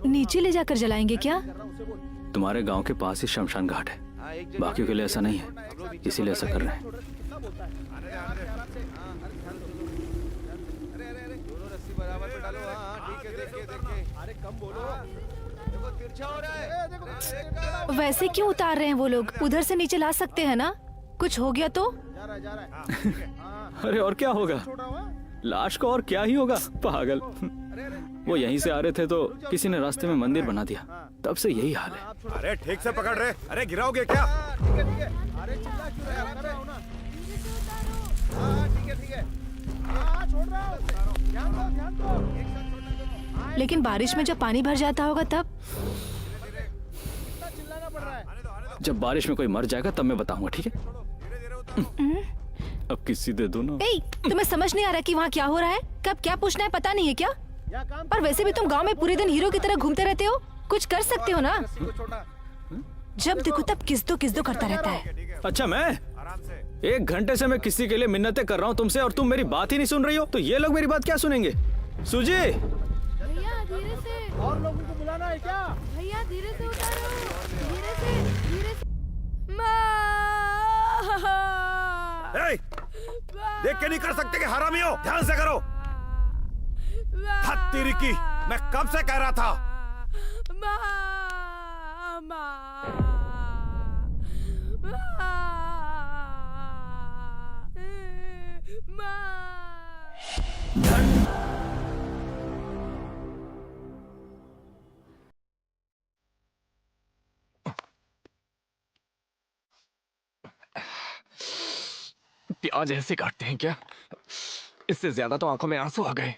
नीचे ले जाकर जलाएंगे क्या? तुम्हारे गांव के पास ही शमशान घाट है, बाकियों के लिए ऐसा नहीं है, इसीलिए ऐसा कर रहे हैं। वैसे क्यों उतार रहे हैं वो लोग? उधर से नीचे ला सकते हैं ना? कुछ हो गया तो? अरे और क्या होगा, लाश को और क्या ही होगा, पागल। वो यहीं से आ रहे थे तो किसी ने रास्ते में मंदिर बना दिया, तब से यही हाल है। अरे ठीक से पकड़ रहे, अरे गिराओगे क्या? अरे चिल्ला क्यों रहे? कर रहा हूं ना। ठीक है छोड़ रहा हूं, ध्यान दो। लेकिन बारिश में जब पानी भर जाता होगा तब? चिल्लाना पड़ रहा है। जब बारिश में कोई मर जाएगा तब मैं बताऊंगा, ठीक है? अब किसी दे दो ना। तुम्हें समझ नहीं आ रहा कि वहाँ क्या हो रहा है? कब क्या पूछना है पता नहीं है क्या? और वैसे भी तुम गांव में पूरे दिन हीरो की तरह घूमते रहते हो, कुछ कर सकते हो ना? जब देखो तब किस दो करता रहता है। अच्छा, मैं 1 घंटे से मैं किसी के लिए मिन्नतें कर रहा हूँ तुमसे, और तुम मेरी बात ही नहीं सुन रही हो, तो ये लोग मेरी बात क्या सुनेंगे? सूजी, भैया धीरे से। और लोगों को बुलाना है क्या? भैया धीरे से उतारो, धीरे से। देख के नहीं कर सकते कि हरामी हो, ध्यान से करो। तेरी की, मैं कब से कह रहा था। प्याज ऐसे काटते हैं क्या? इससे ज्यादा तो आंखों में आंसू आ गए।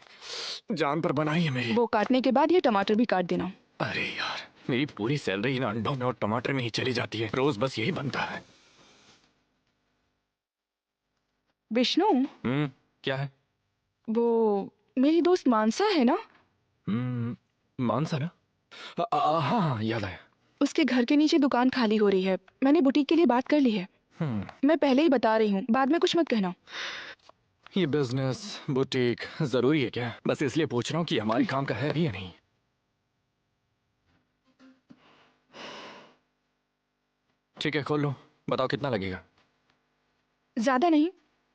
जान पर बनाई है मेरी। वो काटने के बाद ये टमाटर भी काट देना। अरे यार, मेरी पूरी सैलरी इन अंडों में और टमाटर में ही चली जाती है, रोज बस यही बनता है। विष्णु, क्या है? वो मेरी दोस्त मानसा है ना? मानसा ना? हाँ, याद आया। उसके घर के नीचे दुकान खाली हो रही है, मैंने बुटीक के लिए बात कर ली है। मैं पहले ही बता रही हूँ, बाद में कुछ मत कहना। ये बिजनेस बुटीक जरूरी है क्या? बस इसलिए पूछ रहा हूँ कि हमारे काम का है भी या नहीं। ठीक है, खोल लो, बताओ कितना लगेगा? ज्यादा नहीं,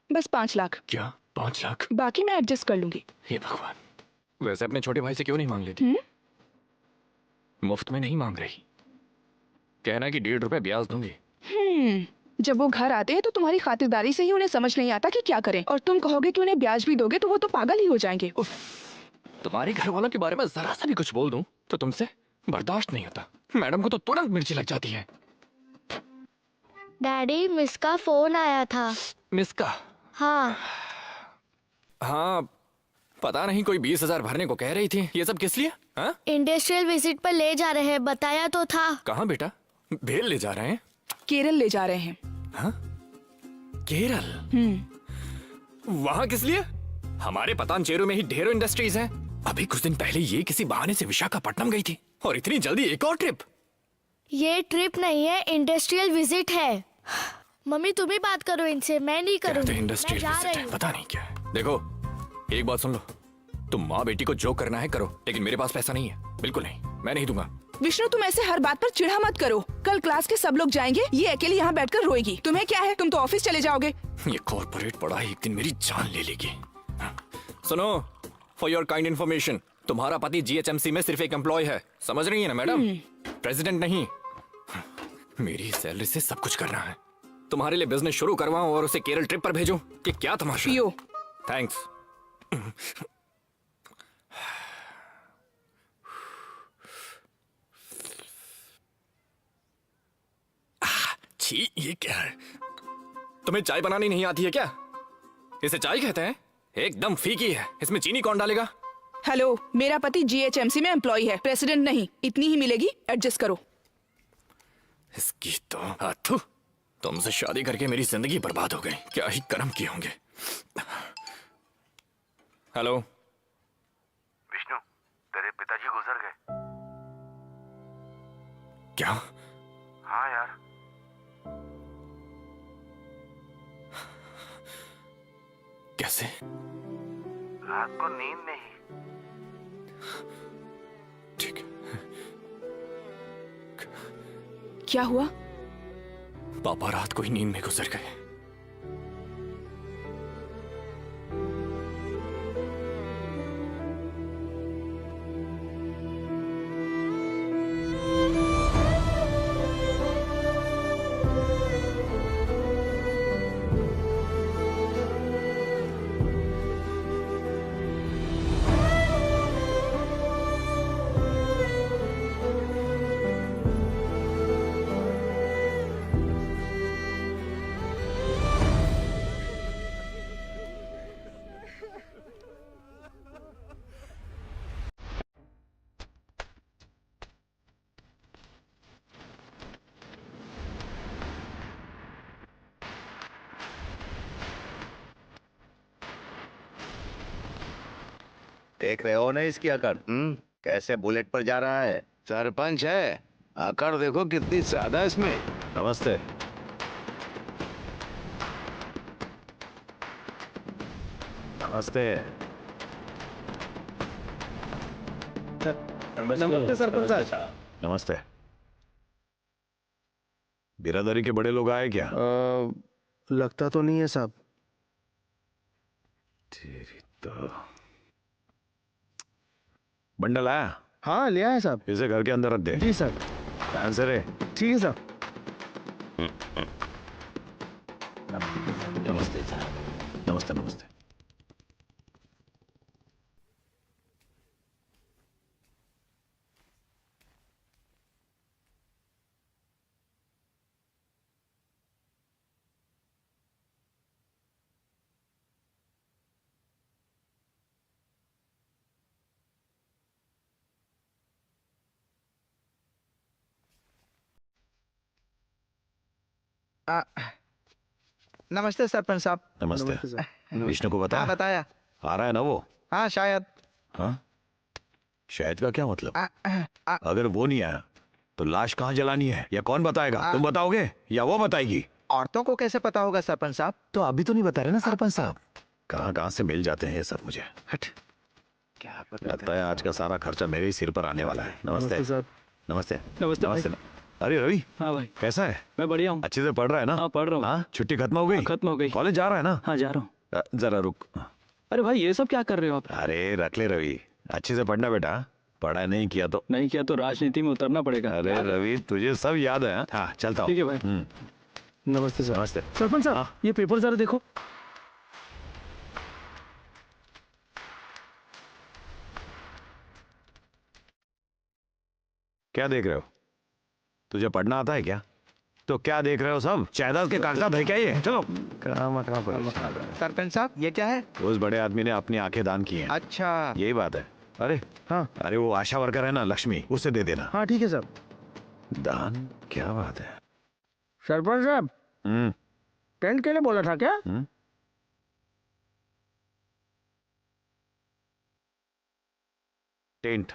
बस 5 लाख। क्या 5 लाख? बाकी मैं एडजस्ट कर लूंगी। हे भगवान, वैसे अपने छोटे भाई से क्यों नहीं मांग लेती? मुफ्त में नहीं मांग रही, कहना कि 1.5 रुपए ब्याज दूंगी। जब वो घर आते हैं तो तुम्हारी खातिरदारी से ही उन्हें समझ नहीं आता कि क्या करें, और तुम कहोगे कि उन्हें ब्याज भी दोगे तो वो तो पागल ही हो जाएंगे। तुम्हारे घर वालों के बारे में जरा सा भी कुछ बोल दूं तो तुमसे बर्दाश्त नहीं होता। मैडम को तो तुरंत मिर्ची लग जाती है। डैडी, मिस का फोन आया था। मिस का? हाँ, पता नहीं, कोई 20,000 भरने को कह रही थी। ये सब किस लिए? हाँ? इंडस्ट्रियल विजिट पर ले जा रहे हैं, बताया तो था। कहाँ बेटा? भेल ले जा रहे हैं? केरल ले जा रहे हैं। हाँ? केरल? वहाँ किस लिए? हमारे पतानचेरू में ही ढेरों इंडस्ट्रीज हैं। अभी कुछ दिन पहले ये किसी बहाने से विशाखापट्टनम गई थी, और इतनी जल्दी एक और ट्रिप? ये ट्रिप नहीं है, इंडस्ट्रियल विजिट है। मम्मी तुम ही बात करो इनसे, मैं नहीं करूँगी। इंडस्ट्रियल विजिट है, पता नहीं क्या है। देखो, एक बात सुन लो, तुम माँ बेटी को जो करना है करो, लेकिन मेरे पास पैसा नहीं है, बिल्कुल नहीं, मैं नहीं दूंगा। विष्णु, तुम ऐसे हर बात पर चिढ़ा मत करो। कल क्लास के सब लोग जाएंगे, ये अकेली यहाँ बैठकर रोएगी। तुम्हें क्या है, तुम तो ऑफिस चले जाओगे। ये कॉर्पोरेट पढ़ाई एक दिन मेरी जान ले लेगी। सुनो, फॉर योर काइंड इन्फॉर्मेशन, तुम्हारा पति GHMC में सिर्फ एक एम्प्लॉय है, समझ रही है ना मैडम? प्रेसिडेंट नहीं। मेरी सैलरी से सब कुछ करना है। तुम्हारे लिए बिजनेस शुरू करवाऊं और उसे केरल ट्रिप पर भेजूं, कि क्या तमाशा? पियो। थैंक्स। छी, ये क्या है? तुम्हें चाय बनानी नहीं आती है क्या? इसे चाय कहते हैं? एकदम फीकी है, इसमें चीनी कौन डालेगा? हेलो, मेरा पति GHMC में एम्प्लॉय है, प्रेसिडेंट नहीं। इतनी ही मिलेगी, एडजस्ट करो। इसकी तो हाथू, तुमसे शादी करके मेरी जिंदगी बर्बाद हो गई। क्या ही कर्म किए होंगे। हेलो विष्णु, तेरे पिताजी गुजर गए। क्या? हाँ यार। कैसे? रात को नींद नहीं। ठीक। क्या हुआ? पापा रात को ही नींद में गुजर गए। देख रहे हो ना इसकी अकड़? कैसे बुलेट पर जा रहा है। सरपंच है, आकर देखो कितनी ज्यादा इसमें। नमस्ते। नमस्ते। नमस्ते सरपंच साहब। नमस्ते। बिरादरी के बड़े लोग आए क्या? लगता तो नहीं है साहब। तेरी तो बंडल आया? हाँ ले आए साहब। इसे घर के अंदर रख दे। जी सर। ध्यान से रे। ठीक है साहब। नमस्ते सर। नमस्ते नमस्ते। नमस्ते सरपंच साहब। नमस्ते। सर। विष्णु को बता। हाँ बताया। आ रहा है ना वो? हाँ शायद। हाँ? शायद का क्या मतलब? आ, अगर वो नहीं आया तो लाश कहाँ जलानी है या कौन बताएगा? तुम बताओगे या वो बताएगी? औरतों को कैसे पता होगा सरपंच साहब? तो अभी तो नहीं बता रहे ना सरपंच साहब। कहाँ से मिल जाते हैं ये सब मुझे। हट। क्या पता। लगता है आज का सारा खर्चा मेरे ही सिर पर आने वाला है। नमस्ते। साहब। नमस्ते। नमस्ते नमस्ते। अरे रवि, हाँ भाई, कैसा है? मैं बढ़िया हूँ। अच्छे से पढ़ रहा है ना? हाँ पढ़ रहा हूँ। हाँ, छुट्टी खत्म हो गई? खत्म हो गई। कॉलेज जा रहा है ना? हाँ जा रहा हूँ। जरा रुक। अरे भाई ये सब क्या कर रहे हो आप? अरे रख ले रवि, अच्छे से पढ़ना बेटा। पढ़ाई नहीं किया तो नहीं किया तो राजनीति में उतरना पड़ेगा। अरे रवि तुझे सब याद है? हाँ चलता हूँ। ठीक है भाई। नमस्ते सर। नमस्ते। सरपंच साहब ये पेपर जरा देखो। क्या देख रहे हो? तुझे पढ़ना आता है क्या? तो क्या देख रहे हो सब? जायदाद के कागजात है क्या ये? चलो। सरपंच साहब ये क्या है? उस बड़े आदमी ने अपनी आंखें दान की हैं। अच्छा। यही बात है। अरे हाँ अरे वो आशा वर्कर है ना लक्ष्मी, उसे दे देना। हाँ ठीक है साहब। दान? क्या बात है। सरपंच साहब टेंट के लिए बोला था क्या? टेंट?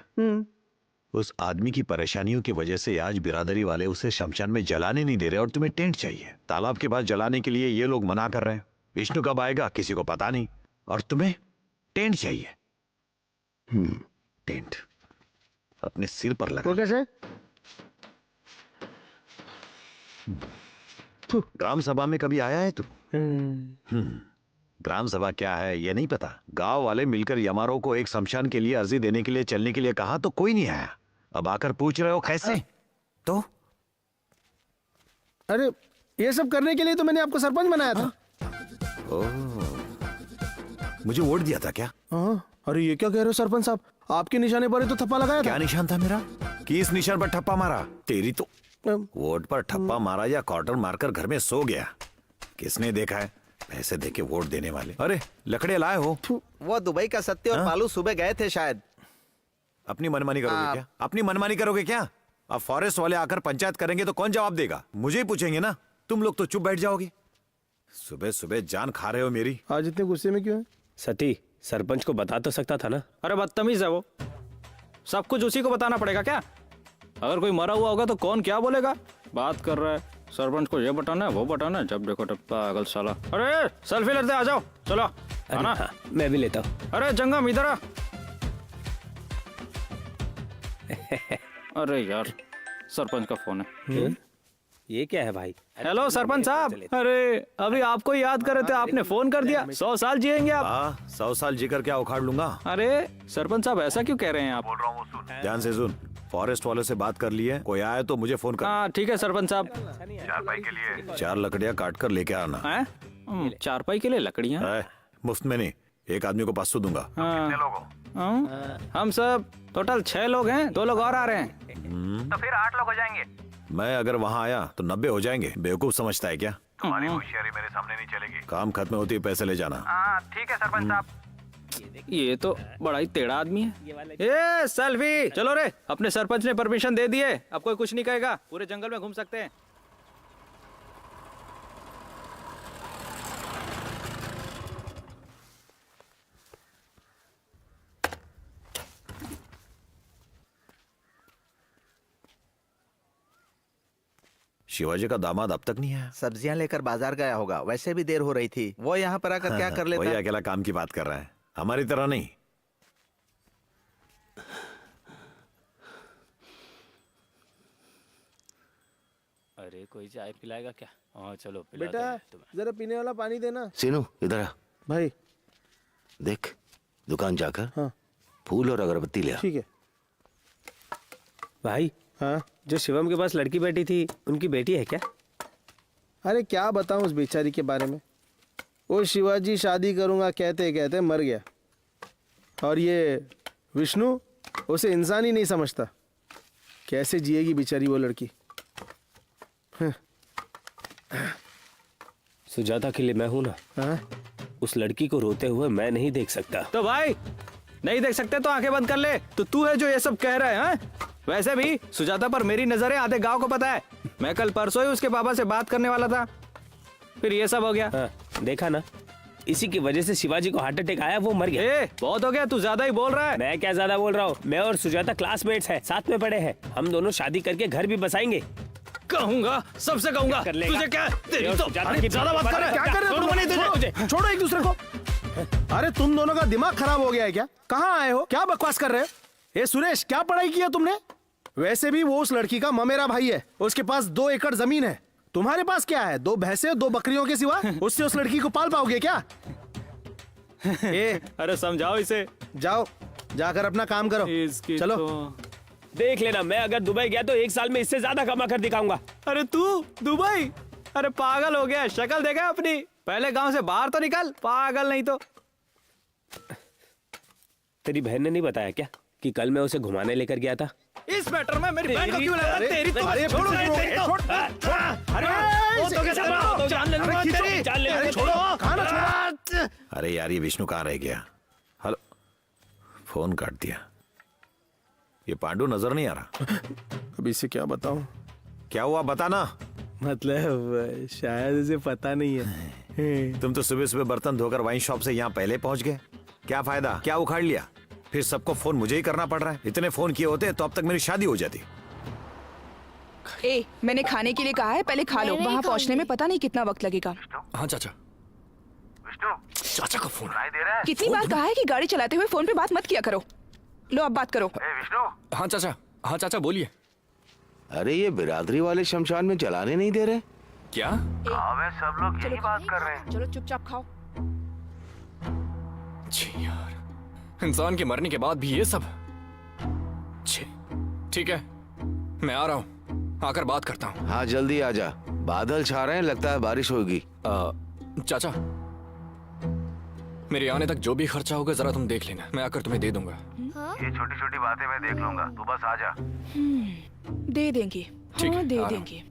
उस आदमी की परेशानियों की वजह से आज बिरादरी वाले उसे शमशान में जलाने नहीं दे रहे और तुम्हें टेंट चाहिए। तालाब के पास जलाने के लिए ये लोग मना कर रहे हैं। विष्णु कब आएगा किसी को पता नहीं, और तुम्हें टेंट चाहिए। टेंट अपने सिर पर लगा। वो कैसे? ग्राम सभा में कभी आया है तू? ग्राम सभा क्या है ये नहीं पता? गांव वाले मिलकर यमारों को एक शमशान के लिए अर्जी देने के लिए चलने के लिए कहा तो कोई नहीं आया। अब आकर पूछ रहे हो कैसे? तो अरे ये सब करने के लिए तो मैंने आपको सरपंच बनाया था। मुझे वोट दिया था क्या? हाँ। अरे ये क्या कह रहे हो सरपंच साहब? आपके निशाने पर ही तो थप्पा लगाया क्या था। निशान था मेरा? किस निशान पर ठप्पा मारा? तेरी तो अम, वोट पर ठप्पा मारा या क्वार्टर मारकर घर में सो गया? किसने देखा है पैसे देके वोट देने वाले? अरे लकड़े लाए हो? वो दुबई का सत्य और पालू सुबह गए थे शायद। अपनी मनमानी करोगे क्या? अपनी मनमानी करोगे क्या? अब फॉरेस्ट वाले आकर पंचायत करेंगे तो कौन जवाब देगा? मुझे ही पूछेंगे ना। तुम लोग तो चुप बैठ जाओगे। सुबह सुबह जान खा रहे हो मेरी। आज इतने गुस्से में क्यों है? सती सरपंच को बता तो सकता था ना। अरे बदतमीज है वो, सब कुछ उसी को बताना पड़ेगा क्या? अगर कोई मरा हुआ होगा तो कौन क्या बोलेगा? बात कर रहा है सरपंच को ये बटाना है वो बटाना है, जब देखो तब पागल साला। अरे सेल्फी लेते आ जाओ, चलो अरे आना। हाँ, मैं भी लेता हूँ। अरे जंगम इधर आ। अरे यार सरपंच का फोन है। ये क्या है भाई? हेलो सरपंच साहब, अरे अभी आपको याद करे थे, आपने फोन कर दिया। 100 साल जिएंगे आप। हाँ 100 साल जीकर क्या उखाड़ लूंगा। अरे सरपंच साहब ऐसा क्यों कह रहे हैं आप? बोल रहा हूँ सुन, ध्यान से सुन। फॉरेस्ट वालों से बात कर लिए, कोई आए तो मुझे फोन कर। हाँ ठीक है सरपंच साहब। चारपाई के लिए 4 लकड़ियाँ काट कर लेके आना। हैं? चारपाई के लिए लकड़ियाँ? मुफ्त में नहीं, एक आदमी को 500 दूंगा। कितने लोग हो? हम सब टोटल 6 लोग हैं, 2 लोग और आ रहे हैं, तो फिर 8 लोग हो जाएंगे। मैं अगर वहाँ आया तो 90 हो जाएंगे। बेवकूफ समझता है क्या? तुम्हारी होशियारी मेरे सामने नहीं चलेगी। काम खत्म होती है पैसे ले जाना। ठीक है सरपंच साहब। ये तो बड़ा ही टेढ़ा आदमी है। ए सेल्फी, चलो रे, अपने सरपंच ने परमिशन दे दिए, अब कोई कुछ नहीं कहेगा, पूरे जंगल में घूम सकते हैं। शिवाजी का दामाद अब तक नहीं आया। सब्जियां लेकर बाजार गया होगा, वैसे भी देर हो रही थी। वो यहाँ पर आकर क्या कर लेता? वही अकेला काम की बात कर रहा है, हमारी तरह नहीं। अरे कोई चाय पिलाएगा क्या? हाँ चलो बेटा जरा पीने वाला पानी देना। सीनू इधर आ, भाई देख दुकान जाकर हाँ फूल और अगरबत्ती ले आ। ठीक है। भाई हाँ जो शिवम के पास लड़की बैठी थी, उनकी बेटी है क्या? अरे क्या बताऊं उस बेचारी के बारे में। वो शिवाजी शादी करूंगा कहते कहते मर गया, और ये विष्णु उसे इंसान ही नहीं समझता। कैसे जिएगी बेचारी वो लड़की। सुजाता के लिए मैं हूं ना। हाँ? उस लड़की को रोते हुए मैं नहीं देख सकता। तो भाई नहीं देख सकते तो आंखें बंद कर ले। तो तू है जो ये सब कह रहा है, हाँ? वैसे भी सुजाता पर मेरी नजर है, आधे गांव को पता है। मैं कल परसों ही उसके पापा से बात करने वाला था, फिर ये सब हो गया। हाँ, देखा ना, इसी की वजह से शिवाजी को हार्ट अटैक आया, वो मर गया। बहुत हो गया, तू ज्यादा ही बोल रहा है। मैं क्या ज्यादा बोल रहा हूँ? मैं और सुजाता क्लासमेट्स हैं, साथ में पढ़े हैं। हम दोनों शादी करके घर भी बसाएंगे। कहूंगा, सबसे कहूंगा। कर लेगा। तुझे क्या तेरी और तो सुजाता अरे की ज्यादा बात कर रहा है। क्या कर रहे हो तुम? छोड़ो एक दूसरे को। अरे तुम दोनों का दिमाग खराब हो गया है क्या? कहाँ आए हो? क्या बकवास कर रहे हो? ये सुरेश, क्या पढ़ाई की है तुमने? वैसे भी वो उस लड़की का ममेरा भाई है, उसके पास 2 एकड़ जमीन है। तुम्हारे पास क्या है? 2 भैंसे, 2 बकरियों के सिवा उससे उस लड़की को पाल पाओगे क्या? अरे समझाओ इसे। जाओ, जाकर अपना काम करो। चलो देख लेना, मैं अगर दुबई गया तो 1 साल में इससे ज्यादा कमा कर दिखाऊंगा। अरे तू दुबई? अरे पागल हो गया, शक्ल देखा अपनी? पहले गांव से बाहर तो निकल, पागल नहीं तो। तेरी बहन ने नहीं बताया क्या कि कल मैं उसे घुमाने लेकर गया था? इस मैटर में मेरी बहन को क्यों लगा? तेरी तो अरे छोड़ो, छोड़, अरे यार ये विष्णु कहाँ रह गया? हेलो, फोन काट दिया। ये पांडु नजर नहीं आ रहा। अभी से क्या बताऊं? क्या हुआ बताना। मतलब शायद इसे पता नहीं है। तुम तो सुबह सुबह बर्तन धोकर वाइन शॉप से यहाँ पहले पहुंच गए। क्या फायदा? क्या उखाड़ लिया? फिर सबको फोन मुझे ही करना पड़ रहा है। इतने फोन किए होते तो अब तक मेरी शादी हो जाती। मैंने खाने के लिए कहा है, पहले खा लो। मैं नहीं वहाँ पहुँचने में पता नहीं कितना वक्त लगेगा। हाँ चाचा। चाचा का फोन दे रहा है। कितनी बार कहा है कि गाड़ी चलाते हुए फोन पे बात मत किया करो। लो अब बात करो। हाँ चाचा, हाँ चाचा बोलिए। अरे ये बिरादरी वाले शमशान में जलाने नहीं दे रहे क्या? सब लोग यही बात कर रहे हैं। चलो चुपचाप खाओ। छी यार, इंसान के मरने के बाद भी ये सब। छी, ठीक है, मैं आ रहा हूँ, आकर बात करता हूँ। हाँ जल्दी आ जा, बादल छा रहे हैं, लगता है बारिश होगी। चाचा, मेरे आने तक जो भी खर्चा होगा जरा तुम देख लेना, मैं आकर तुम्हें दे दूंगा। ये छोटी छोटी बातें मैं देख लूंगा, तू बस आ जा। दे देंगे। ठीक है, हाँ, दे आ रहा हूँ। देंगे।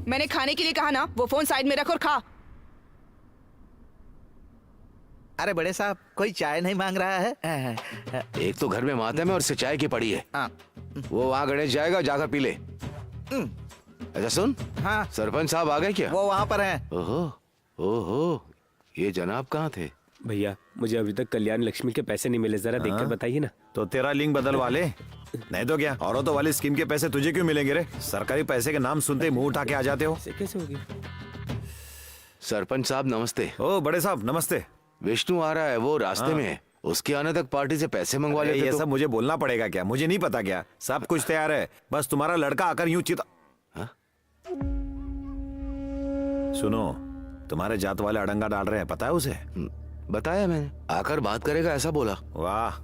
मैंने खाने के लिए कहा ना, वो फोन साइड में रख और खा। अरे बड़े साहब, कोई चाय नहीं मांग रहा है? एक तो घर में मातम है और सिंचाई की पड़ी है। हाँ। वो वहाँ गणेश जाएगा, जाकर पी ले। अच्छा सुन, हाँ, सरपंच साहब आ गए क्या? वो वहाँ पर हैं। ओहो ओहो, ये जनाब कहाँ थे? भैया मुझे अभी तक कल्याण लक्ष्मी के पैसे नहीं मिले, जरा देखकर बताइए ना। तो तेरा लिंक बदलवा ले। नहीं तो क्या, औरतों वाली स्कीम के पैसे तुझे क्यों मिलेंगे रे? सरकारी पैसे के नाम सुनते ही मुंह उठा के आ जाते हो। कैसे होगी? सरपंच साहब नमस्ते। ओ बड़े साहब नमस्ते। विष्णु आ रहा है, वो रास्ते में है। उसके आने तक पार्टी से पैसे मंगवा अरे लेते ये तो। सब मुझे बोलना पड़ेगा क्या? मुझे नहीं पता क्या? सब कुछ तैयार है, बस तुम्हारा लड़का आकर यूं चिता। हाँ? सुनो, तुम्हारे जात वाले अड़ंगा डाल रहे हैं, पता है उसे? बताया मैंने, आकर बात करेगा ऐसा बोला। वाह,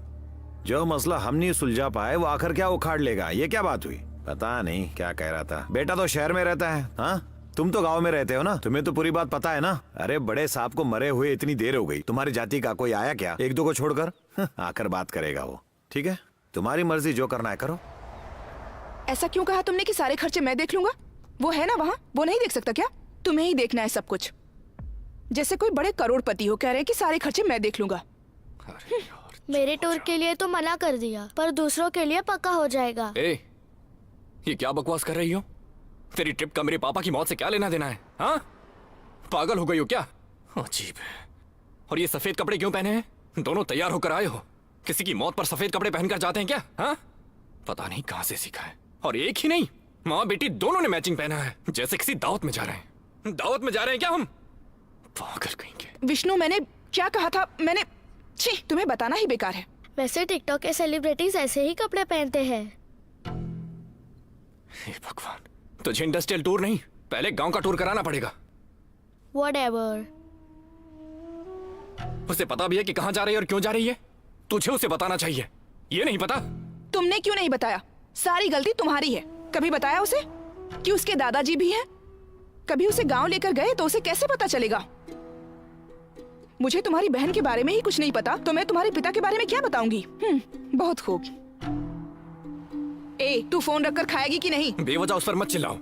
जो मसला हम नहीं सुलझा पाए वो आखिर क्या उखाड़ लेगा? ये क्या बात हुई? पता नहीं क्या कह रहा था। बेटा तो शहर में रहता है, हाँ? तुम तो गांव में रहते हो ना, तुम्हें तो पूरी बात पता है ना। अरे बड़े साहब को मरे हुए इतनी देर हो गई, तुम्हारी जाति का कोई आया क्या? एक दो को छोड़कर आकर बात करेगा वो। ठीक है, तुम्हारी मर्जी, जो करना है करो। ऐसा क्यों कहा तुमने कि सारे खर्चे मैं देख लूंगा? वो है ना वहाँ, वो नहीं देख सकता क्या? तुम्हें ही देखना है सब कुछ, जैसे कोई बड़े करोड़पति हो कह रहे हैं कि सारे खर्चे मैं देख लूंगा। मेरे टूर के लिए तो मना कर दिया, पर दूसरों के लिए पक्का हो जाएगा। ए, ये क्या बकवास कर रही हो? तेरी ट्रिप का मेरे पापा की मौत से क्या लेना देना है? हाँ, पागल हो गई हो क्या? अजीब है। और ये सफेद कपड़े क्यों पहने हैं? दोनों तैयार होकर आए हो, किसी की मौत पर सफेद कपड़े पहनकर जाते हैं क्या? हाँ, पता नहीं कहाँ से सीखा है। और एक ही नहीं, माँ बेटी दोनों ने मैचिंग पहना है, जैसे किसी दावत में जा रहे हैं। दावत में जा रहे हैं क्या हम? पागल कहीं के। विष्णु, मैंने क्या कहा था? मैंने छी, तुम्हें बताना ही बेकार है। वैसे टिकटॉक के सेलिब्रिटीज ऐसे ही कपड़े पहनते हैं। हे भगवान, तुझे इंडस्ट्रियल टूर नहीं, पहले गांव का टूर कराना पड़ेगा। Whatever. उसे पता भी है कि कहाँ जा रही है और क्यों जा रही है? तुझे उसे बताना चाहिए, ये नहीं पता? तुमने क्यों नहीं बताया? सारी गलती तुम्हारी है। कभी बताया उसे कि उसके दादाजी भी हैं? कभी उसे गांव लेकर गए तो उसे कैसे पता चलेगा? मुझे तुम्हारी बहन के बारे में ही कुछ नहीं पता, तो मैं तुम्हारे पिता के बारे में क्या बताऊंगी? बहुत खूब। ए, तू फोन रखकर खाएगी कि नहीं? बेवजह उस पर मत चिल्लाओ।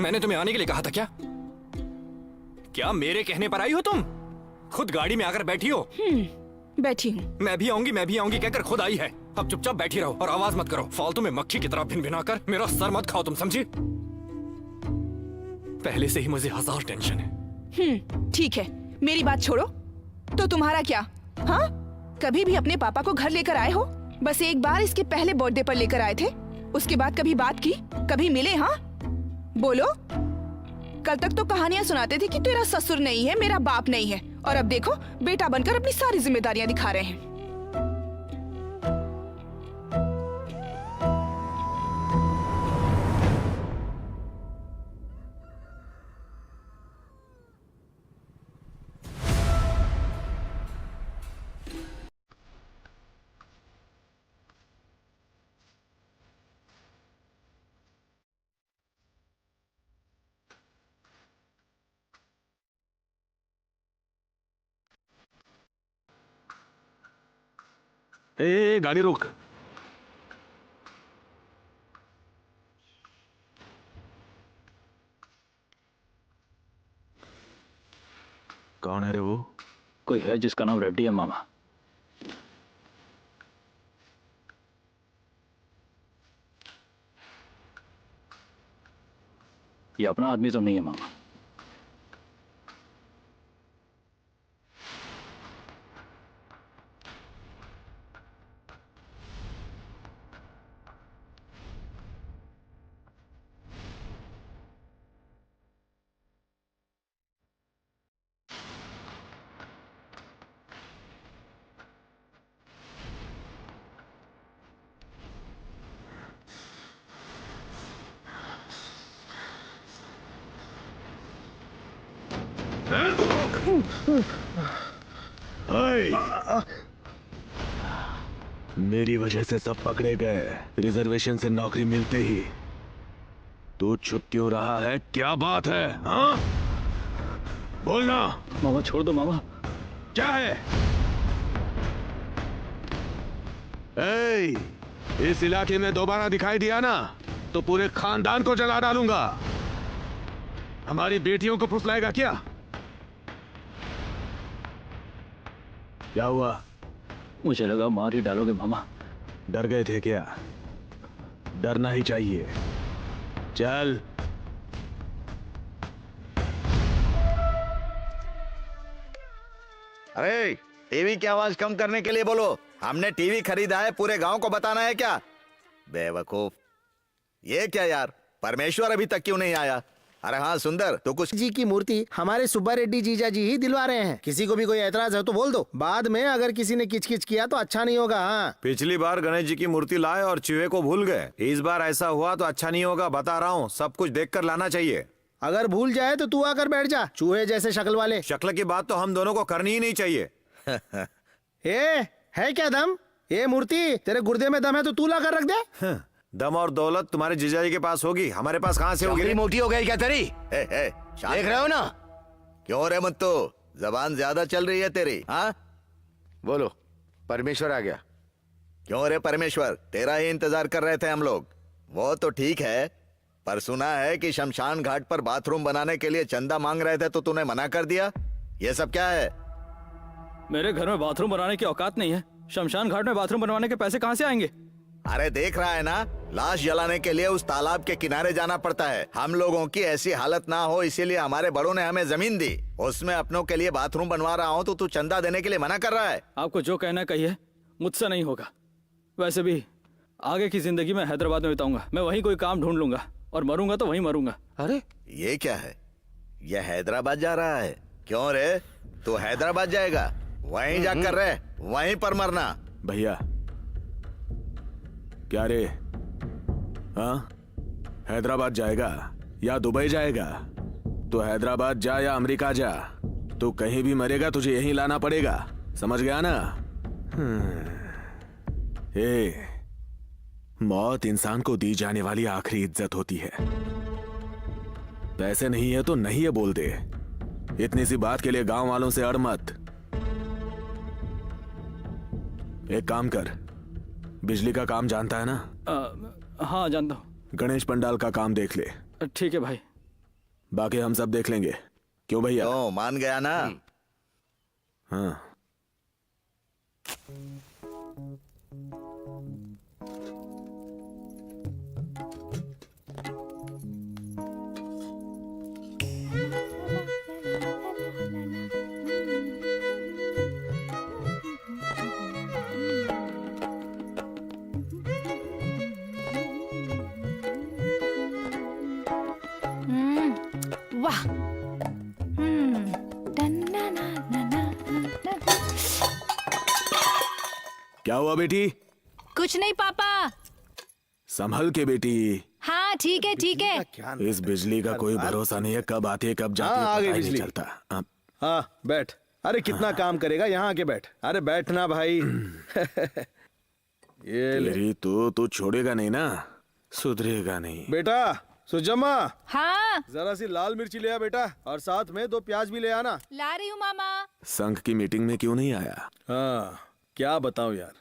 मैंने तुम्हें आने के लिए कहा था क्या? क्या मेरे कहने पर आई हो तुम? खुद गाड़ी में आकर बैठी हो। बैठी हूँ। मैं भी आऊंगी कहकर खुद आई है। अब चुपचाप बैठी रहो और आवाज मत करो। फालतू में मक्खी की तरह भिन कर मेरा सर मत खाओ, तुम समझी? पहले से ही मुझे 1000 टेंशन है। ठीक है, मेरी बात छोड़ो। तो तुम्हारा क्या? हाँ, कभी भी अपने पापा को घर लेकर आए हो? बस एक बार इसके पहले बर्थडे पर लेकर आए थे, उसके बाद कभी बात की, कभी मिले? हाँ बोलो। कल तक तो कहानियां सुनाते थे कि तेरा ससुर नहीं है, मेरा बाप नहीं है, और अब देखो बेटा बनकर अपनी सारी जिम्मेदारियां दिखा रहे हैं। ए, गाड़ी रोक। कौन है रे वो? कोई है जिसका नाम रेड्डी है मामा। ये अपना आदमी तो नहीं है मामा। मेरी वजह से सब पकड़े गए। रिजर्वेशन से नौकरी मिलते ही तू छुप क्यों रहा है? क्या बात है? हाँ, बोलना। मामा छोड़ दो मामा। क्या है? इस इलाके में दोबारा दिखाई दिया ना तो पूरे खानदान को जला डालूंगा। हमारी बेटियों को फुसलाएगा क्या? क्या हुआ? मुझे लगा मार ही डालोगे मामा। डर गए थे क्या? डरना ही चाहिए। चल। अरे टीवी की आवाज कम करने के लिए बोलो। हमने टीवी खरीदा है, पूरे गांव को बताना है क्या? बेवकूफ। ये क्या यार, परमेश्वर अभी तक क्यों नहीं आया? अरे हाँ सुंदर, तो कुछ जी की मूर्ति हमारे सुब्बा रेड्डी जीजा जी ही दिलवा रहे हैं। किसी को भी कोई ऐतराज है तो बोल दो, बाद में अगर किसी ने किच किच किया तो अच्छा नहीं होगा। हाँ, पिछली बार गणेश जी की मूर्ति लाए और चूहे को भूल गए। इस बार ऐसा हुआ तो अच्छा नहीं होगा, बता रहा हूँ। सब कुछ देख कर लाना चाहिए। अगर भूल जाए तो तू आकर बैठ जा, चूहे जैसे शक्ल वाले। शक्ल की बात तो हम दोनों को करनी ही नहीं चाहिए। है क्या दम? ये मूर्ति तेरे गुर्दे में दम है तो तू ला कर रख दे। दम और दौलत तुम्हारे जीजाजी के पास होगी, हमारे पास कहाँ से होगी? चमड़ी मोटी हो गई क्या तेरी? शांत देख रहे हो ना? क्यों रे मुत्तू, जबान ज्यादा चल रही है तेरी? हाँ, बोलो, परमेश्वर आ गया। क्यों रे परमेश्वर, तेरा ही इंतजार कर रहे थे हम लोग। वो तो ठीक है, पर सुना है कि शमशान घाट पर बाथरूम बनाने के लिए चंदा मांग रहे थे तो तूने मना कर दिया। ये सब क्या है? मेरे घर में बाथरूम बनाने की औकात नहीं है। शमशान घाट में बाथरूम बनवाने के पैसे कहाँ से आएंगे? अरे देख रहा है ना, लाश जलाने के लिए उस तालाब के किनारे जाना पड़ता है। हम लोगों की ऐसी हालत ना हो इसीलिए हमारे बड़ों ने हमें जमीन दी, उसमें अपनों के लिए बाथरूम बनवा रहा हूँ तो तू चंदा देने के लिए मना कर रहा है। आपको जो कहना कहिए, मुझसे नहीं होगा। वैसे भी आगे की जिंदगी में हैदराबाद में बिताऊंगा। मैं वहीं कोई काम ढूंढ लूंगा और मरूंगा तो वहीं मरूंगा। अरे ये क्या है? ये हैदराबाद जा रहा है? क्यों रे, तू हैदराबाद जाएगा? वहीं जाकर रहे, वहीं पर मरना। भैया क्या रे, हाँ हैदराबाद जाएगा या दुबई जाएगा? तो हैदराबाद जा या अमेरिका जा, तो कहीं भी मरेगा तुझे यहीं लाना पड़ेगा, समझ गया ना? मौत इंसान को दी जाने वाली आखिरी इज्जत होती है। पैसे नहीं है तो नहीं है बोल दे। इतनी सी बात के लिए गांव वालों से अड़ मत। एक काम कर, बिजली का काम जानता है ना? हाँ जानता हूँ। गणेश पंडाल का काम देख ले। ठीक है भाई। बाकी हम सब देख लेंगे। क्यों भैया? तो मान गया ना? हाँ। वाह। क्या हुआ बेटी? कुछ नहीं पापा। संभल के बेटी। हाँ ठीक है ठीक है। इस बिजली का कोई भरोसा नहीं है, कब आती है कब जाती है, हाँ, आ गई पता ही नहीं बिजली। चलता। हाँ। हाँ बैठ। अरे कितना काम करेगा, यहाँ आके बैठ। अरे बैठना भाई। ये ले तेरी तो तू छोड़ेगा नहीं ना, सुधरेगा नहीं। बेटा। सुजम्मा, हाँ जरा सी लाल मिर्ची ले आ बेटा, और साथ में 2 प्याज भी ले आना। ला रही हूँ मामा। संघ की मीटिंग में क्यों नहीं आया? हाँ क्या बताऊं यार,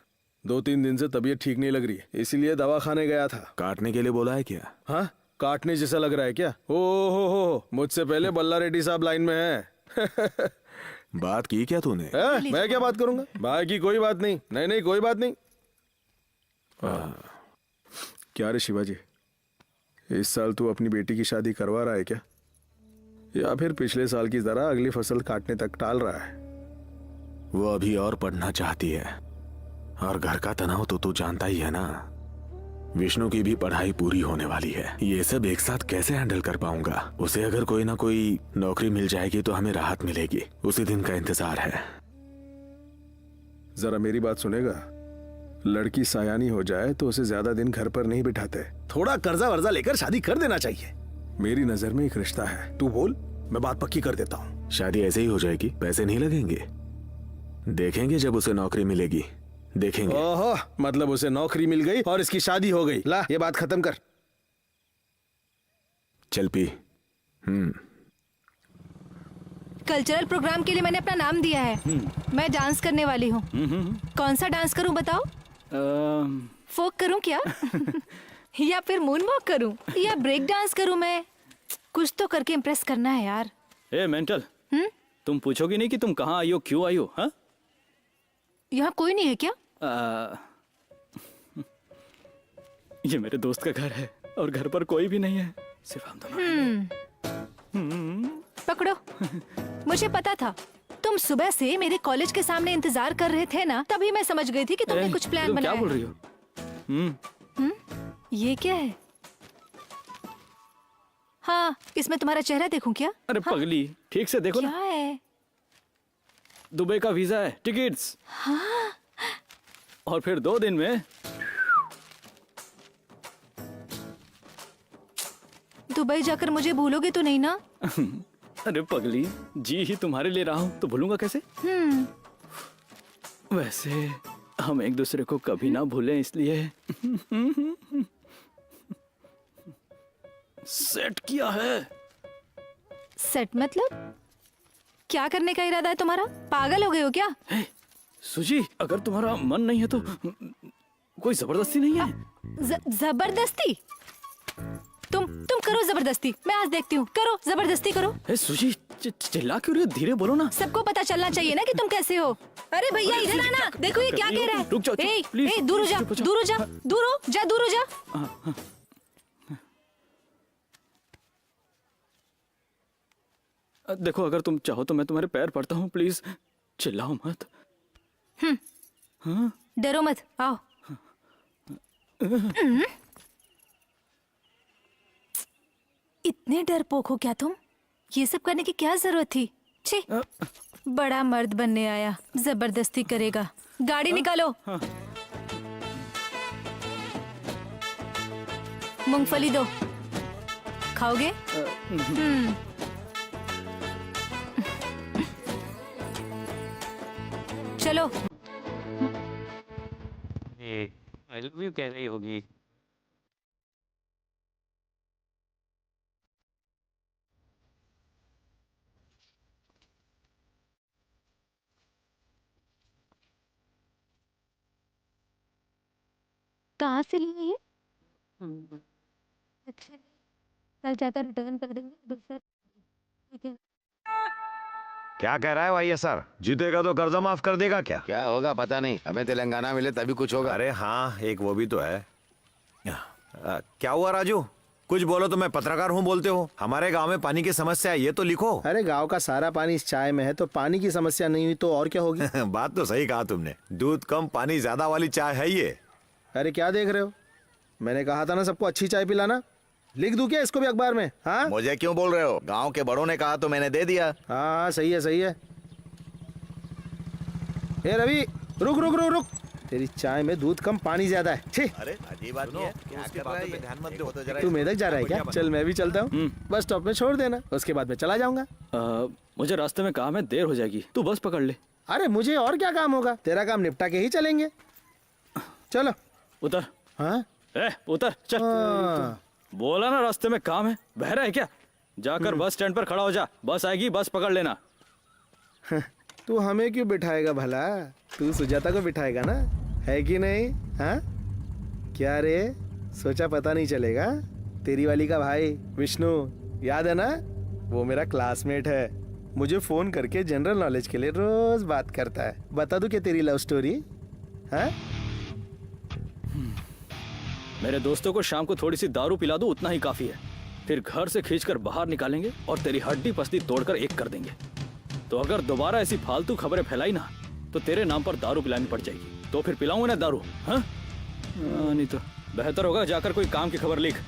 2-3 दिन से तबीयत ठीक नहीं लग रही है, इसीलिए दवा खाने गया था। काटने के लिए बोला है क्या? हाँ काटने जैसा लग रहा है क्या? ओ हो, मुझसे पहले बल्ला रेड्डी साहब लाइन में है। बात की क्या तूने? मैं क्या बात करूंगा, भाई की कोई बात नहीं। नहीं कोई बात नहीं। क्या रे शिवाजी, इस साल तू अपनी बेटी की शादी करवा रहा है क्या, या फिर पिछले साल की तरह अगली फसल काटने तक टाल रहा है? वो अभी और पढ़ना चाहती है, और घर का तनाव तो तू जानता ही है ना। विष्णु की भी पढ़ाई पूरी होने वाली है, ये सब एक साथ कैसे हैंडल कर पाऊंगा? उसे अगर कोई ना कोई नौकरी मिल जाएगी तो हमें राहत मिलेगी, उसी दिन का इंतजार है। जरा मेरी बात सुनेगा, लड़की सायानी हो जाए तो उसे ज्यादा दिन घर पर नहीं बिठाते, थोड़ा कर्जा वर्जा लेकर शादी कर देना चाहिए। मेरी नजर में एक रिश्ता है, तू बोल, मैं बात पक्की कर देता हूँ। शादी ऐसे ही हो जाएगी, पैसे नहीं लगेंगे। देखेंगे जब उसे नौकरी मिलेगी, देखेंगे। ओहो, मतलब उसे नौकरी मिल गई और इसकी शादी हो गई। ला ये बात खत्म कर। चल पी। कल्चरल प्रोग्राम के लिए मैंने अपना नाम दिया है। मैं डांस करने वाली हूँ। कौन सा डांस करूँ बताओ? फोक करूँ क्या? या फिर मून वॉक करूँ, या ब्रेक डांस करूँ? मैं कुछ तो करके इम्प्रेस करना है यार। ए मेंटल, तुम पूछोगी नहीं कि तुम कहाँ आई हो, क्यों आई हो? हाँ, यहाँ कोई नहीं है क्या? ये मेरे दोस्त का घर है और घर पर कोई भी नहीं है, सिर्फ हम दोनों। पकड़ो। मुझे पता था तुम सुबह से मेरे कॉलेज के सामने इंतजार कर रहे थे ना, तभी मैं समझ गई थी कि तुमने कुछ प्लान तुम बनाया क्या बोल रही हो? ये क्या है? हाँ, इसमें तुम्हारा चेहरा देखूं क्या? अरे पगली, ठीक से देखो क्या ना। है? दुबई का वीजा है, टिकट्स। और फिर 2 दिन में। दुबई जाकर मुझे भूलोगे तो नहीं ना? अरे पगली, जी ही तुम्हारे लिए रहा हूं तो भूलूंगा कैसे? वैसे हम एक दूसरे को कभी ना भूलें इसलिए सेट किया है। सेट मतलब? क्या करने का इरादा है तुम्हारा? पागल हो गए हो क्या? हे, सुजी, अगर तुम्हारा मन नहीं है तो कोई जबरदस्ती नहीं है। जबरदस्ती? तुम करो जबरदस्ती, मैं आज देखती हूँ। करो जबरदस्ती करो। हे सुजी, चिल्ला क्यों रही हो? धीरे बोलो ना। सबको पता चलना चाहिए ना कि तुम कैसे हो। अरे भैया इधर आना, देखो ये क्या कह रहा है। रुक जाओ, ए, प्लीज, ए, दूर हो जा, चुप हो जाओ। दूर हो जा, दूर हो जा। देखो, अगर तुम चाहो तो मैं तुम्हारे पैर पड़ता हूँ, प्लीज चिल्लाओ मत। डरो मत, आओ। इतने डरपोक हो क्या तुम? ये सब करने की क्या जरूरत थी? छी, बड़ा मर्द बनने आया, जबरदस्ती करेगा। गाड़ी निकालो। मूंगफली दो, खाओगे? चलो। आई लव यू कह रही होगी। कहाँ से लिए ये? अच्छा, कल जाकर रिटर्न कर देंगे दूसरा। ठीक है। क्या कह रहा है भाई सर? जीतेगा तो कर्जा माफ कर देगा क्या? क्या होगा पता नहीं, हमें तेलंगाना मिले तभी कुछ होगा। अरे हाँ, एक वो भी तो है। क्या हुआ राजू? कुछ बोलो। तो मैं पत्रकार हूँ बोलते हो। हमारे गांव में पानी की समस्या है, ये तो लिखो। अरे गांव का सारा पानी इस चाय में है, तो पानी की समस्या नहीं हुई तो और क्या होगी? बात तो सही कहा तुमने। दूध कम पानी ज्यादा वाली चाय है ये। अरे क्या देख रहे हो? मैंने कहा था ना सबको अच्छी चाय पिलाना। लिख दूं क्या इसको भी अखबार में? हाँ मुझे क्यों बोल रहे हो? गांव के बड़ों ने कहा तो मैंने दे दिया। हाँ, सही है सही है। ए रवि, रुक रुक रुक रुक। तेरी चाय में दूध कम पानी ज्यादा है। छी, अरे अजीब बात है। क्या कर रहा है ये? ध्यान मत दो। देखो तो जरा तू मेदक जा रहा है क्या? चल मैं भी चलता हूँ। बस स्टॉप में छोड़ देना, उसके बाद मैं चला जाऊंगा। मुझे रास्ते में काम है, देर हो जाएगी, तू बस पकड़ ले। अरे मुझे और क्या काम होगा? तेरा काम निपटा के ही चलेंगे। चलो। उतर। हाँ उतर चल। हाँ। बोला ना रास्ते में काम है, बहरा है क्या? जाकर बस स्टैंड पर खड़ा हो जा, बस आएगी, बस पकड़ लेना। तू हमें क्यों बिठाएगा भला? तू सुजाता को बिठाएगा ना, है कि नहीं? हाँ क्या रे, सोचा पता नहीं चलेगा? तेरी वाली का भाई विष्णु, याद है ना? वो मेरा क्लासमेट है। मुझे फोन करके जनरल नॉलेज के लिए रोज बात करता है। बता दूं क्या तेरी लव स्टोरी? हाँ मेरे दोस्तों को शाम को थोड़ी सी दारू पिला दो, उतना ही काफी है। फिर घर से खींचकर बाहर निकालेंगे और तेरी हड्डी पसली तोड़कर एक कर देंगे। तो अगर दोबारा ऐसी फालतू खबरें फैलाई ना, तो तेरे नाम पर दारू पिलानी पड़ जाएगी। तो फिर पिलाऊंगा ना दारू? हाँ नहीं तो बेहतर होगा जाकर कोई काम की खबर लिख।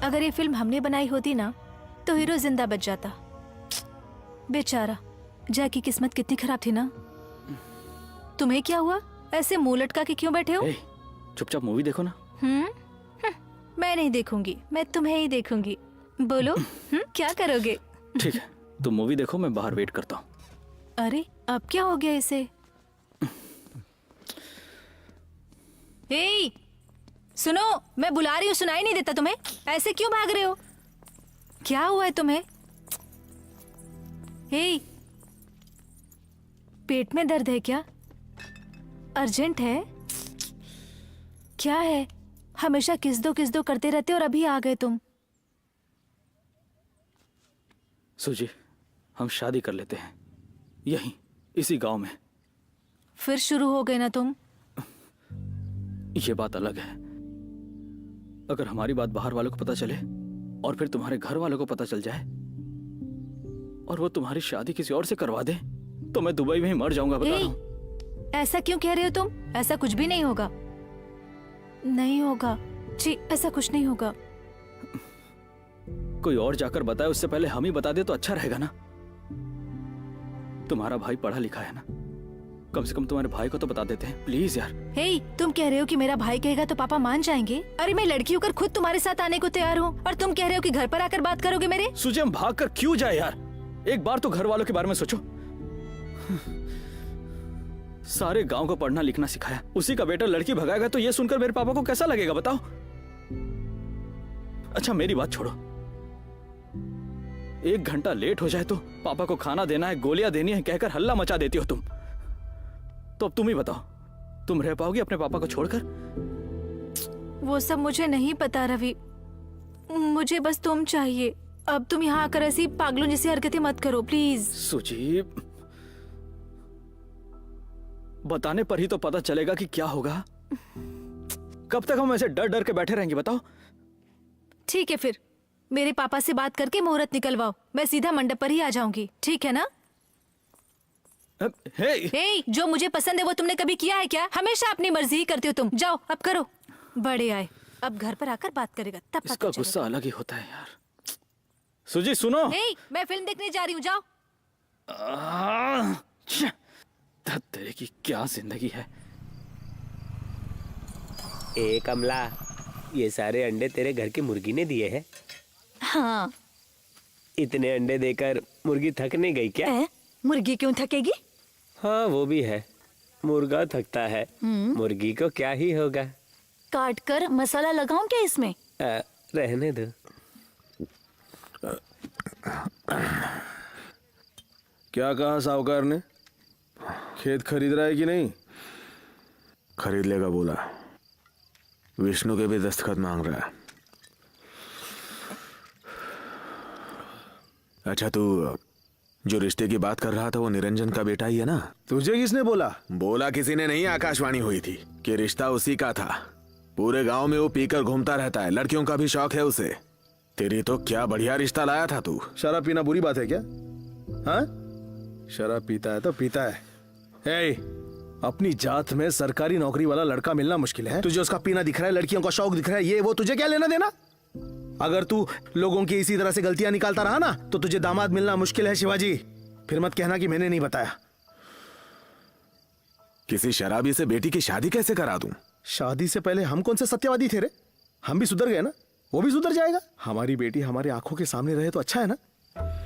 अगर ये फिल्म हमने बनाई होती ना, तो हीरो जिंदा बच जाता। बेचारा जैक की किस्मत कितनी खराब थी ना। तुम्हें क्या हुआ? ऐसे मुंह लटका के क्यों बैठे हो? चुपचाप मूवी देखो ना। मैं नहीं देखूंगी, मैं तुम्हें ही देखूंगी। बोलो क्या करोगे? ठीक है, तुम मूवी देखो, मैं बाहर वेट करता हूँ। अरे अब क्या हो गया इसे? सुनो, मैं बुला रही हूँ, सुनाई नहीं देता तुम्हें? ऐसे क्यों भाग रहे हो? क्या हुआ है तुम्हें? पेट में दर्द है क्या? अर्जेंट है? क्या है? हमेशा किस दो करते रहते और अभी आ गए तुम। सुजी, हम शादी कर लेते हैं यहीं इसी गांव में। फिर शुरू हो गए ना तुम। ये बात अलग है। अगर हमारी बात बाहर वालों को पता चले और फिर तुम्हारे घर वालों को पता चल जाए और वो तुम्हारी शादी किसी और से करवा दे तो मैं दुबई में ही मर जाऊंगा, बता रहा हूं। ऐसा क्यों कह रहे हो तुम? ऐसा कुछ भी नहीं होगा। नहीं होगा जी, ऐसा कुछ नहीं होगा। कोई और जाकर बताए उससे पहले हम ही बता दे तो अच्छा रहेगा ना। तुम्हारा भाई पढ़ा लिखा है ना, कम से कम तुम्हारे भाई को तो बता देते हैं, प्लीज यार। हे, तुम कह रहे हो कि मेरा भाई कहेगा तो पापा मान जाएंगे? अरे मैं लड़की होकर खुद तुम्हारे साथ आने को तैयार हूँ और तुम कह रहे हो कि घर पर आकर बात करोगे मेरे? सुजी, हम भाग कर क्यों जाए यार? एक बार तो घर वालों के बारे में सोचो। सारे गांव को पढ़ना लिखना सिखाया, उसी का बेटा लड़की भगाएगा तो ये सुनकर मेरे पापा को कैसा लगेगा बताओ? अच्छा मेरी बात छोड़ो, 1 घंटा लेट हो जाए तो पापा को खाना देना है, गोलियां देनी है कहकर हल्ला मचा देती हो तुम। तो अब तुम ही बताओ, तुम रह पाओगी अपने पापा को छोड़कर? वो सब मुझे नहीं पता रवि, मुझे बस तुम चाहिए। अब तुम यहाँ आकर ऐसी पागलों जैसी हरकतें मत करो प्लीज। सुजी, बताने पर ही तो पता चलेगा कि क्या होगा। कब तक हम ऐसे डर डर के बैठे रहेंगे बताओ? ठीक है, फिर मेरे पापा से बात करके मुहूर्त निकलवाओ, मैं सीधा मंडप पर ही आ जाऊंगी, ठीक है ना? हे, जो मुझे पसंद है वो तुमने कभी किया है क्या? हमेशा अपनी मर्जी ही करते हो तुम। जाओ अब करो। बड़े आए, अब घर पर आकर बात करेगा तब पता इसका गुस्सा अलग ही होता है यार। सुजी सुनो। हे, मैं फिल्म देखने जा रही हूँ, जाओ। तेरे की क्या जिंदगी है। ए कमला, ये सारे अंडे तेरे घर की मुर्गी ने दिए हैं? हाँ। इतने अंडे देकर मुर्गी थक नहीं गई क्या? मुर्गी क्यों थकेगी? हाँ वो भी है, मुर्गा थकता है, मुर्गी को क्या ही होगा। काट कर मसाला लगाऊं क्या इसमें? रहने दो। क्या कहा साहूकार ने? खेत खरीद रहा है कि नहीं? खरीद लेगा बोला, विष्णु के भी दस्तखत मांग रहा है। अच्छा तू जो रिश्ते की बात कर रहा था वो निरंजन का बेटा ही है ना? तुझे किसने बोला? बोला किसी ने नहीं, आकाशवाणी हुई थी कि रिश्ता उसी का था। पूरे गांव में वो पीकर घूमता रहता है, लड़कियों का भी शौक है उसे। तेरी तो क्या बढ़िया रिश्ता लाया था तू। शराब पीना बुरी बात है क्या? हाँ, शराब पीता है तो पीता है। हे, अपनी जात में सरकारी नौकरी वाला लड़का मिलना मुश्किल है, तुझे उसका पीना दिख रहा है, लड़कियों का शौक दिख रहा है, ये वो तुझे क्या लेना देना? अगर तू लोगों की इसी तरह से गलतियां निकालता रहा ना तो तुझे दामाद मिलना मुश्किल है शिवाजी। फिर मत कहना कि मैंने नहीं बताया। किसी शराबी से बेटी की शादी कैसे करा दूं? शादी से पहले हम कौन से सत्यवादी थे रे? हम भी सुधर गए ना, वो भी सुधर जाएगा। हमारी बेटी हमारे आंखों के सामने रहे तो अच्छा है ना,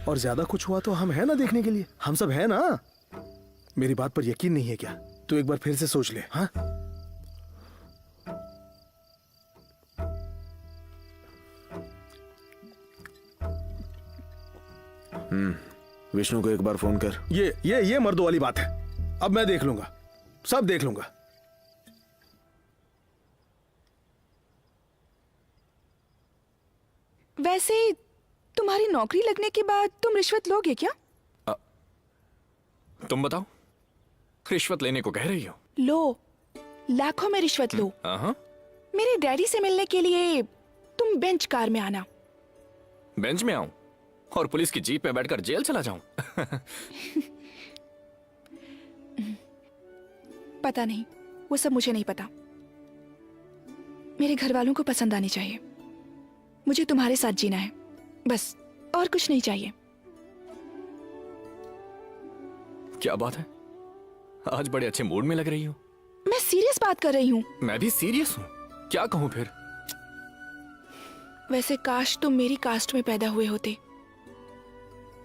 और ज्यादा कुछ हुआ तो हम है ना देखने के लिए, हम सब है ना। मेरी बात पर यकीन नहीं है क्या? तू एक बार फिर से सोच ले। हाँ, विष्णु को एक बार फोन कर। ये मर्दों वाली बात है। अब मैं देख लूंगा, सब देख लूंगा। वैसे तुम्हारी नौकरी लगने के बाद तुम रिश्वत लोगे क्या? तुम बताओ, रिश्वत लेने को कह रही हो? लो, लाखों में रिश्वत लो। मेरे डैडी से मिलने के लिए तुम बेंच कार में आना। बेंच में आऊं और पुलिस की जीप पे बैठकर जेल चला जाऊं? पता नहीं, वो सब मुझे नहीं पता। मेरे घर वालों को पसंद आनी चाहिए। मुझे तुम्हारे साथ जीना है बस, और कुछ नहीं चाहिए। क्या बात है, आज बड़े अच्छे मूड में लग रही हो। मैं सीरियस बात कर रही हूँ। मैं भी सीरियस हूँ, क्या कहूँ फिर? वैसे काश तुम मेरी कास्ट में पैदा हुए होते।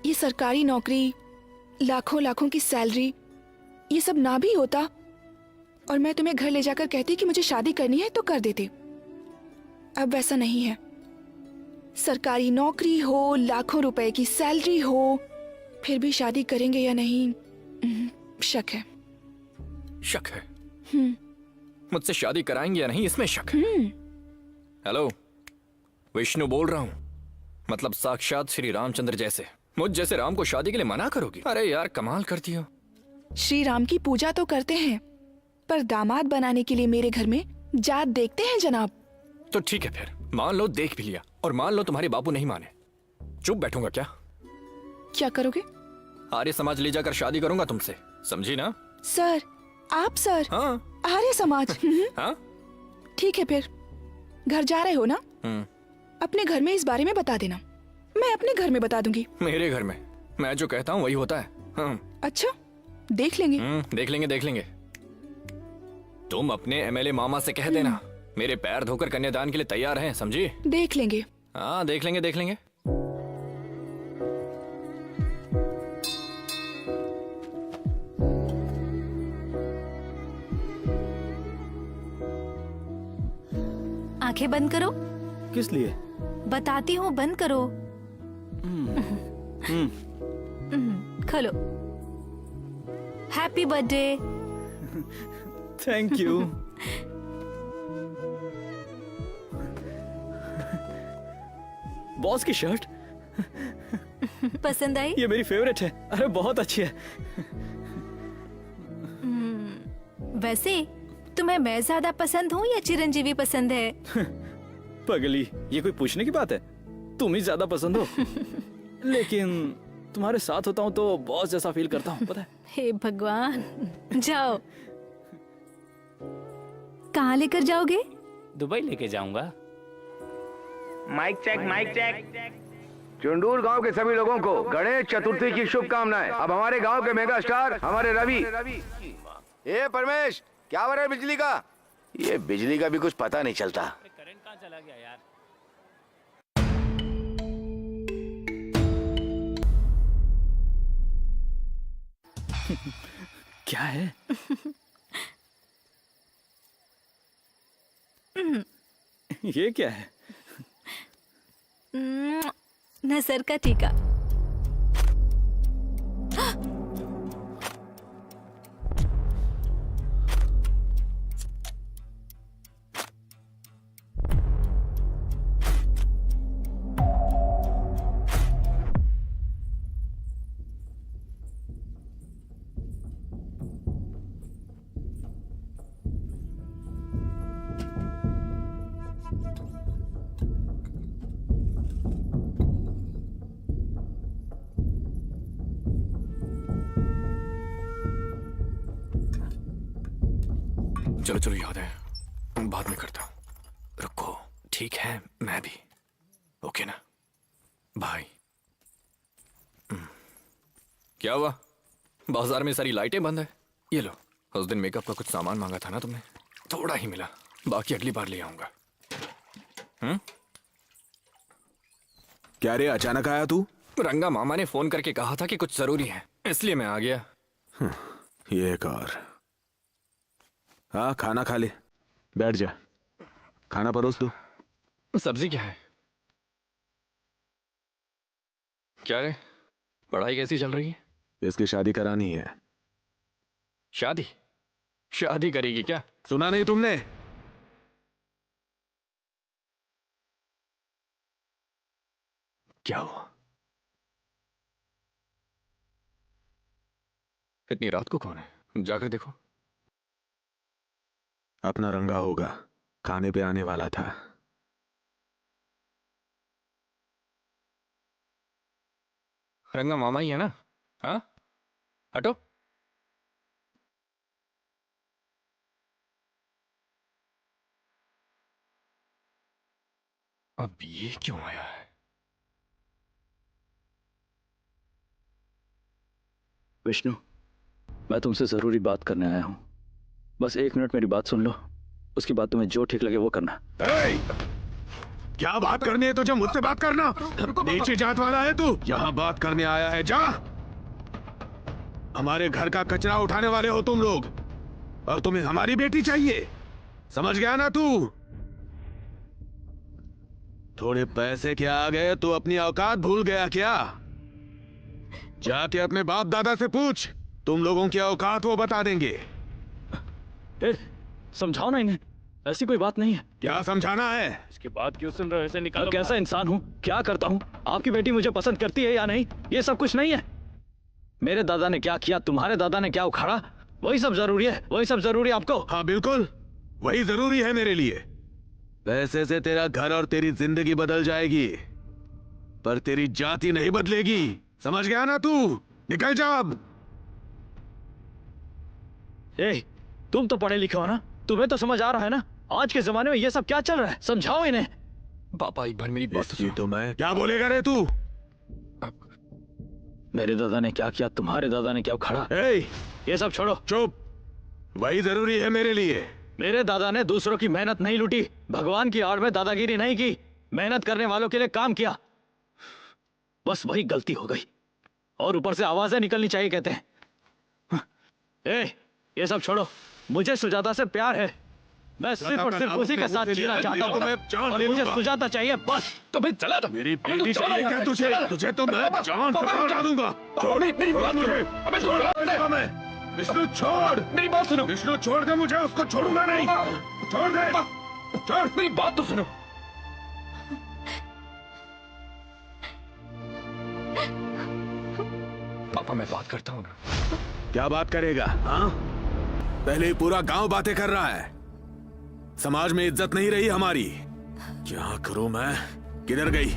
ये सरकारी नौकरी, लाखों लाखों की सैलरी, ये सब ना भी होता और मैं तुम्हें घर ले जाकर कहती कि मुझे शादी करनी है तो कर देते। अब वैसा नहीं है। सरकारी नौकरी हो, लाखों रुपए की सैलरी हो, फिर भी शादी करेंगे या नहीं शक है। शक है? मुझसे शादी कराएंगे या नहीं इसमें शक है। हेलो, विष्णु बोल रहा हूँ, मतलब साक्षात श्री रामचंद्र जैसे। मुझ जैसे राम को शादी के लिए मना करोगी? अरे यार कमाल करती हो। श्री राम की पूजा तो करते हैं, पर दामाद बनाने के लिए मेरे घर में जात देखते हैं जनाब। तो ठीक है फिर, मान लो देख भी लिया और मान लो तुम्हारे बापू नहीं माने, चुप बैठूंगा क्या? क्या करोगे? आर्य समाज ले जाकर शादी करूंगा तुमसे, समझी ना? सर, आप सर? हाँ। आर्य समाज? हाँ? ठीक है फिर, घर जा रहे हो ना? अपने घर में इस बारे में बता देना, मैं अपने घर में बता दूंगी। मेरे घर में मैं जो कहता हूँ वही होता है। अच्छा, देख लेंगे। देख लेंगे देख लेंगे। तुम अपने एमएलए मामा से कह देना मेरे पैर धोकर कन्यादान के लिए तैयार हैं, समझी? देख लेंगे। हाँ देख लेंगे देख लेंगे। आंखें बंद करो। किस लिए? बताती हूँ, बंद करो। खोलो। Happy birthday. Thank you. Boss की शर्ट पसंद आई? ये मेरी फेवरेट है। अरे बहुत अच्छी है। वैसे तुम्हें मैं ज्यादा पसंद हूँ या चिरंजीवी पसंद है? पगली, ये कोई पूछने की बात है? तुम ही ज्यादा पसंद हो। लेकिन तुम्हारे साथ होता हूँ तो बॉस जैसा फील करता हूँ, पता है? हे भगवान। जाओ। कहाँ लेकर जाओगे? दुबई लेके जाऊंगा। Mike check mike check. Chundur गांव के सभी लोगों को गणेश चतुर्थी की शुभकामनाएं। अब हमारे गांव के मेगा स्टार हमारे रवि। ये परमेश, क्या हो रहा है बिजली का? ये बिजली का भी कुछ पता नहीं चलता। करंट कहाँ चला गया यार? क्या है? ये क्या है? नजर का टीका। चलो चलो, याद है, बाद में करता हूँ। रुको, ठीक है, मैं भी। ओके ना भाई? क्या हुआ? बाजार में सारी लाइटें बंद है। ये लो, उस दिन मेकअप का कुछ सामान मांगा था ना तुमने, थोड़ा ही मिला, बाकी अगली बार ले आऊंगा। क्या रे, अचानक आया तू? रंगा मामा ने फोन करके कहा था कि कुछ जरूरी है, इसलिए मैं आ गया। ये एक और। हाँ, खाना खा ले, बैठ जा, खाना परोस दो। सब्जी क्या है? क्या है? पढ़ाई कैसी चल रही है? इसकी शादी करानी है। शादी? शादी करेगी क्या? सुना नहीं तुमने? क्या हुआ? इतनी रात को कौन है? जाकर देखो। अपना रंगा होगा, खाने पे आने वाला था। रंगा मामा ही है ना? हाँ, हटो। अब ये क्यों आया है? विष्णु, मैं तुमसे जरूरी बात करने आया हूँ। बस 1 मिनट मेरी बात सुन लो, उसके बाद तुम्हें जो ठीक लगे वो करना। क्या बात करनी है तुझे? मुझसे बात करना। नीचे जात वाला है तू? यहाँ बात करने आया है, जा। हमारे घर का कचरा उठाने वाले हो तुम लोग, और तुम्हें हमारी बेटी चाहिए, समझ गया ना तू? थोड़े पैसे के आ गए तो अपनी औकात भूल गया क्या? जाके अपने बाप दादा से पूछ, तुम लोगों की औकात वो बता देंगे। समझाओ ना इन्हें, ऐसी कोई बात नहीं है। क्या समझाना है? इसके बाद क्यों सुन रहे हो? ऐसे निकालो। कैसा इंसान हूँ, क्या करता हूँ? आपकी बेटी मुझे पसंद करती है या नहीं, ये सब कुछ नहीं है। मेरे दादा ने क्या किया, तुम्हारे दादा ने क्या उखाड़ा, वही सब जरूरी है। वही सब जरूरी है आपको? हाँ बिल्कुल, वही जरूरी है मेरे लिए। पैसे से तेरा घर और तेरी जिंदगी बदल जाएगी, पर तेरी जाति नहीं बदलेगी। समझ गया ना तू? निकल जा अब। ए, तुम तो पढ़े लिखे हो ना, तुम्हें तो समझ आ रहा है ना आज के जमाने में ये सब क्या चल रहा है। समझाओ इन्हें। पापा एक बार मेरी बात तो सुनो। तो मैं क्या बोलेगा रे तू? मेरे दादा ने क्या किया, तुम्हारे दादा ने क्या उखाड़ा, ये सब छोड़ो। चुप। वही जरूरी है मेरे लिए। मेरे दादा ने दूसरों की मेहनत नहीं लूटी, भगवान की आड़ में दादागिरी नहीं की, मेहनत करने वालों के लिए काम किया। बस वही गलती हो गई, और ऊपर से आवाजें निकलनी चाहिए कहते हैं। ये सब छोड़ो, मुझे सुजाता से प्यार है। मैं सिर्फ और सिर्फ उसी के साथ जीना चाहता हूँ, और मुझे सुजाता चाहिए बस। तो भाई चला था। मेरी बेटी चाहिए क्या तुझे? तुझे तो मैं जान से मार दूंगा। छोड़ मेरी बात मुझे। अबे छोड़ मैं विष्णु, छोड़ मेरी बात सुनो। विष्णु, छोड़ दे मुझे, उसको छोड़ूंगा नहीं। छोड़ दे, छोड़। मेरी बात तो सुनो। पापा मैं बात करता हूँ ना। क्या बात करेगा? हाँ, पहले ही पूरा गांव बातें कर रहा है। समाज में इज्जत नहीं रही हमारी। क्या करूं मैं? किधर गई?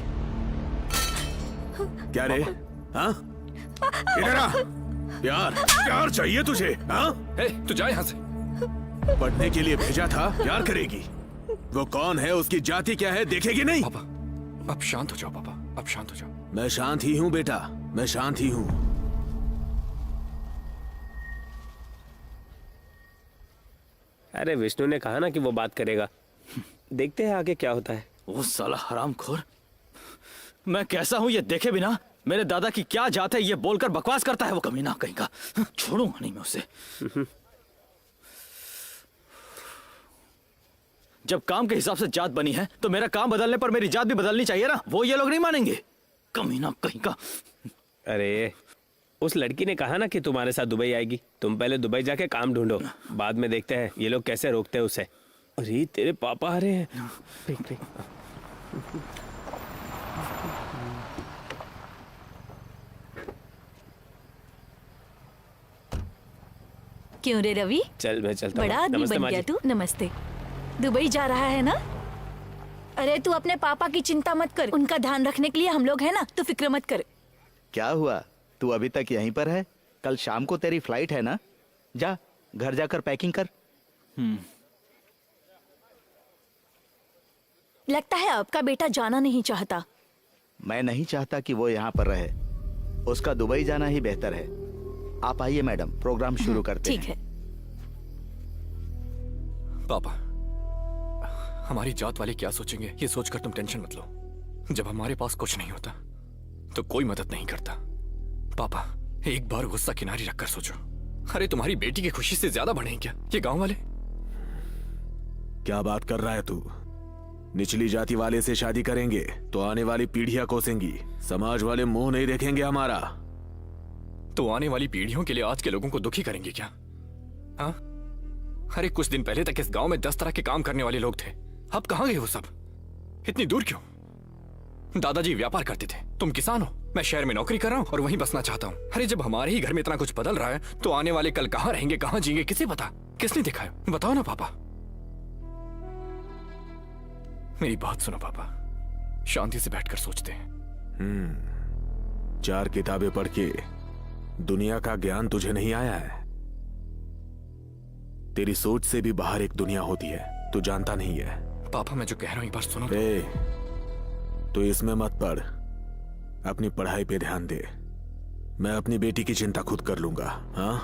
क्या रे? हाँ, इधर आ। प्यार, प्यार चाहिए तुझे? हाँ, तू जा यहाँ से। पढ़ने के लिए भेजा था, प्यार करेगी। वो कौन है, उसकी जाति क्या है, देखेगी नहीं? पापा अब शांत हो जाओ। पापा अब शांत हो जाओ। मैं शांत ही हूँ बेटा, मैं शांत ही हूँ। अरे विष्णु ने कहा ना कि वो बात करेगा, देखते हैं आगे क्या होता है। वो साला हरामखोर, मैं कैसा हूं ये देखे बिना मेरे दादा की क्या जात है ये बोलकर बकवास करता है वो कमीना कहीं का। छोड़ूंगा नहीं मैं उसे। जब काम के हिसाब से जात बनी है तो मेरा काम बदलने पर मेरी जात भी बदलनी चाहिए ना। वो ये लोग नहीं मानेंगे, कमीना कहीं का। अरे उस लड़की ने कहा ना कि तुम्हारे साथ दुबई आएगी। तुम पहले दुबई जाके काम ढूंढो, बाद में देखते हैं ये लोग कैसे रोकते हैं उसे। अरे तेरे पापा आ रहे हैं। क्यों रे रवि? चल मैं चलता हूँ। बड़ा आदमी नमस्ते बन माँ गया जी। तू। नमस्ते। दुबई जा रहा है ना? अरे तू अपने पापा की चिंता मत कर, उनका ध्यान रखने के लिए हम लोग हैं ना, तू फिक्र मत कर। क्या हुआ, तू अभी तक यहीं पर है? कल शाम को तेरी फ्लाइट है ना? जा घर जाकर पैकिंग कर। लगता है आपका बेटा जाना नहीं चाहता। मैं नहीं चाहता कि वो यहाँ पर रहे, उसका दुबई जाना ही बेहतर है। आप आइए मैडम, प्रोग्राम शुरू करते ठीक हैं। है। पापा हमारी जात वाले क्या सोचेंगे ये सोचकर तुम टेंशन मत लो। जब हमारे पास कुछ नहीं होता तो कोई मदद नहीं करता। पापा एक बार गुस्सा किनारे रखकर सोचो। अरे तुम्हारी बेटी की खुशी से ज्यादा बढ़े क्या ये गांव वाले? क्या बात कर रहा है तू? निचली जाति वाले से शादी करेंगे तो आने वाली पीढ़ियां कोसेंगी, समाज वाले मुंह नहीं देखेंगे हमारा। तो आने वाली पीढ़ियों के लिए आज के लोगों को दुखी करेंगे क्या? हाँ, अरे कुछ दिन पहले तक इस गांव में 10 तरह के काम करने वाले लोग थे, अब कहां गए वो सब? इतनी दूर क्यों? दादाजी व्यापार करते थे, तुम किसान हो, मैं शहर में नौकरी कर रहा हूं और वहीं बसना चाहता हूं। अरे जब हमारे ही घर में इतना कुछ बदल रहा है तो आने वाले कल कहां रहेंगे, कहां जिएंगे, किसे पता? किसने देखा है? बताओ ना पापा। मेरी बात सुनो पापा, शांति से बैठकर सोचते हैं। 4 किताबें पढ़ के दुनिया का ज्ञान तुझे नहीं आया है। तेरी सोच से भी बाहर एक दुनिया होती है, तू जानता नहीं है। पापा मैं जो कह रहा हूं एक बार सुनो। तो इसमें मत पढ़, अपनी पढ़ाई पे ध्यान दे। मैं अपनी बेटी की चिंता खुद कर लूंगा। हाँ,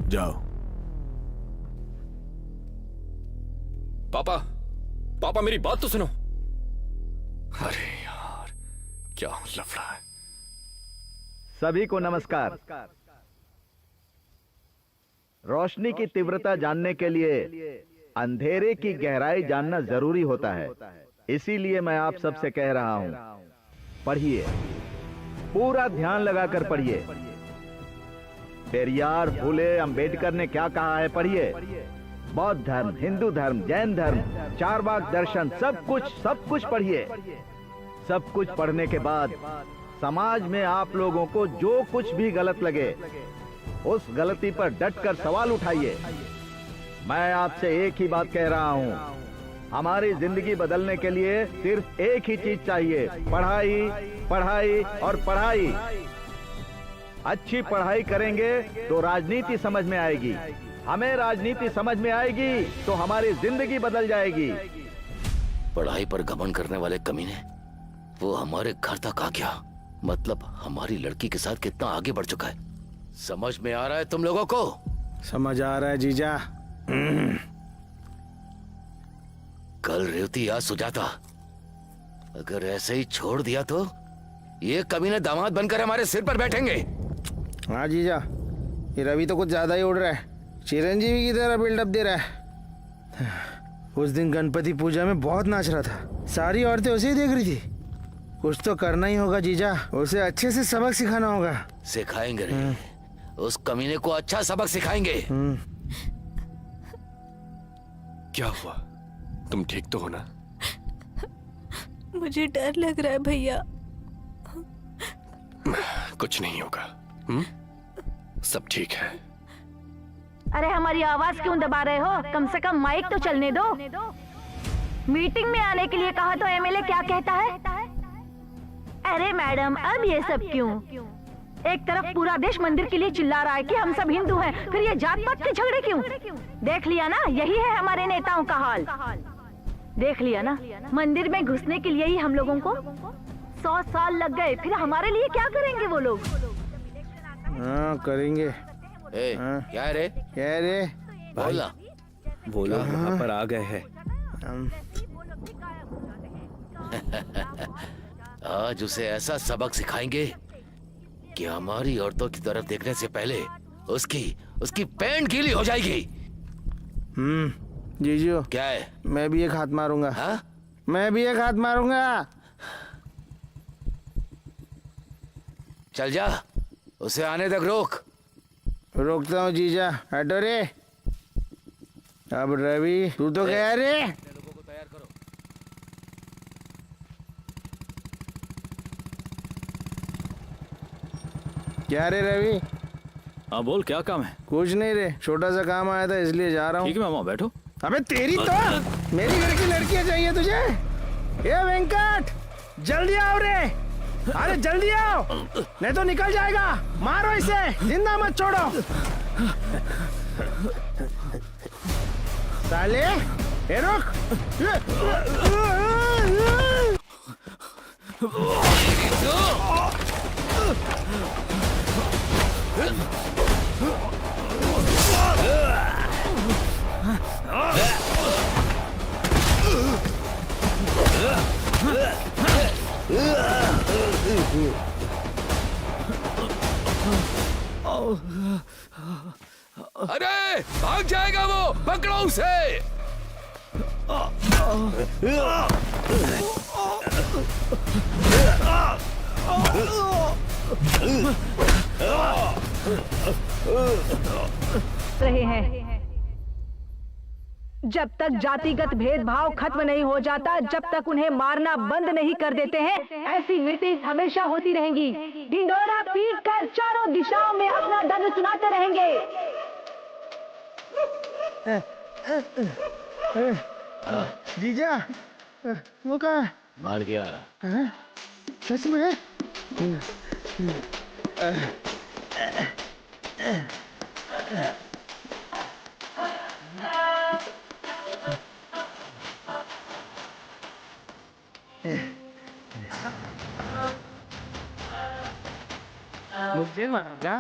जाओ। पापा पापा मेरी बात तो सुनो। अरे यार क्या लफड़ा है। सभी को नमस्कार। रोशनी की तीव्रता जानने के लिए अंधेरे की गहराई जानना जरूरी होता है। इसीलिए मैं आप सबसे कह रहा हूं, पढ़िए, पूरा ध्यान लगाकर पढ़िए। पेरियार, फुले, अंबेडकर ने क्या कहा है, पढ़िए। बौद्ध धर्म, हिंदू धर्म, जैन धर्म, चारवाक दर्शन, सब कुछ पढ़िए। सब कुछ पढ़ने के बाद समाज में आप लोगों को जो कुछ भी गलत लगे उस गलती पर डटकर सवाल उठाइए। मैं आपसे एक ही बात कह रहा हूं, हमारी जिंदगी बदलने के लिए सिर्फ एक ही चीज चाहिए, पढ़ाई, पढ़ाई और पढ़ाई। अच्छी पढ़ाई करेंगे तो राजनीति समझ में आएगी, हमें राजनीति समझ में आएगी तो हमारी जिंदगी बदल जाएगी। पढ़ाई पर घमंड करने वाले कमीने वो हमारे घर तक आ गया, मतलब हमारी लड़की के साथ कितना आगे बढ़ चुका है। समझ में आ रहा है तुम लोगों को? समझ आ रहा है जीजा। कल रेवती या सुजाता अगर ऐसे ही छोड़ दिया तो ये कमीने दामाद बनकर हमारे सिर पर बैठेंगे। हाँ जीजा, ये रवि तो कुछ ज्यादा ही उड़ रहा है, चिरंजीवी की तरह बिल्डअप दे रहा है। उस दिन गणपति पूजा में बहुत नाच रहा था, सारी औरतें उसे ही देख रही थी। कुछ तो करना ही होगा जीजा, उसे अच्छे से सबक सिखाना होगा। सिखाएंगे रे, उस कमीने को अच्छा सबक सिखाएंगे। क्या हुआ? तुम ठीक तो हो ना? मुझे डर लग रहा है भैया। कुछ नहीं होगा। सब ठीक है। अरे हमारी आवाज क्यों दबा रहे हो? कम से कम माइक तो चलने दो। मीटिंग में आने के लिए कहा तो एमएलए क्या कहता है? अरे मैडम, अब ये सब क्यों? एक तरफ पूरा देश मंदिर के लिए चिल्ला रहा है कि हम सब हिंदू हैं, फिर ये जात पात के झगड़े क्यों? देख लिया ना, यही है हमारे नेताओं का हाल। देख लिया ना, मंदिर में घुसने के लिए ही हम लोगों को 100 साल लग गए, फिर हमारे लिए क्या करेंगे वो लोग? हाँ करेंगे। क्या है रे? क्या है रे? बोला वो लोग वहाँ पर आ गए हैं। आज उसे ऐसा सबक सिखाएंगे कि हमारी औरतों की तरफ देखने से पहले उसकी पैंट गीली हो जाएगी। जीजू क्या है? मैं भी एक हाथ मारूंगा। हाँ? मैं भी एक हाथ मारूंगा। चल जा, उसे आने तक रोक। रोकता हूँ जीजा, हटो रे। अब रवि तू तो गया रे। क्या रे रवि? हाँ बोल, क्या काम है? कुछ नहीं रे, छोटा सा काम आया था इसलिए जा रहा हूँ। ठीक है मामा, बैठो। अबे तेरी तो मेरी घर की लड़कियां चाहिए तुझे? ये वेंकट, जल्दी आओ रे। अरे जल्दी आओ, नहीं तो निकल जाएगा। मारो इसे, जिंदा मत छोड़ो। साले, ए रुक। अरे भाग जाएगा वो, पकड़ो उसे। रहे हैं। जब तक जातिगत भेदभाव खत्म नहीं हो जाता, जब तक उन्हें मारना बंद नहीं कर देते हैं, ऐसी मीटिंग हमेशा होती रहेंगी। ढिंडोरा पीट कर चारों दिशाओं में अपना दर्द सुनाते रहेंगे। जीजा, वो कहाँ है? मार गया। सच में? मुझे मारा।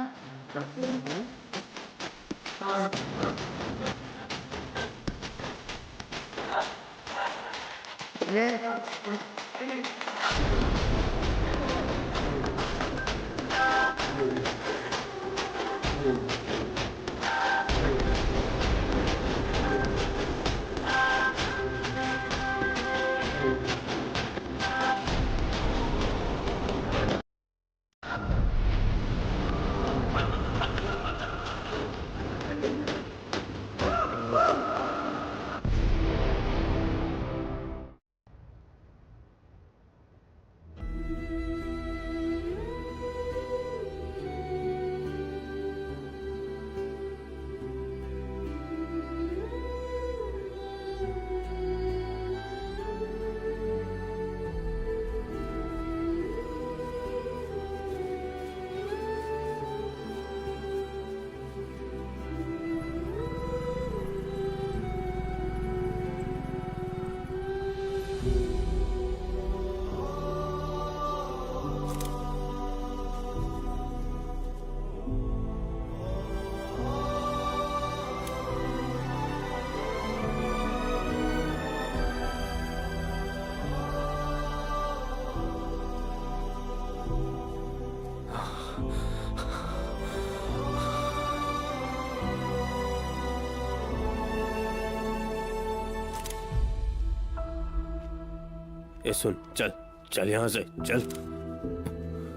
ये सुन, चल चल यहाँ से चल।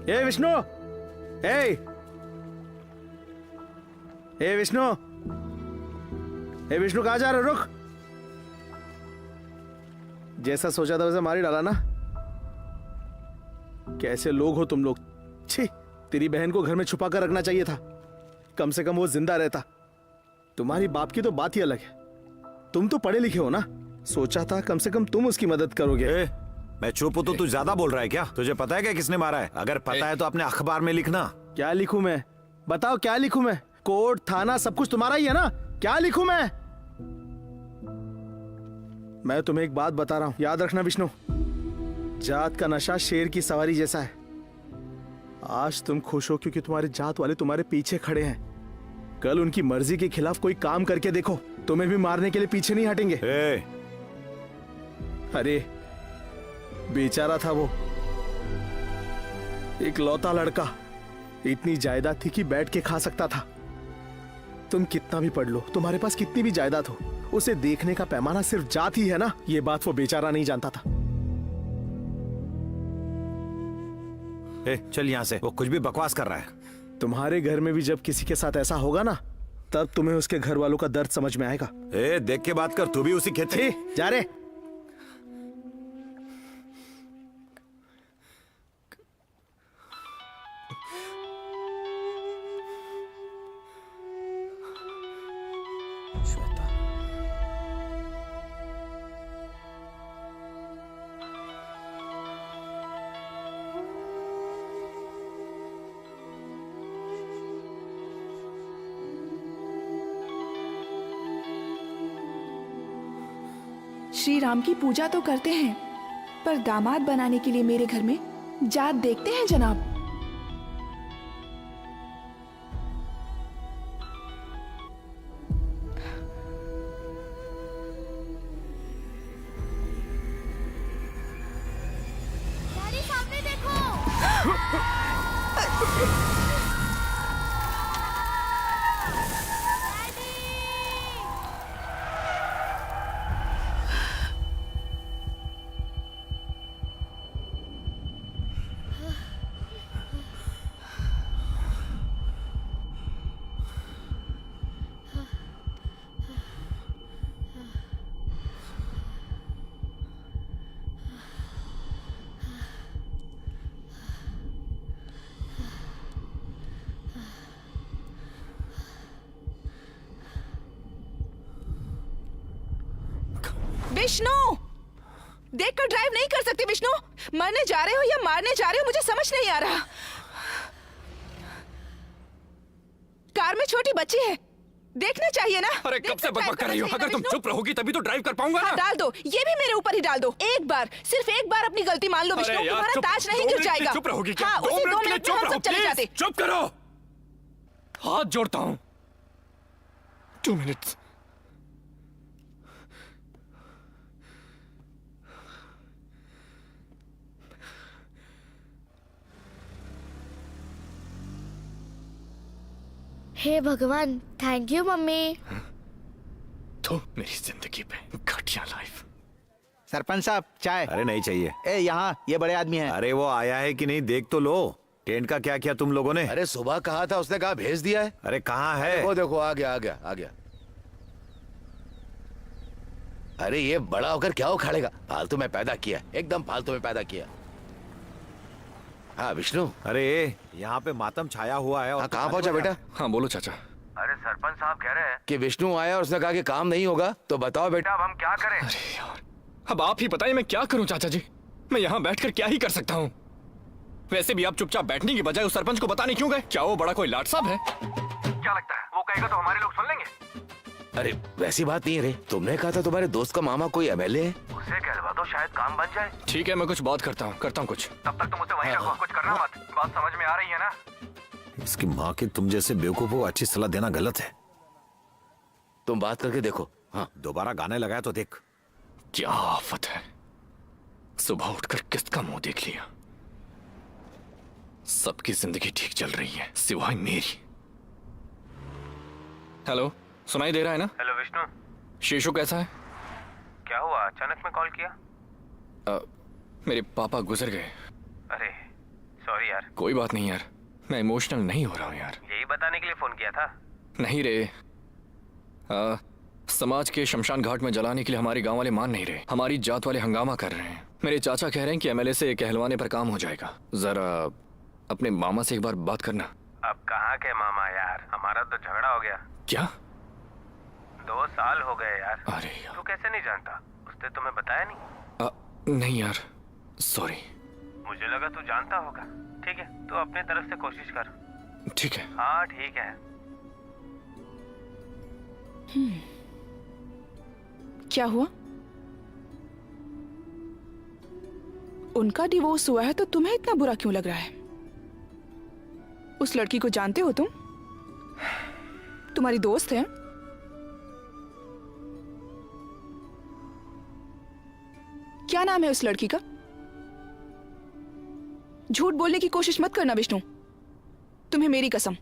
ए विष्णु, ए विष्णु, ए विष्णु कहाँ जा रहे हो? रुक। जैसा सोचा था वैसा मार ही डाला ना। कैसे लोग हो तुम लोग। छी, तेरी बहन को घर में छुपा कर रखना चाहिए था, कम से कम वो जिंदा रहता। तुम्हारी बाप की तो बात ही अलग है। तुम तो पढ़े लिखे हो ना, सोचा था कम से कम तुम उसकी मदद करोगे। मैं चुप हूं तो तू ज्यादा बोल रहा है क्या? तुझे पता है क्या किसने मारा है? अगर पता है तो अपने अखबार में लिखना। क्या लिखूं मैं? बताओ क्या लिखूं मैं? कोर्ट थाना सब कुछ तुम्हारा ही है ना, क्या लिखूं मैं? मैं तुम्हें एक बात बता रहा हूं, याद रखना विष्णु, जात का नशा शेर की सवारी जैसा है। आज तुम खुश हो क्योंकि तुम्हारे जात वाले तुम्हारे पीछे खड़े हैं, कल उनकी मर्जी के खिलाफ कोई काम करके देखो, तुम्हें भी मारने के लिए पीछे नहीं हटेंगे। अरे बेचारा था वो, एक लौता लड़का, इतनी जायदाद थी कि बैठ के खा सकता था। तुम कितना भी पढ़ लो, तुम्हारे पास कितनी भी जायदाद हो, उसे देखने का पैमाना सिर्फ जात ही है ना। ये बात वो बेचारा नहीं जानता था। चल यहाँ से, वो कुछ भी बकवास कर रहा है। तुम्हारे घर में भी जब किसी के साथ ऐसा होगा ना, तब तुम्हें उसके घर वालों का दर्द समझ में आएगा। देख के बात कर, तू भी उसी खेत से जा रे। श्री राम की पूजा तो करते हैं, पर दामाद बनाने के लिए मेरे घर में जात देखते हैं जनाब। डैडी सामने देखो। विष्णु, देखकर ड्राइव नहीं कर सकते विष्णु। मरने जा रहे हो या मारने जा रहे हो मुझे समझ नहीं आ रहा। कार में छोटी बच्ची है, देखना चाहिए ना। अरे कब से बकबक कर रही हो? अगर तुम चुप रहोगी तभी तो ड्राइव कर पाऊंगा ना। डाल दो, ये भी मेरे ऊपर ही डाल दो। एक बार, सिर्फ एक बार अपनी गलती मान लो विष्णु, तुम्हारा ताज नहीं गिर जाएगा। चुप रहोगी क्या? हाँ, उसी 2 मिनट में हम सब चले जाते। चुप करो, हाथ जोड़ता हूँ। 2 मिनट्स। हे भगवान, थैंक यू मम्मी। तो मेरी जिंदगी पे घटिया लाइफ। सरपंच साहब चाय। अरे नहीं चाहिए। यहाँ ये बड़े आदमी हैं। अरे वो आया है कि नहीं देख तो लो। टेंट का क्या किया तुम लोगों ने? अरे सुबह कहा था, उसने कहा भेज दिया है। अरे कहाँ है? वो देखो आ गया आ गया आ गया। अरे ये बड़ा होकर क्या उखाड़ेगा, फालतू में पैदा किया, एकदम फालतू में पैदा किया। हाँ विष्णु। अरे यहाँ पे मातम छाया हुआ है। और कहाँ पहुंचा बेटा? हाँ बोलो चाचा। अरे सरपंच साहब कह रहे हैं कि विष्णु आया और उसने कहा कि काम नहीं होगा, तो बताओ बेटा अब हम क्या करें? अरे यार, अब आप ही बताइए मैं क्या करूं चाचा जी। मैं यहाँ बैठकर क्या ही कर सकता हूँ। वैसे भी आप चुपचाप बैठने की बजाय उस सरपंच को बताने क्यों गए? क्या वो बड़ा कोई लाट साहब है? क्या लगता है वो कहेगा तो हमारे लोग सुन लेंगे? अरे वैसी बात नहीं है रे, तुमने कहा था तुम्हारे दोस्त का मामा कोई एमएलए है। उसे कहलवा दो, शायद काम बन जाए। ठीक है, मैं कुछ बात करता हूँ कुछ। तब तक तुम उसे वहीं रखो, कुछ करना मत। बात समझ में आ रही है ना? इसकी माँ की तुम जैसे बेवकूफों को अच्छी सलाह देना गलत है। तुम बात करके देखो। हाँ दोबारा गाने लगाया तो देख। क्या आफत है, सुबह उठकर किसका मुंह देख लिया। सबकी जिंदगी ठीक चल रही है सिवाय मेरी। हेलो, सुनाई दे रहा है ना? हेलो विष्णु। शीशु कैसा है? क्या हुआ, अचानक में कॉल किया? मेरे पापा गुजर गए। अरे सॉरी यार, कोई बात नहीं यार, मैं इमोशनल नहीं हो रहा हूँ यार। यही बताने के लिए फोन किया था। नहीं रे, समाज के शमशान घाट में जलाने के लिए हमारे गांव वाले मान नहीं रहे। हमारी जात वाले हंगामा कर रहे हैं। मेरे चाचा कह रहे हैं कि एमएलए से कहलवाने पर काम हो जाएगा। जरा अपने मामा से एक बार बात करना। अब कहाँ के मामा यार, हमारा तो झगड़ा हो गया। क्या? 2 साल हो गए यार। अरे यार। तू कैसे नहीं जानता? उसने तुम्हें बताया नहीं? नहीं यार, सॉरी। मुझे लगा तू जानता होगा। ठीक है, तू अपनी तरफ से कोशिश कर। ठीक है। हाँ ठीक है। क्या हुआ? उनका डिवोर्स हुआ है तो तुम्हें इतना बुरा क्यों लग रहा है? उस लड़की को जानते हो तुम? तुम्हारी दोस्त है? क्या नाम है उस लड़की का? झूठ बोलने की कोशिश मत करना विष्णु, तुम्हें मेरी कसम।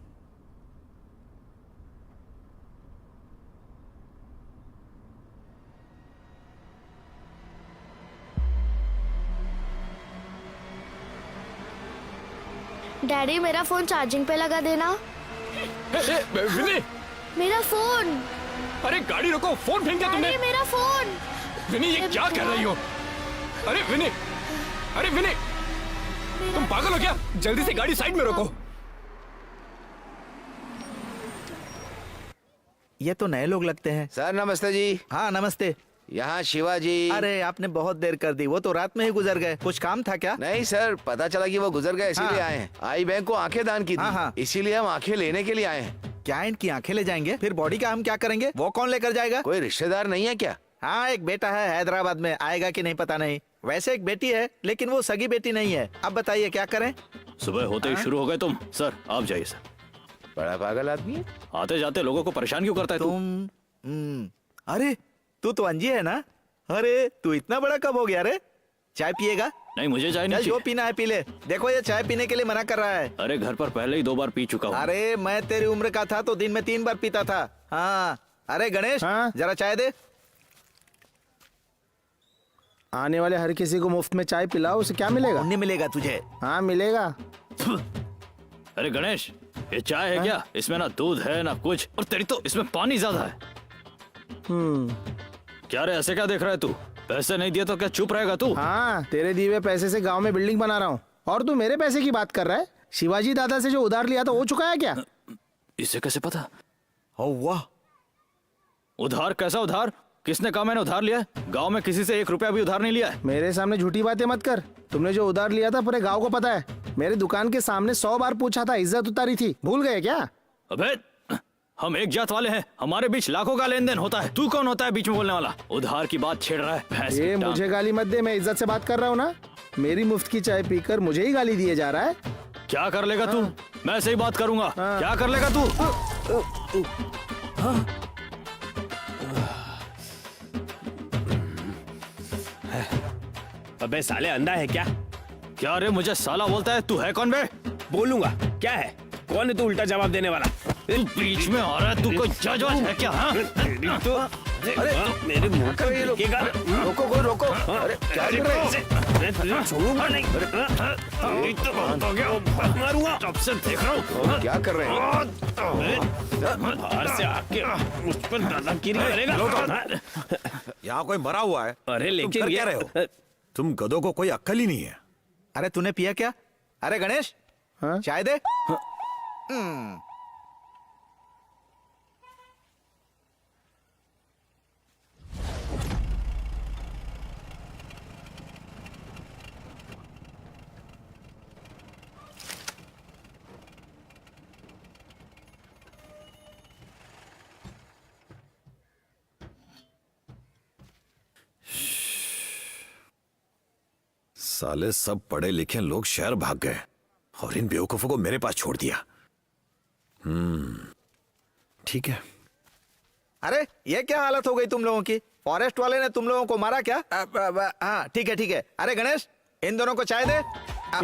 डैडी मेरा फोन चार्जिंग पे लगा देना। विनी, मेरा फोन। अरे गाड़ी रोको, फोन फेंक दिया तुमने। डैडी मेरा फोन। विनी, ये क्या कर रही हो? अरे विनी, अरे विनी, तुम पागल हो क्या? जल्दी से गाड़ी साइड में रोको। ये तो नए लोग लगते हैं। सर नमस्ते जी। हाँ नमस्ते। यहाँ शिवाजी। अरे आपने बहुत देर कर दी, वो तो रात में ही गुजर गए। कुछ काम था क्या? नहीं सर, पता चला कि वो गुजर गए, इसीलिए हाँ। आए हैं। आई बैंक को आंखें दान की हाँ, हाँ। थी, इसीलिए हम आंखें लेने के लिए आए हैं। क्या इनकी आंखें ले जाएंगे? फिर बॉडी का हम क्या करेंगे? वो कौन लेकर जाएगा? कोई रिश्तेदार नहीं है क्या? हाँ एक बेटा है हैदराबाद में, आएगा कि नहीं पता नहीं। वैसे एक बेटी है लेकिन वो सगी बेटी नहीं है। अब बताइए क्या करें? सुबह होते ही शुरू हो गए तुम। सर आप जाइए सर। बड़ा पागल आदमी है। आते जाते लोगों को परेशान क्यों करता है तू? अरे तू तो अंजी है ना? अरे तू इतना बड़ा कब हो गया रे? चाय पिएगा? नहीं मुझे चाय नहीं चल जो चाहिए। पीना है पी ले। देखो ये चाय पीने के लिए मना कर रहा है। अरे घर पर पहले ही 2 बार पी चुका हूँ। अरे मैं तेरी उम्र का था तो दिन में 3 बार पीता था। हाँ अरे गणेश हाँ? जरा चाय दे। आने वाले हर किसी को मुफ्त में चाय पिलाओ, उसे क्या मिलेगा? नहीं मिलेगा तुझे। हाँ मिलेगा। अरे गणेश, ये चाय है क्या? इसमें ना दूध है ना कुछ, और तेरी तो इसमें पानी ज्यादा है। क्या रे ऐसे क्या देख रहा है तू? पैसे नहीं दिए तो क्या चुप रहेगा तू? हाँ तेरे दिए हुए पैसे से गांव में बिल्डिंग बना रहा हूँ, और तू मेरे पैसे की बात कर रहा है? शिवाजी दादा से जो उधार लिया था वो चुका है क्या? इसे कैसे पता? ओ वाह, उधार? कैसा उधार? किसने कहा मैंने उधार लिया है? गांव में किसी से 1 रुपया भी उधार नहीं लिया है। मेरे सामने झूठी बातें मत कर। तुमने जो उधार लिया था पूरे गांव को पता है। मेरे दुकान के सामने 100 बार पूछा था, इज्जत उतारी थी, भूल गए क्या? अबे हम एक जात वाले हैं, हमारे बीच लाखों का लेन देन होता है। तू कौन होता है बीच में बोलने वाला? उधार की बात छेड़ रहा है। भैंस की ये टांग। मुझे गाली मत दे, मैं इज्जत से बात कर रहा हूँ ना। मेरी मुफ्त की चाय पीकर मुझे ही गाली दिए जा रहा है। क्या कर लेगा तू? मैं सही बात करूंगा। क्या कर लेगा तू? अबे साले अंधा है क्या? क्या रे मुझे साला बोलता है? तू है कौन बे? बोलूंगा। क्या है? कौन है तू उल्टा जवाब देने वाला? तू बीच में आ रहा है? तू कोई जज वज है क्या? हाँ? तो अरे मेरे मुंह का फेंकेगा। रोको कोई रोको। अरे क्या कर रहे हो? मैं तुझे छोड़ूंगा नहीं। तेरी तो बहुत हो गया, मारूंगा। कब से देख रहा हूँ। क्या कर रहे हैं? बाहर से आके मुझ पर दादागिरी करेगा। यहाँ कोई मरा हुआ है। अरे तुम लेकिन कर ये क्या रहे हो? तुम गधों को कोई अक्ल ही नहीं है। अरे तूने पिया क्या? अरे गणेश हाँ? चाय दे। साले सब पढ़े लिखे लोग शहर भाग गए और इन बेवकूफों को मेरे पास छोड़ दिया। ठीक है। अरे ये क्या हालत हो गई तुम लोगों की? फॉरेस्ट वाले ने तुम लोगों को मारा क्या? हाँ ठीक है ठीक है। अरे गणेश इन दोनों को चाय दे।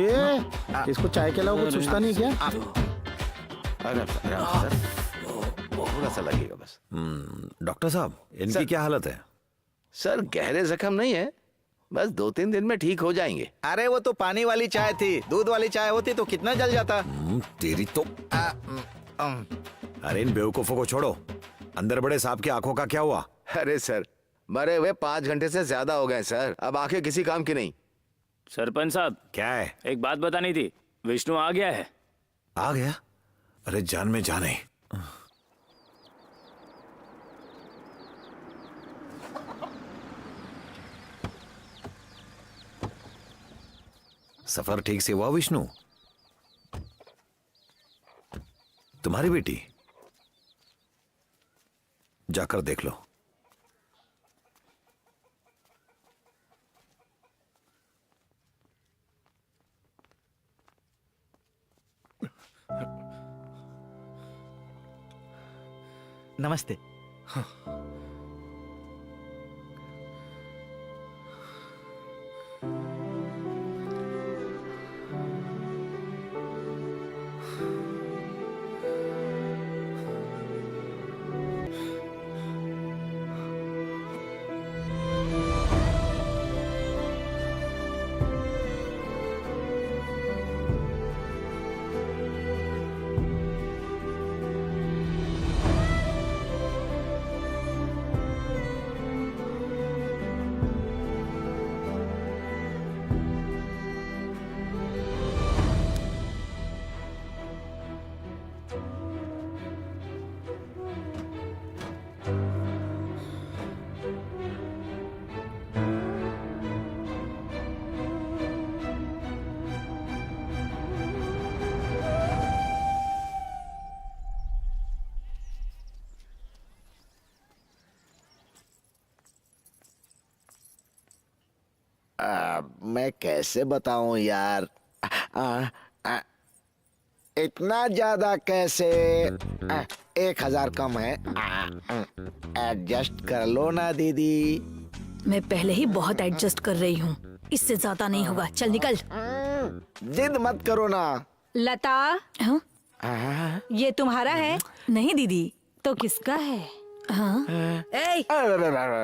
ये इसको चाय के अलावा कुछ सोचता नहीं क्या? अरे सर, थोड़ा सा लगेगा बस। डॉक्टर साहब इनकी सर। क्या हालत है? सर गहरे जख्म नहीं है, बस 2-3 दिन में ठीक हो जाएंगे। अरे वो तो पानी वाली चाय थी, दूध वाली चाय होती तो कितना जल जाता। तेरी तो अरे इन बेवकूफों को छोड़ो। अंदर बड़े साहब की आंखों का क्या हुआ? अरे सर, मरे हुए 5 घंटे से ज्यादा हो गए सर, अब आंखें किसी काम की नहीं। सरपंच साहब, क्या है? एक बात बतानी थी। विष्णु आ गया है। आ गया? अरे जान में जान है। सफर ठीक से हुआ विष्णु? तुम्हारी बेटी? जाकर देख लो। नमस्ते। मैं कैसे बताऊं यार, इतना ज्यादा कैसे? 1000 कम है, एडजस्ट कर लो ना दीदी। मैं पहले ही बहुत एडजस्ट कर रही हूँ, इससे ज्यादा नहीं होगा। चल निकल। जिद मत करो ना। लता, ये तुम्हारा है? नहीं दीदी, तो किसका है? हाँ?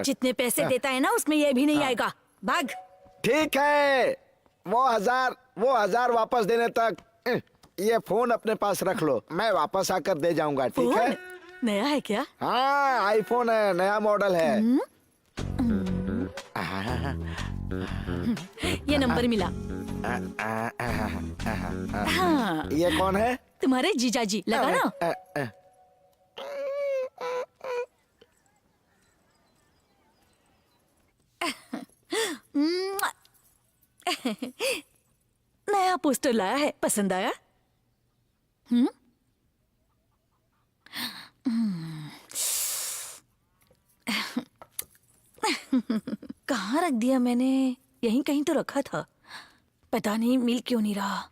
जितने पैसे देता है ना उसमें ये भी नहीं आएगा। भाग। ठीक है, वो 1000 वापस देने तक ये फोन अपने पास रख लो, मैं वापस आकर दे जाऊंगा। ठीक है? नया है क्या? हाँ, आईफोन है, नया मॉडल है। ये नंबर मिला। हाँ। ये कौन है? तुम्हारे जीजाजी। लगा ना? नया पोस्टर लाया है, पसंद आया? कहाँ रख दिया मैंने? यहीं कहीं तो रखा था, पता नहीं मिल क्यों नहीं रहा।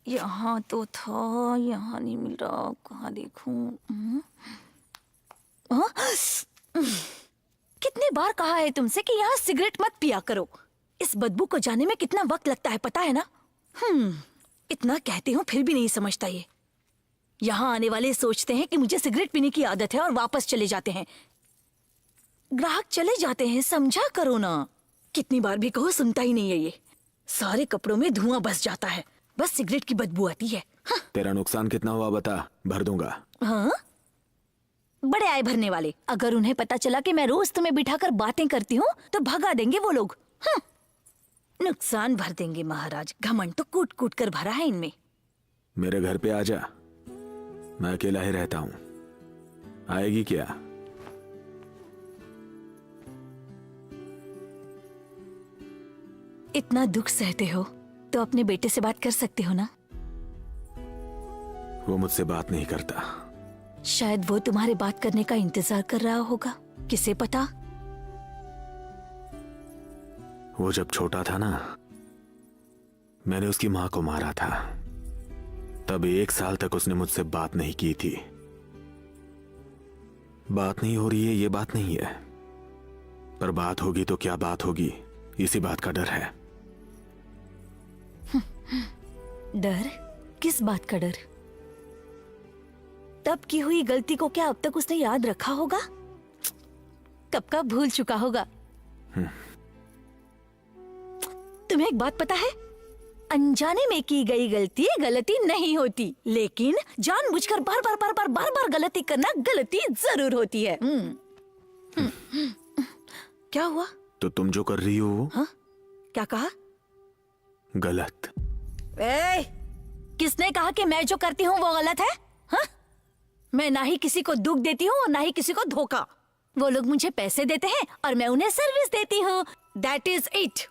यहाँ तो था, यहाँ नहीं मिल रहा, कहाँ देखूं? कितने बार कहा है तुमसे कि यहाँ सिगरेट मत पिया करो। इस बदबू को जाने में कितना वक्त लगता है पता है ना? इतना कहती हूँ फिर भी नहीं समझता ये। यहाँ आने वाले सोचते हैं कि मुझे सिगरेट पीने की आदत है और वापस चले जाते हैं। ग्राहक चले जाते हैं, समझा करो ना। कितनी बार भी कहो, सुनता ही नहीं है ये। सारे कपड़ों में धुआं बस जाता है, बस सिगरेट की बदबू आती है। तेरा नुकसान कितना हुआ बता, भर दूंगा। हाँ? बड़े आए भरने वाले। अगर उन्हें पता चला कि मैं रोज तुम्हें बिठाकर बातें करती हूँ तो भगा देंगे वो लोग। नुकसान भर देंगे महाराज, घमंड तो कूट कूट कर भरा है इनमें। मेरे घर पे आ जा, मैं अकेला ही रहता हूँ। आएगी क्या? इतना दुख सहते हो तो अपने बेटे से बात कर सकते हो ना? वो मुझसे बात नहीं करता। शायद वो तुम्हारे बात करने का इंतजार कर रहा होगा, किसे पता। वो जब छोटा था ना, मैंने उसकी माँ को मारा था। तब 1 साल तक उसने मुझसे बात नहीं की थी। बात नहीं हो रही है ये बात नहीं है, पर बात होगी तो क्या बात होगी, इसी बात का डर है। डर? किस बात का डर? तब की हुई गलती को क्या अब तक उसने याद रखा होगा? कब का भूल चुका होगा। तुम्हें एक बात पता है, अनजाने में की गई गलती गलती नहीं होती, लेकिन जानबूझकर बार बार बार बार बार बार गलती करना गलती जरूर होती है। क्या हुआ? तो तुम जो कर रही हो वो हाँ? क्या कहा? गलत। किसने कहा कि मैं जो करती हूँ वो गलत है? हाँ? मैं ना ही किसी को दुख देती हूँ और ना ही किसी को धोखा। वो लोग मुझे पैसे देते हैं और मैं उन्हें सर्विस देती हूँ। That is it.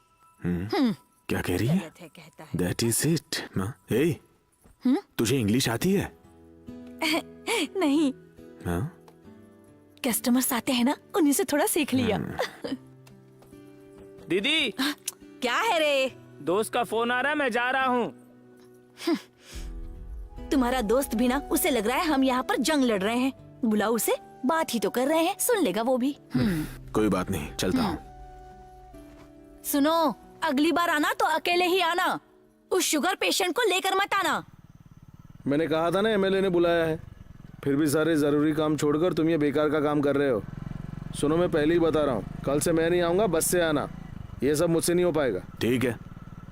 क्या कह रही है? कहता है। That is it. हे, तुझे इंग्लिश आती है? नहीं, हाँ? कस्टमर्स आते हैं ना, उन्हीं से थोड़ा सीख लिया। दीदी, क्या है रे? दोस्त का फोन आ रहा है, मैं जा रहा हूँ। तुम्हारा दोस्त भी ना, उसे लग रहा है हम यहाँ पर जंग लड़ रहे हैं। बुलाओ उसे, बात ही तो कर रहे हैं, सुन लेगा वो भी। कोई बात नहीं, चलता हूँ। सुनो, अगली बार आना तो अकेले ही आना, उस शुगर पेशेंट को लेकर मत आना। मैंने कहा था ना एमएलए ने बुलाया है, फिर भी सारे जरूरी काम छोड़कर तुम ये बेकार का काम कर रहे हो। सुनो, मैं पहले ही बता रहा हूँ, कल से मैं नहीं आऊंगा, बस से आना। ये सब मुझसे नहीं हो पाएगा। ठीक है।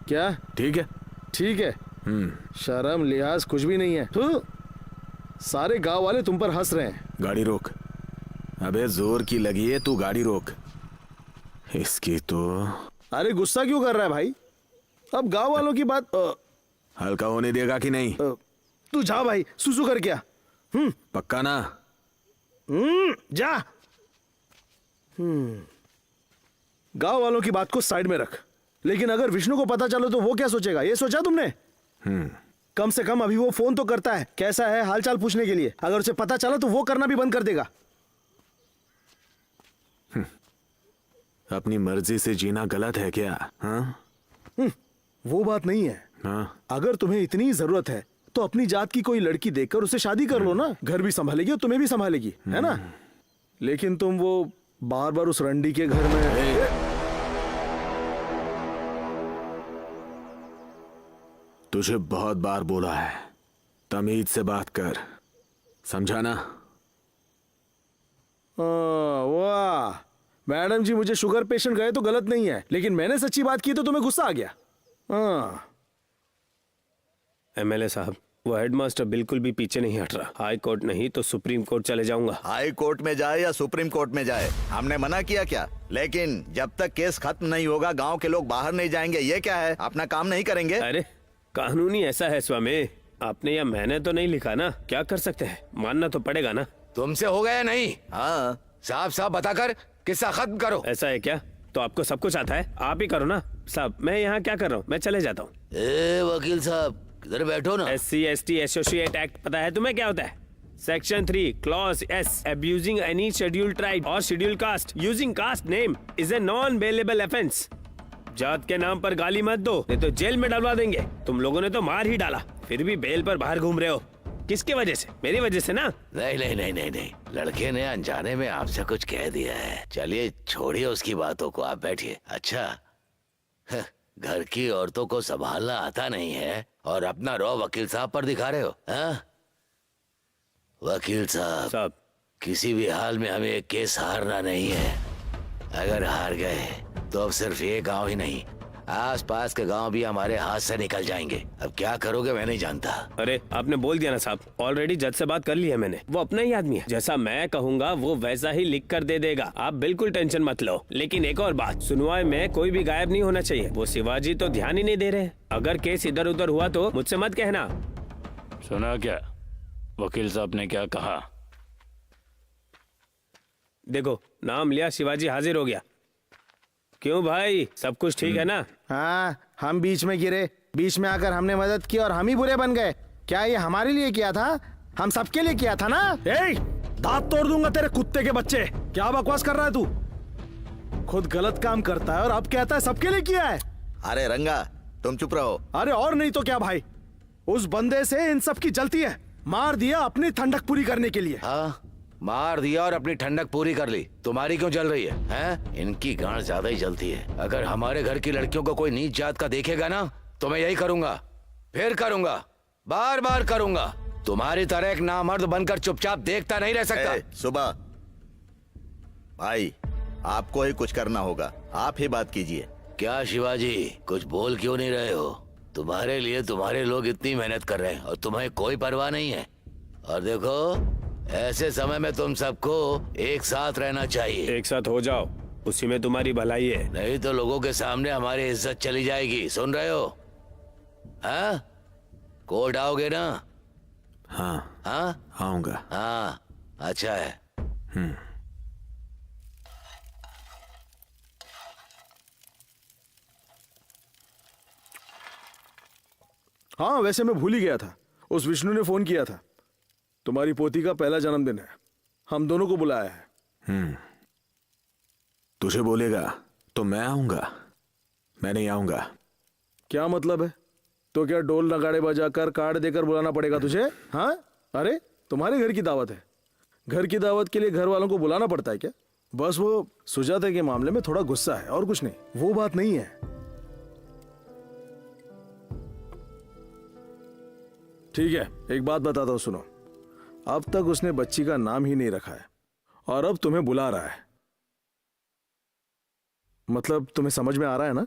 क्या ठीक है? ठीक है? शर्म लिहाज कुछ भी नहीं है। सारे गांव वाले तुम पर हंस रहे हैं। गाड़ी रोक। अबे जोर की लगी है, तू गाड़ी रोक। इसकी तो। अरे गुस्सा क्यों कर रहा है भाई? अब गांव वालों की बात हल्का होने देगा कि नहीं? तू जा भाई, सुसु कर क्या? पक्का ना? जा। गांव वालों की बात को साइड में रख, लेकिन अगर विष्णु को पता चलो तो वो क्या सोचेगा, ये सोचा तुमने? कम से कम अभी वो फोन तो करता है, कैसा है हालचाल पूछने के लिए। अगर उसे पता चला तो वो करना भी बंद कर देगा। अपनी मर्जी से जीना गलत है क्या? हाँ? वो बात नहीं है। हाँ? अगर तुम्हें इतनी जरूरत है तो अपनी जात की कोई लड़की देखकर उसे शादी कर लो ना, घर भी संभालेगी और तुम्हें भी संभालेगी, है ना? लेकिन तुम वो बार बार उस रंडी के घर में। तुझे बहुत बार बोला है, तमीज से बात कर, समझा ना? वाह मैडम जी, मुझे शुगर पेशेंट गए तो गलत नहीं है, लेकिन मैंने सच्ची बात की तो तुम्हें गुस्सा आ गया। एमएलए साहब, वो हेडमास्टर बिल्कुल भी पीछे नहीं हट रहा। हाई कोर्ट नहीं तो सुप्रीम कोर्ट चले जाऊंगा। हाई कोर्ट में जाए या सुप्रीम कोर्ट में जाए, हमने मना किया क्या? लेकिन जब तक केस खत्म नहीं होगा गांव के लोग बाहर नहीं जाएंगे। ये क्या है, अपना काम नहीं करेंगे? अरे कानूनी ऐसा है स्वामी, आपने या मैंने तो नहीं लिखा ना, क्या कर सकते हैं, मानना तो पड़ेगा ना। तुमसे हो गया नहीं? हाँ, साफ साफ बताकर किस्सा खत्म करो। ऐसा है क्या? तो आपको सब कुछ आता है, आप ही करो ना। साहब मैं यहाँ क्या कर रहा हूँ, मैं चले जाता हूँ। वकील साहब इधर बैठो ना। SC ST एसोसिएट एक्ट पता है तुम्हें क्या होता है? Section 3 clause S, abusing any scheduled tribe or scheduled caste using caste name is a non-bailable offense। जात के नाम पर गाली मत दो, नहीं तो जेल में डलवा देंगे। तुम लोगों ने तो मार ही डाला, फिर भी बेल पर बाहर घूम रहे हो। किसकी वजह से? मेरी वजह से ना? नहीं नहीं नहीं नहीं नहीं, लड़के ने अनजाने में आपसे कुछ कह दिया है। चलिए छोड़िए उसकी बातों को, आप बैठिए। अच्छा, घर की औरतों को संभालना आता नहीं है और अपना रौ वकील साहब पर दिखा रहे हो? हाँ? वकील साहब, किसी भी हाल में हमें एक केस हारना नहीं है। अगर हार गए तो अब सिर्फ ये गांव ही नहीं, आसपास के गांव भी हमारे हाथ से निकल जाएंगे। अब क्या करोगे मैं नहीं जानता। अरे आपने बोल दिया ना साहब, ऑलरेडी जज से बात कर ली है मैंने, वो अपना ही आदमी है। जैसा मैं कहूँगा वो वैसा ही लिख कर दे देगा, आप बिल्कुल टेंशन मत लो। लेकिन एक और बात, सुनवाई में कोई भी गायब नहीं होना चाहिए। वो शिवाजी तो ध्यान ही नहीं दे रहे। अगर केस इधर उधर हुआ तो मुझसे मत कहना। सुना क्या वकील साहब ने क्या कहा? देखो नाम लिया, शिवाजी हाजिर हो गया। क्यों भाई, सब कुछ ठीक है ना? हाँ, हम बीच में गिरे, बीच में आकर हमने मदद की और हम ही बुरे बन गए। क्या ये हमारे लिए किया था? हम सबके लिए किया था ना? दांत तोड़ दूंगा तेरे कुत्ते के बच्चे। क्या बकवास कर रहा है तू? खुद गलत काम करता है और अब कहता है सबके लिए किया है। अरे रंगा, तुम चुप रहो। अरे और नहीं तो क्या भाई, उस बंदे से इन सब की जलती है। मार दिया अपनी ठंडक पूरी करने के लिए। हाँ, मार दिया और अपनी ठंडक पूरी कर ली। तुम्हारी क्यों जल रही है, हैं? इनकी गांड ज्यादा ही जलती है। अगर हमारे घर की लड़कियों को कोई नीच जात का देखेगा ना तो मैं यही करूंगा, फिर करूंगा, बार बार करूंगा। तुम्हारी तरह एक नामर्द बनकर चुपचाप देखता नहीं रह सकता। सुबह भाई, आपको ही कुछ करना होगा, आप ही बात कीजिए। क्या शिवाजी, कुछ बोल क्यों नहीं रहे हो? तुम्हारे लिए तुम्हारे लोग इतनी मेहनत कर रहे हैं और तुम्हें कोई परवाह नहीं है। और देखो, ऐसे समय में तुम सबको एक साथ रहना चाहिए। एक साथ हो जाओ, उसी में तुम्हारी भलाई है। नहीं तो लोगों के सामने हमारी इज्जत चली जाएगी। सुन रहे हो? हाँ, कोर्ट आओगे ना? हाँ हाँ आऊंगा। हाँ, अच्छा है। हाँ, वैसे मैं भूल ही गया था। उस विष्णु ने फोन किया था। तुम्हारी पोती का पहला जन्मदिन है, हम दोनों को बुलाया है। तुझे बोलेगा तो मैं आऊंगा, मैं नहीं आऊंगा। क्या मतलब है? तो क्या ढोल नगाड़े बजाकर कार्ड देकर बुलाना पड़ेगा तुझे? हाँ, अरे तुम्हारे घर की दावत है। घर की दावत के लिए घर वालों को बुलाना पड़ता है क्या? बस वो सुजाता के मामले में थोड़ा गुस्सा है और कुछ नहीं, वो बात नहीं है। ठीक है, एक बात बताता हूं, सुनो। अब तक उसने बच्ची का नाम ही नहीं रखा है और अब तुम्हें बुला रहा है। मतलब तुम्हें समझ में आ रहा है ना?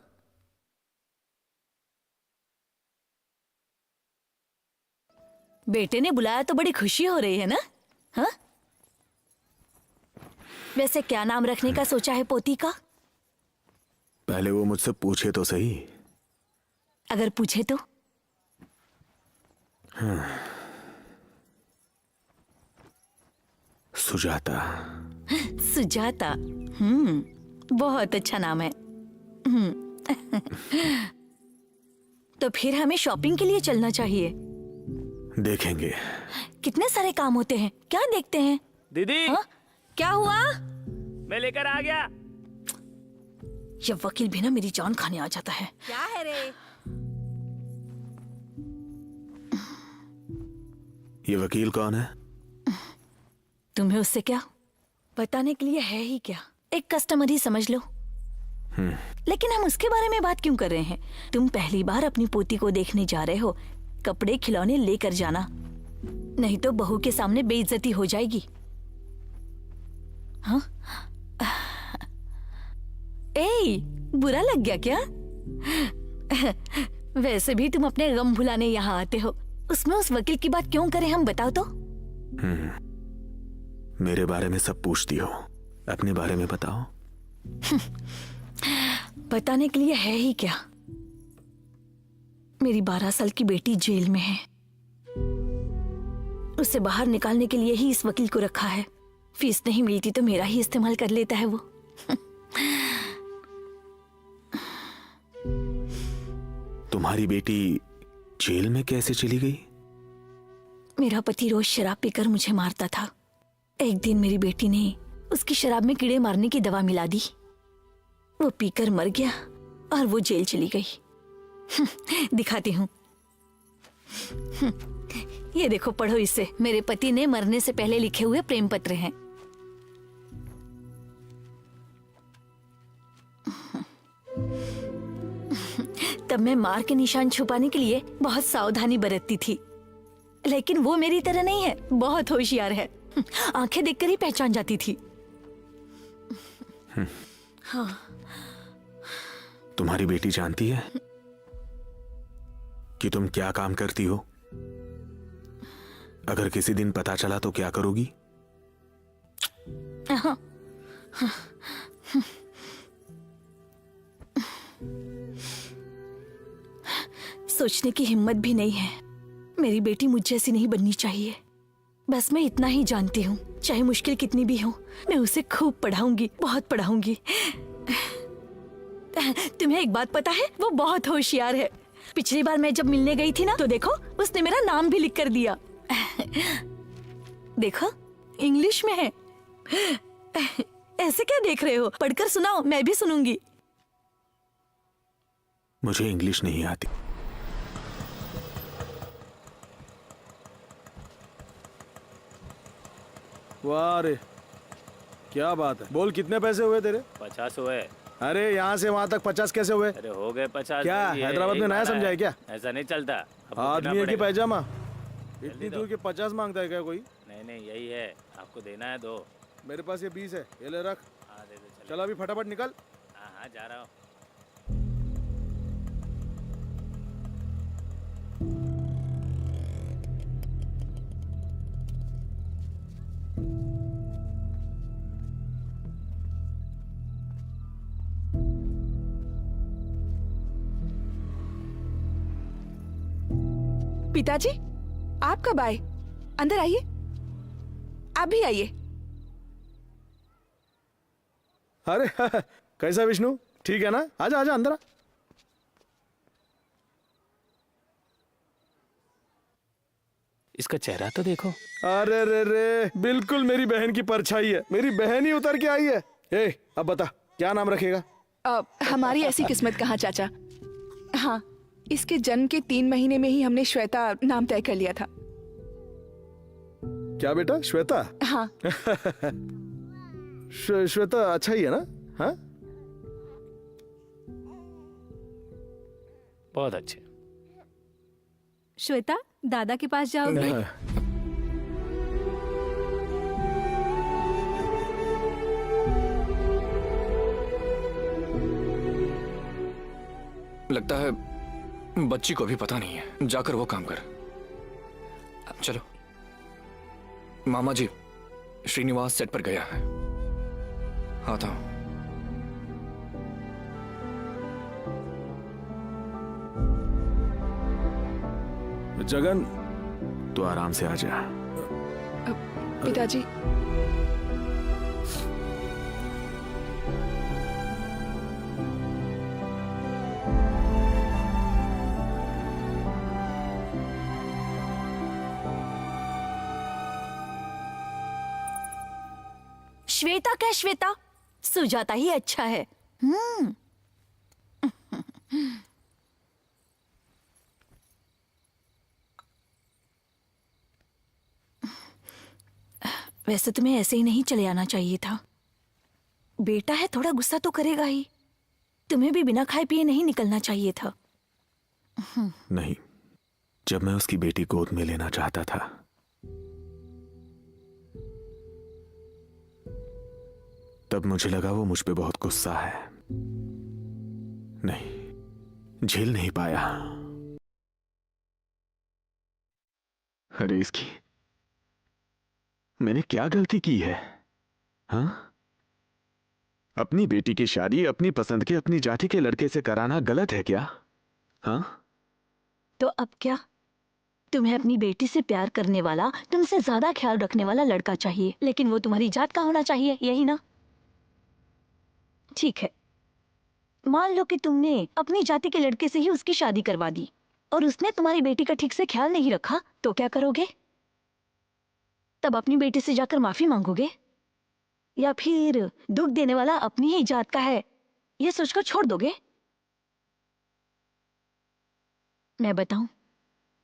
बेटे ने बुलाया तो बड़ी खुशी हो रही है ना? हाँ? वैसे क्या नाम रखने का सोचा है पोती का? पहले वो मुझसे पूछे तो सही। अगर पूछे तो? सुजाता। सुजाता। बहुत अच्छा नाम है। तो फिर हमें शॉपिंग के लिए चलना चाहिए। देखेंगे। कितने सारे काम होते हैं, क्या देखते हैं? दीदी, हाँ? क्या हुआ? मैं लेकर आ गया। ये वकील भी ना मेरी जान खाने आ जाता है। क्या है रे? ये वकील कौन है? तुम्हें उससे क्या बताने के लिए है ही क्या? एक कस्टमर ही समझ लो। लेकिन हम उसके बारे में बात क्यों कर रहे हैं? तुम पहली बार अपनी पोती को देखने जा रहे हो, कपड़े खिलौने लेकर जाना, नहीं तो बहू के सामने बेइज्जती हो जाएगी। हाँ? ए, बुरा लग गया क्या? वैसे भी तुम अपने गम भुलाने यहाँ आते हो, उसमें उस वकील की बात क्यों करें हम, बताओ तो। मेरे बारे में सब पूछती हो, अपने बारे में बताओ। बताने के लिए है ही क्या? मेरी 12 साल की बेटी जेल में है। उसे बाहर निकालने के लिए ही इस वकील को रखा है। फीस नहीं मिलती तो मेरा ही इस्तेमाल कर लेता है वो। तुम्हारी बेटी जेल में कैसे चली गई? मेरा पति रोज शराब पीकर मुझे मारता था। एक दिन मेरी बेटी ने उसकी शराब में कीड़े मारने की दवा मिला दी। वो पीकर मर गया और वो जेल चली गई। दिखाती हूँ। ये देखो, पढ़ो इसे। मेरे पति ने मरने से पहले लिखे हुए प्रेम पत्र हैं। तब मैं मार के निशान छुपाने के लिए बहुत सावधानी बरतती थी, लेकिन वो मेरी तरह नहीं है, बहुत होशियार है। आंखें देखकर ही पहचान जाती थी। हाँ। तुम्हारी बेटी जानती है कि तुम क्या काम करती हो? अगर किसी दिन पता चला तो क्या करोगी? सोचने की हिम्मत भी नहीं है। मेरी बेटी मुझ जैसी नहीं बननी चाहिए। बस मैं इतना ही जानती हूँ, चाहे मुश्किल कितनी भी हो, मैं उसे खूब पढ़ाऊंगी, बहुत पढ़ाऊंगी। तुम्हें एक बात पता है, वो बहुत होशियार है। पिछली बार मैं जब मिलने गई थी ना, तो देखो उसने मेरा नाम भी लिख कर दिया। देखो, इंग्लिश में है। ऐसे क्या देख रहे हो? पढ़कर सुनाओ, मैं भी सुनूंगी। मुझे इंग्लिश नहीं आती। वाह रे, क्या बात है। बोल, कितने पैसे हुए तेरे? 50 हुए। अरे यहाँ से वहां तक 50 कैसे हुए? अरे हो गए 50। क्या हैदराबाद में नया समझा है क्या? ऐसा नहीं चलता। आदमी है कि पैजामा? इतनी दूर के 50 मांगता है क्या कोई? नहीं, यही है, आपको देना है। दो मेरे पास ये 20 है, ये ले रख। हाँ, दे दो। चल अभी फटाफट निकल। हाँ, जा रहा हूँ। पिताजी, आप कब आए? अंदर आइए, आप भी आइए। अरे कैसा विष्णु, ठीक है ना? आजा आजा अंदर आ। इसका चेहरा तो देखो। अरे रे रे, बिल्कुल मेरी बहन की परछाई है। मेरी बहन ही उतर के आई है। ए, अब बता क्या नाम रखेगा? हमारी ऐसी किस्मत कहाँ चाचा। हाँ, इसके जन्म के 3 महीने में ही हमने श्वेता नाम तय कर लिया था। क्या बेटा, श्वेता? हाँ। श्वेता अच्छा ही है ना? हाँ, बहुत अच्छे। श्वेता, दादा के पास जाओगे? लगता है बच्ची को भी पता नहीं है। जाकर वो काम कर। चलो। मामा जी, श्रीनिवास सेट पर गया है। आता हूं। जगन, तो आराम से आ जा। पिताजी, श्वेता क्या श्वेता, सुजाता ही अच्छा है। वैसे तुम्हें ऐसे ही नहीं चले आना चाहिए था। बेटा है, थोड़ा गुस्सा तो करेगा ही। तुम्हें भी बिना खाए पिए नहीं निकलना चाहिए था। नहीं, जब मैं उसकी बेटी गोद में लेना चाहता था, तब मुझे लगा वो मुझ पे बहुत गुस्सा है। नहीं, झेल नहीं पाया। अरे इसकी, मैंने क्या गलती की है? हाँ, अपनी बेटी की शादी अपनी पसंद के, अपनी जाति के लड़के से कराना गलत है क्या? हाँ, तो अब क्या? तुम्हें अपनी बेटी से प्यार करने वाला, तुमसे ज्यादा ख्याल रखने वाला लड़का चाहिए, लेकिन वो तुम्हारी जात का होना चाहिए, यही ना? ठीक है, मान लो कि तुमने अपनी जाति के लड़के से ही उसकी शादी करवा दी और उसने तुम्हारी बेटी का ठीक से ख्याल नहीं रखा, तो क्या करोगे? तब अपनी बेटी से जाकर माफी मांगोगे, या फिर दुख देने वाला अपनी ही जात का है यह सोचकर छोड़ दोगे? मैं बताऊं,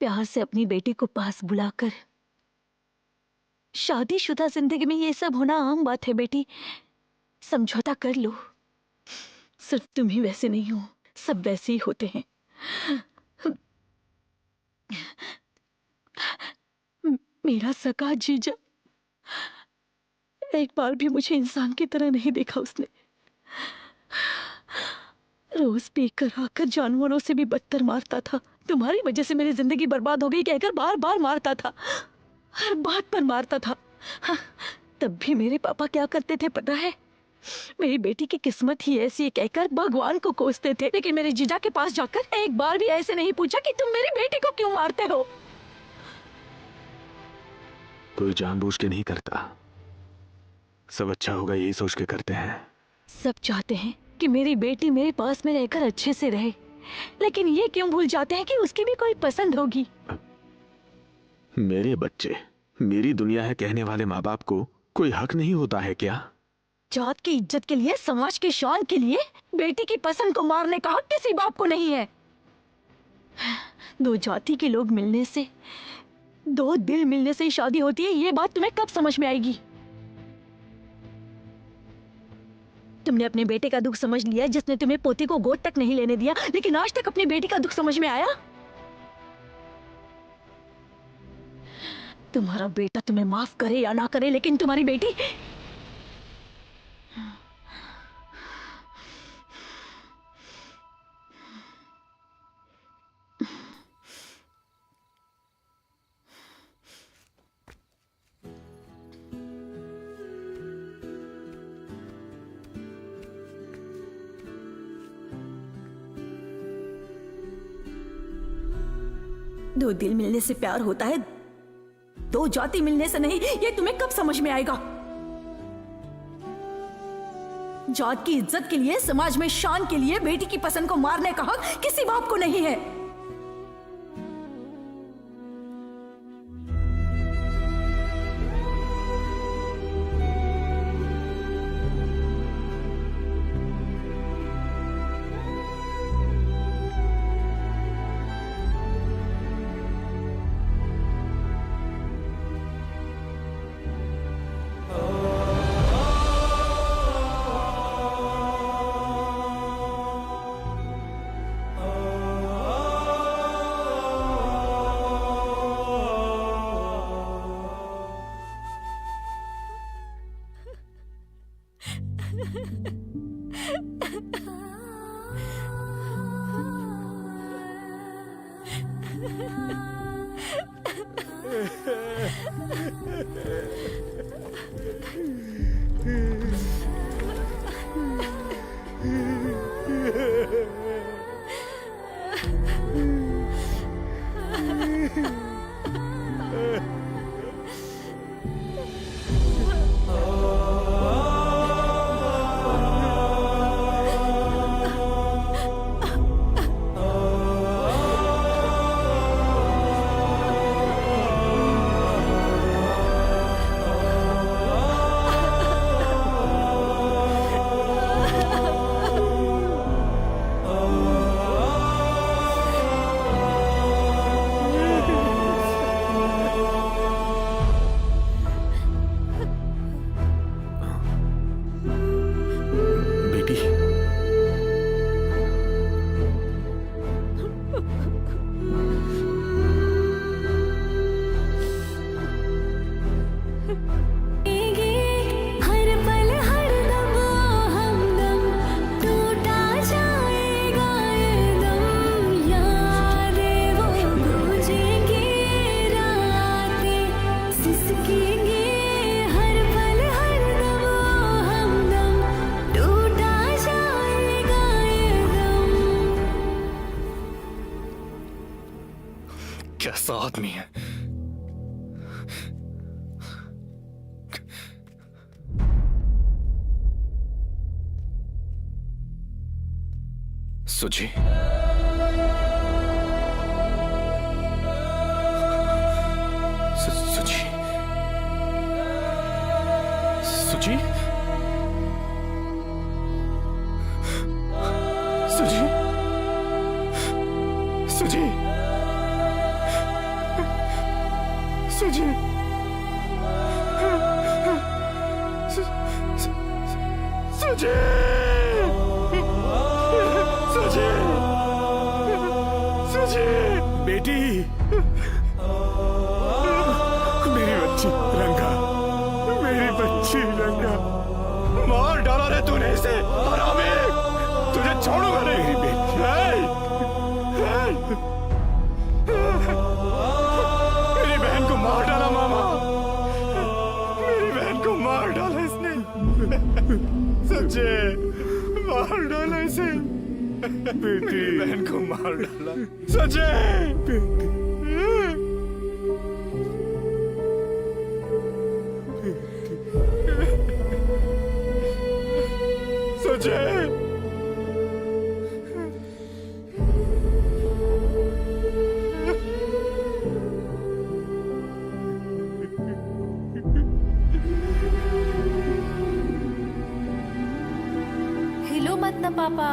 प्यार से अपनी बेटी को पास बुलाकर, शादीशुदा जिंदगी में ये सब होना आम बात है बेटी। समझौता कर लो। सिर्फ तुम ही वैसे नहीं हो, सब वैसे ही होते हैं। मेरा सगा जीजा एक बार भी मुझे इंसान की तरह नहीं देखा उसने। रोज पीकर आकर जानवरों से भी बदतर मारता था। तुम्हारी वजह से मेरी जिंदगी बर्बाद हो गई कहकर बार बार मारता था, हर बात पर मारता था। हाँ, तब भी मेरे पापा क्या करते थे पता है? मेरी बेटी की किस्मत ही ऐसी है कहकर भगवान को कोसते थे, लेकिन मेरे जीजा के पास जाकर एक बार भी ऐसे नहीं पूछा कि तुम मेरी बेटी को क्यों मारते हो। कोई जानबूझ के नहीं करता, सब अच्छा होगा यही सोच के करते हैं। सब चाहते हैं कि मेरी बेटी मेरे पास में रहकर अच्छे से रहे, लेकिन ये क्यों भूल जाते हैं कि उसकी भी कोई पसंद होगी। मेरे बच्चे मेरी दुनिया है कहने वाले माँ बाप को कोई हक नहीं होता है क्या? जात की इज्जत के लिए, समाज के शान के लिए बेटी की पसंद को मारने का हक किसी बाप को नहीं है। दो जाति के लोग मिलने से, दो दिल मिलने से ही शादी होती है, ये बात तुम्हें कब समझ में आएगी? तुमने अपने बेटे का दुख समझ लिया जिसने तुम्हें पोती को गोद तक नहीं लेने दिया, लेकिन आज तक अपनी बेटी का दुख समझ में आया? तुम्हारा बेटा तुम्हें माफ करे या ना करे, लेकिन तुम्हारी बेटी दो दिल मिलने से प्यार होता है, दो जाति मिलने से नहीं। ये तुम्हें कब समझ में आएगा? जात की इज्जत के लिए, समाज में शान के लिए बेटी की पसंद को मारने का हक किसी बाप को नहीं है। कैसा आदमी है। सुजी, सुजी, सुजी, सुजी, सुजी, सुजी, सुजी, सुजी, सुजी, बेटी, मेरी बच्ची रंगा, मेरी बच्ची रंगा, मार डाला रे तूने इसे, हरामी, तुझे छोड़ूंगा नहीं। मेरी बेटी, मेरी बहन को मार डाला मामा, मेरी बहन को मार डाला इसने, सच्चे मार डाला इसे, बेटी बहन को मार डाला, सच्चे सच्चे। हिलो मत ना पापा।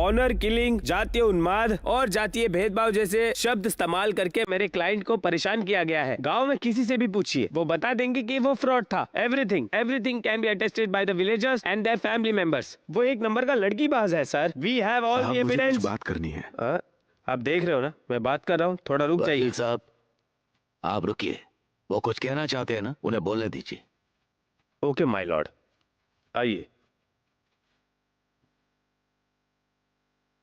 ऑनर किलिंग, जातीय उन्माद और जातीय भेदभाव जैसे शब्द इस्तेमाल करके मेरे क्लाइंट को परेशान किया गया है। गांव में किसी से भी पूछिए, वो बता देंगे कि वो फ्रॉड था। Everything can be attested by the villagers and their family members. वो एक नंबर का लड़कीबाज है sir. We have all the evidence. बात करनी है। आप देख रहे हो ना, मैं बात कर रहा हूँ, थोड़ा रुक जाइए। साहब आप रुकिए, वो कुछ कहना चाहते हैं ना, उन्हें बोलने दीजिए। ओके माय लॉर्ड, आइए।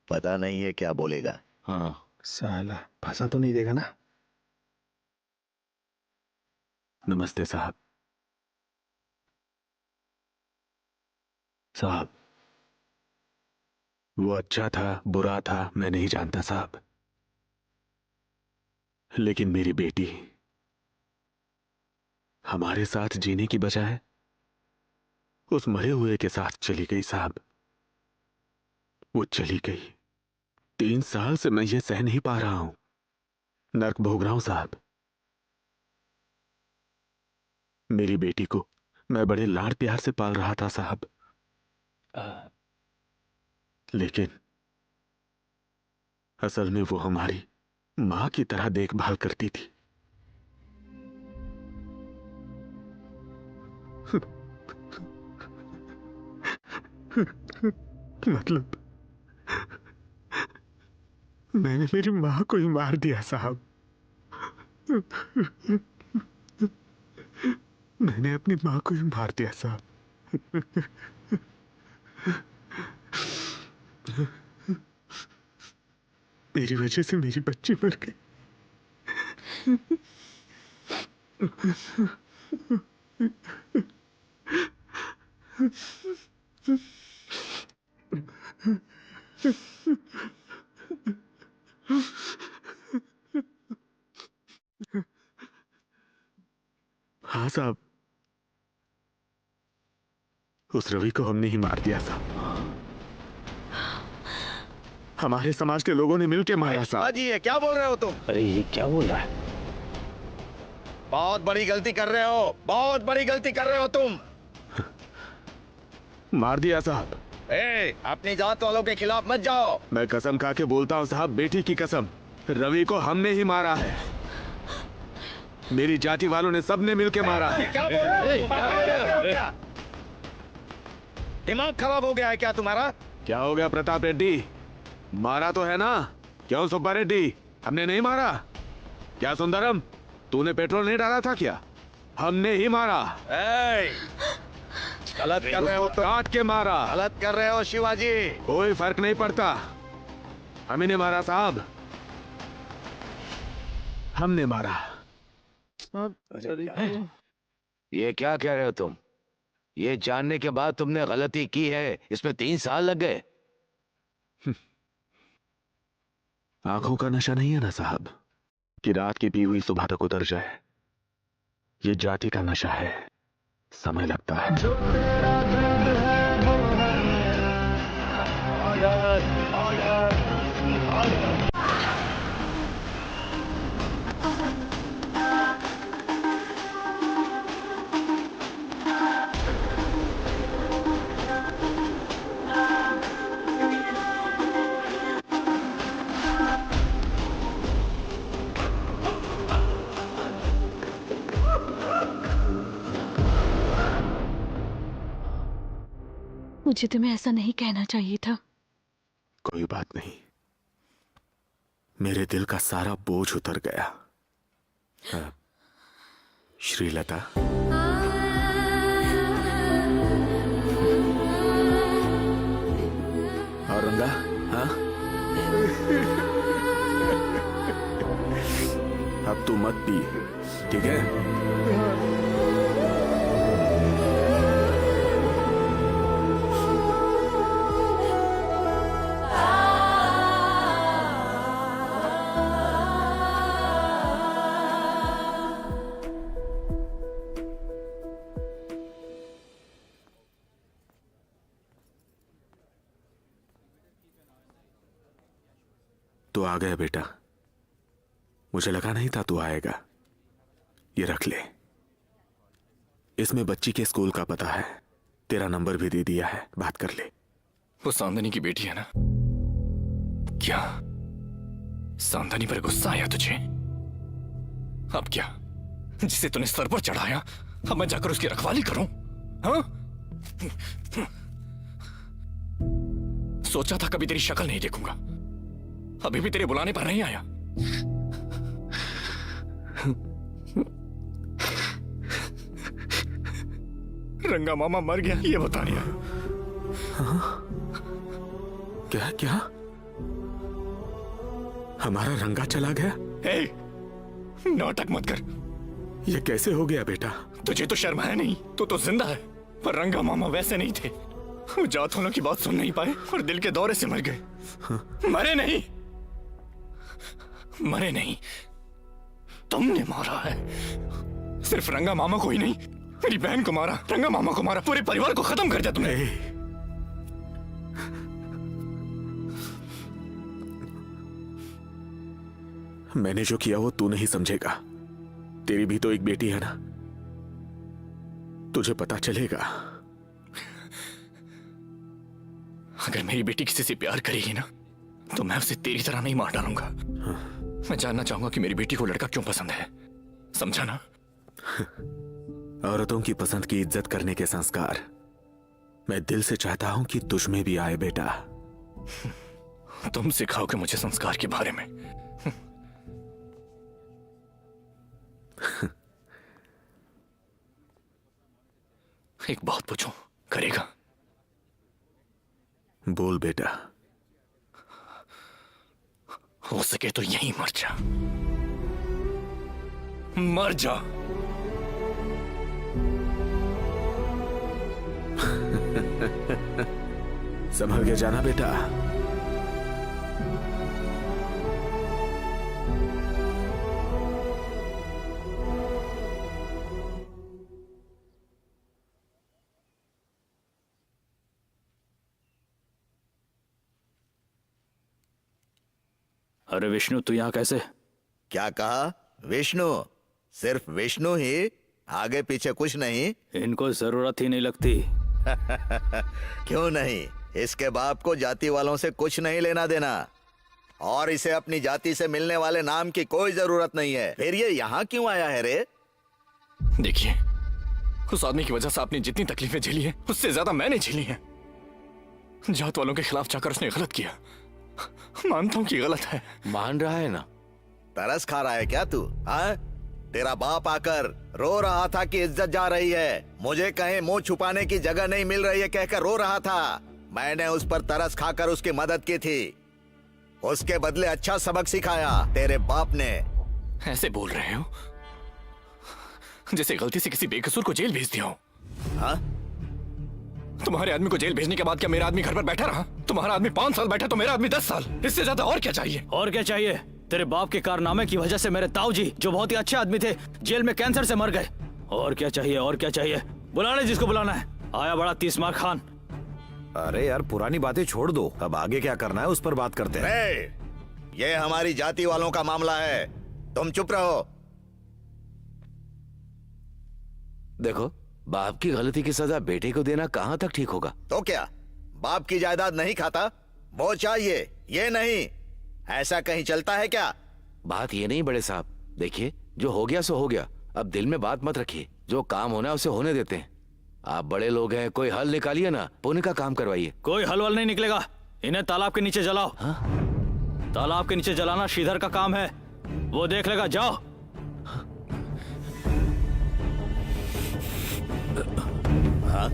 पता नहीं है क्या बोलेगा। हाँ, साला फंसा तो नहीं देगा ना? नमस्ते साहब। साहब, वो अच्छा था बुरा था मैं नहीं जानता साहब, लेकिन मेरी बेटी हमारे साथ जीने की बजाय उस मरे हुए के साथ चली गई साहब। वो चली गई। 3 साल से मैं ये सह नहीं पा रहा हूं, नर्क भोग रहा हूं साहब। मेरी बेटी को मैं बड़े लाड प्यार से पाल रहा था साहब, लेकिन असल में वो हमारी मां की तरह देखभाल करती थी। मतलब मैंने मेरी मां को ही मार दिया साहब। मैंने अपनी मां को ही मार दिया साहब। मेरी वजह से मेरी बच्ची मर गई। हाँ साहब, उस रवि को हमने ही मार दिया साहब। हमारे समाज के लोगों ने मिलकर मारा साहब। जी ये क्या बोल रहे हो तुम? अरे ये क्या बोल रहा है? बहुत बड़ी गलती कर रहे हो, बहुत बड़ी गलती कर रहे हो तुम। मार दिया साहब। अपनी जात वालों के खिलाफ मत जाओ। मैं कसम खा के बोलता हूँ साहब, बेटी की कसम, रवि को हमने ही मारा है। मेरी जाति वालों ने सबने मिलके मारा है। क्या बोल रहे हो? दिमाग खराब हो गया है क्या तुम्हारा? क्या हो गया प्रताप रेड्डी? मारा तो है ना? क्यों सुब्बा रेड्डी, हमने नहीं मारा? क्या सुंदरम, तूने पेट्रोल नहीं डाला था क्या? हमने ही मारा। गलत कर रहे हो, काट के मारा। गलत कर रहे हो शिवाजी। कोई फर्क नहीं पड़ता, हमें ने मारा साहब, हमने मारा। ये क्या कह रहे हो तुम? ये जानने के बाद तुमने गलती की है, इसमें 3 साल लग गए। आंखों का नशा नहीं है ना साहब कि रात की पी हुई सुबह तक उतर जाए। ये जाति का नशा है, समय लगता है। मुझे तुम्हें ऐसा नहीं कहना चाहिए था। कोई बात नहीं, मेरे दिल का सारा बोझ उतर गया। श्रीलता, औरंगा, हाँ? अब तू मत पी, ठीक है? तू आ गया बेटा, मुझे लगा नहीं था तू आएगा। ये रख ले, इसमें बच्ची के स्कूल का पता है, तेरा नंबर भी दे दिया है, बात कर ले। वो सांदनी की बेटी है ना? क्या सांदनी पर गुस्सा आया तुझे? अब क्या, जिसे तूने सर पर चढ़ाया, अब मैं जाकर उसकी रखवाली करूं? हाँ? सोचा था कभी तेरी शक्ल नहीं देखूंगा, अभी भी तेरे बुलाने पर नहीं आया। रंगा मामा मर गया ये बताने आया। क्या क्या? हमारा रंगा चला गया? ए, नाटक मत कर। ये कैसे हो गया बेटा? तुझे तो शर्म है नहीं, तू तो जिंदा है। पर रंगा मामा वैसे नहीं थे। वो जात वालों की बात सुन नहीं पाए और दिल के दौरे से मर गए। मरे नहीं, मरे नहीं, तुमने मारा है। सिर्फ रंगा मामा को ही नहीं, मेरी बहन को मारा, रंगा मामा को मारा, पूरे परिवार को खत्म कर दिया तुमने। मैंने जो किया वो तू नहीं समझेगा। तेरी भी तो एक बेटी है ना, तुझे पता चलेगा। अगर मेरी बेटी किसी से प्यार करेगी ना, तो मैं उसे तेरी तरह नहीं मार डालूंगा। मैं जानना चाहूंगा कि मेरी बेटी को लड़का क्यों पसंद है, समझा ना? औरतों की पसंद की इज्जत करने के संस्कार मैं दिल से चाहता हूं कि तुझ में भी आए बेटा। तुम सिखाओगे मुझे संस्कार के बारे में। एक बात पूछूं, करेगा? बोल बेटा। हो सके तो यहीं मर जा, मर जा। संभल के जाना बेटा। अरे विष्णु, तू यहाँ कैसे? क्या कहा? विष्णु? सिर्फ विष्णु ही? आगे पीछे कुछ नहीं? इनको जरूरत ही नहीं लगती। क्यों नहीं? इसके बाप को जाति वालों से कुछ नहीं लेना देना, और इसे अपनी जाति से मिलने वाले नाम की कोई जरूरत नहीं है। फिर ये यहाँ क्यों आया है रे? देखिए, उस आदमी की वजह से आपने जितनी तकलीफें झेली हैं, उससे ज्यादा मैंने झेली हैं। जात वालों के खिलाफ जाकर उसने गलत किया। मानता हूं कि गलत है। मान रहा है ना? तरस खा रहा है क्या तू? हाँ? तेरा बाप आकर रो रहा था कि इज्जत जा रही है, मुझे कहीं मुंह छुपाने की जगह नहीं मिल रही है कहकर रो रहा था। मैंने उस पर तरस खाकर उसकी मदद की थी, उसके बदले अच्छा सबक सिखाया तेरे बाप ने। ऐसे बोल रहे हो जैसे गलती से किसी बेकसूर को जेल भेज दिया हो। हाँ? तुम्हारे आदमी को जेल भेजने के बाद क्या मेरा आदमी घर पर बैठा रहा? तुम्हारा आदमी 5 साल बैठा तो मेरा आदमी 10 साल। इससे ज्यादा और क्या चाहिए? और क्या चाहिए? तेरे बाप के कारनामे की वजह से मेरे ताऊ जी, जो बहुत ही अच्छे आदमी थे, जेल में कैंसर से मर गए। और क्या चाहिए? और क्या चाहिए? बुला ले जिसको बुलाना है। आया बड़ा तीसमार खान। अरे यार, पुरानी बातें छोड़ दो, अब आगे क्या करना है उस पर बात करते हैं। ये हमारी जाति वालों का मामला है, तुम चुप रहो। देखो, बाप की गलती की सजा बेटे को देना कहाँ तक ठीक होगा? तो क्या बाप की जायदाद नहीं खाता? वो चाहिए, ये नहीं। ऐसा कहीं चलता है क्या? बात ये नहीं बड़े साहब, देखिए जो हो गया सो हो गया, अब दिल में बात मत रखिए। जो काम होना है उसे होने देते हैं। आप बड़े लोग हैं, कोई हल निकालिए ना, पुण्य का काम करवाइए। कोई हल वल नहीं निकलेगा, इन्हें तालाब के नीचे जलाओ। हाँ? तालाब के नीचे जलाना श्रीधर का काम है, वो देख लेगा। जाओ। हाँ?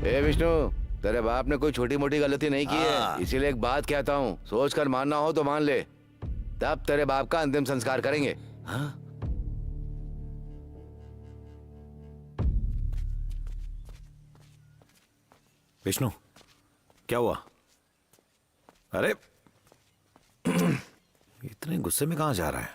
ए विष्णु, तेरे बाप ने कोई छोटी मोटी गलती नहीं की है, इसीलिए एक बात कहता हूँ, सोच कर मानना हो तो मान ले, तब तेरे बाप का अंतिम संस्कार करेंगे। हाँ? विष्णु, क्या हुआ? अरे इतने गुस्से में कहां जा रहा है?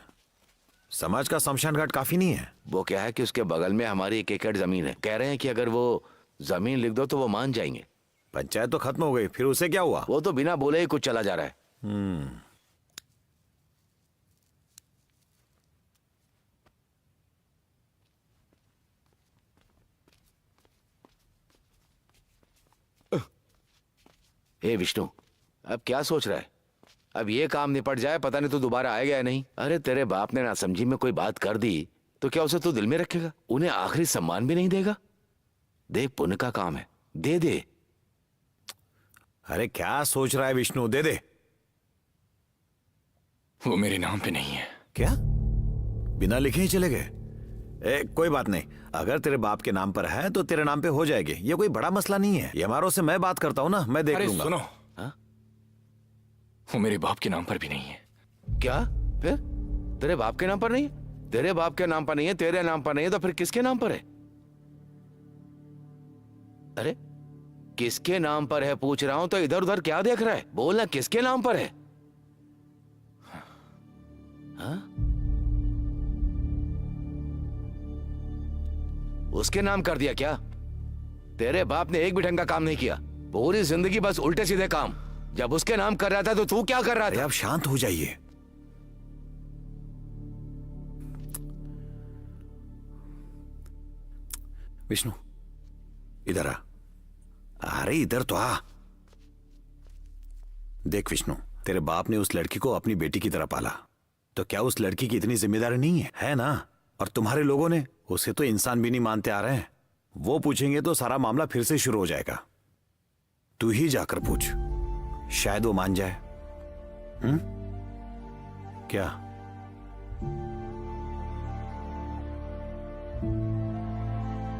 समाज का शमशान घाट काफी नहीं है? वो क्या है कि उसके बगल में हमारी 1 एकड़ जमीन है, कह रहे हैं कि अगर वो जमीन लिख दो तो वो मान जाएंगे। पंचायत तो खत्म हो गई, फिर उसे क्या हुआ? वो तो बिना बोले ही कुछ चला जा रहा है। हे विष्णु, अब क्या सोच रहा है? अब ये काम निपट जाए, पता नहीं तो दोबारा आएगा या नहीं। अरे तेरे बाप ने नासमझी में कोई बात कर दी तो क्या उसे तू दिल में रखेगा? उन्हें आखिरी सम्मान भी नहीं देगा? देख, पुण्य का काम है, दे दे, अरे क्या सोच रहा है विष्णु? दे दे। वो मेरे नाम पे नहीं है। क्या? बिना लिखे ही चले गए? कोई बात नहीं, अगर तेरे बाप के नाम पर है तो तेरे नाम पे हो जाएगी, ये कोई बड़ा मसला नहीं है। एमआरओ से मैं बात करता हूँ ना, मैं देख अरे लूंगा। सुनो, वो मेरे बाप के नाम पर भी नहीं है। क्या? फिर तेरे बाप के नाम पर नहीं है? तेरे बाप के नाम पर नहीं है, तेरे नाम पर नहीं है, तो फिर किसके नाम पर है? अरे किसके नाम पर है पूछ रहा हूं, तो इधर उधर क्या देख रहा है? बोलना किसके नाम पर है? हाँ? उसके नाम कर दिया क्या? तेरे बाप ने एक भी ढंग का काम नहीं किया, पूरी जिंदगी बस उल्टे सीधे काम। जब उसके नाम कर रहा था तो तू क्या कर रहा था? आप शांत हो जाइए। विष्णु इधर आ। अरे इधर तो आ। देख विष्णु, तेरे बाप ने उस लड़की को अपनी बेटी की तरह पाला, तो क्या उस लड़की की इतनी जिम्मेदारी नहीं है ना? और तुम्हारे लोगों ने उसे तो इंसान भी नहीं मानते आ रहे हैं। वो पूछेंगे तो सारा मामला फिर से शुरू हो जाएगा। तू ही जाकर पूछ, शायद वो मान जाए। क्या?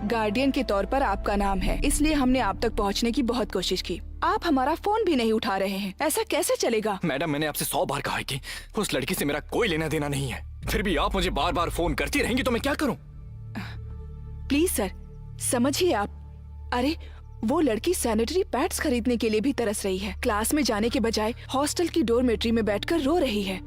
गार्डियन के तौर पर आपका नाम है, इसलिए हमने आप तक पहुंचने की बहुत कोशिश की। आप हमारा फोन भी नहीं उठा रहे हैं, ऐसा कैसे चलेगा? मैडम, मैंने आपसे 100 बार कहा है कि उस लड़की से मेरा कोई लेना देना नहीं है, फिर भी आप मुझे बार बार फोन करती रहेंगी तो मैं क्या करूं? प्लीज सर, समझिए आप। अरे वो लड़की सैनिटरी पैड्स खरीदने के लिए भी तरस रही है। क्लास में जाने के बजाय हॉस्टल की डोरमेट्री में बैठकर रो रही है।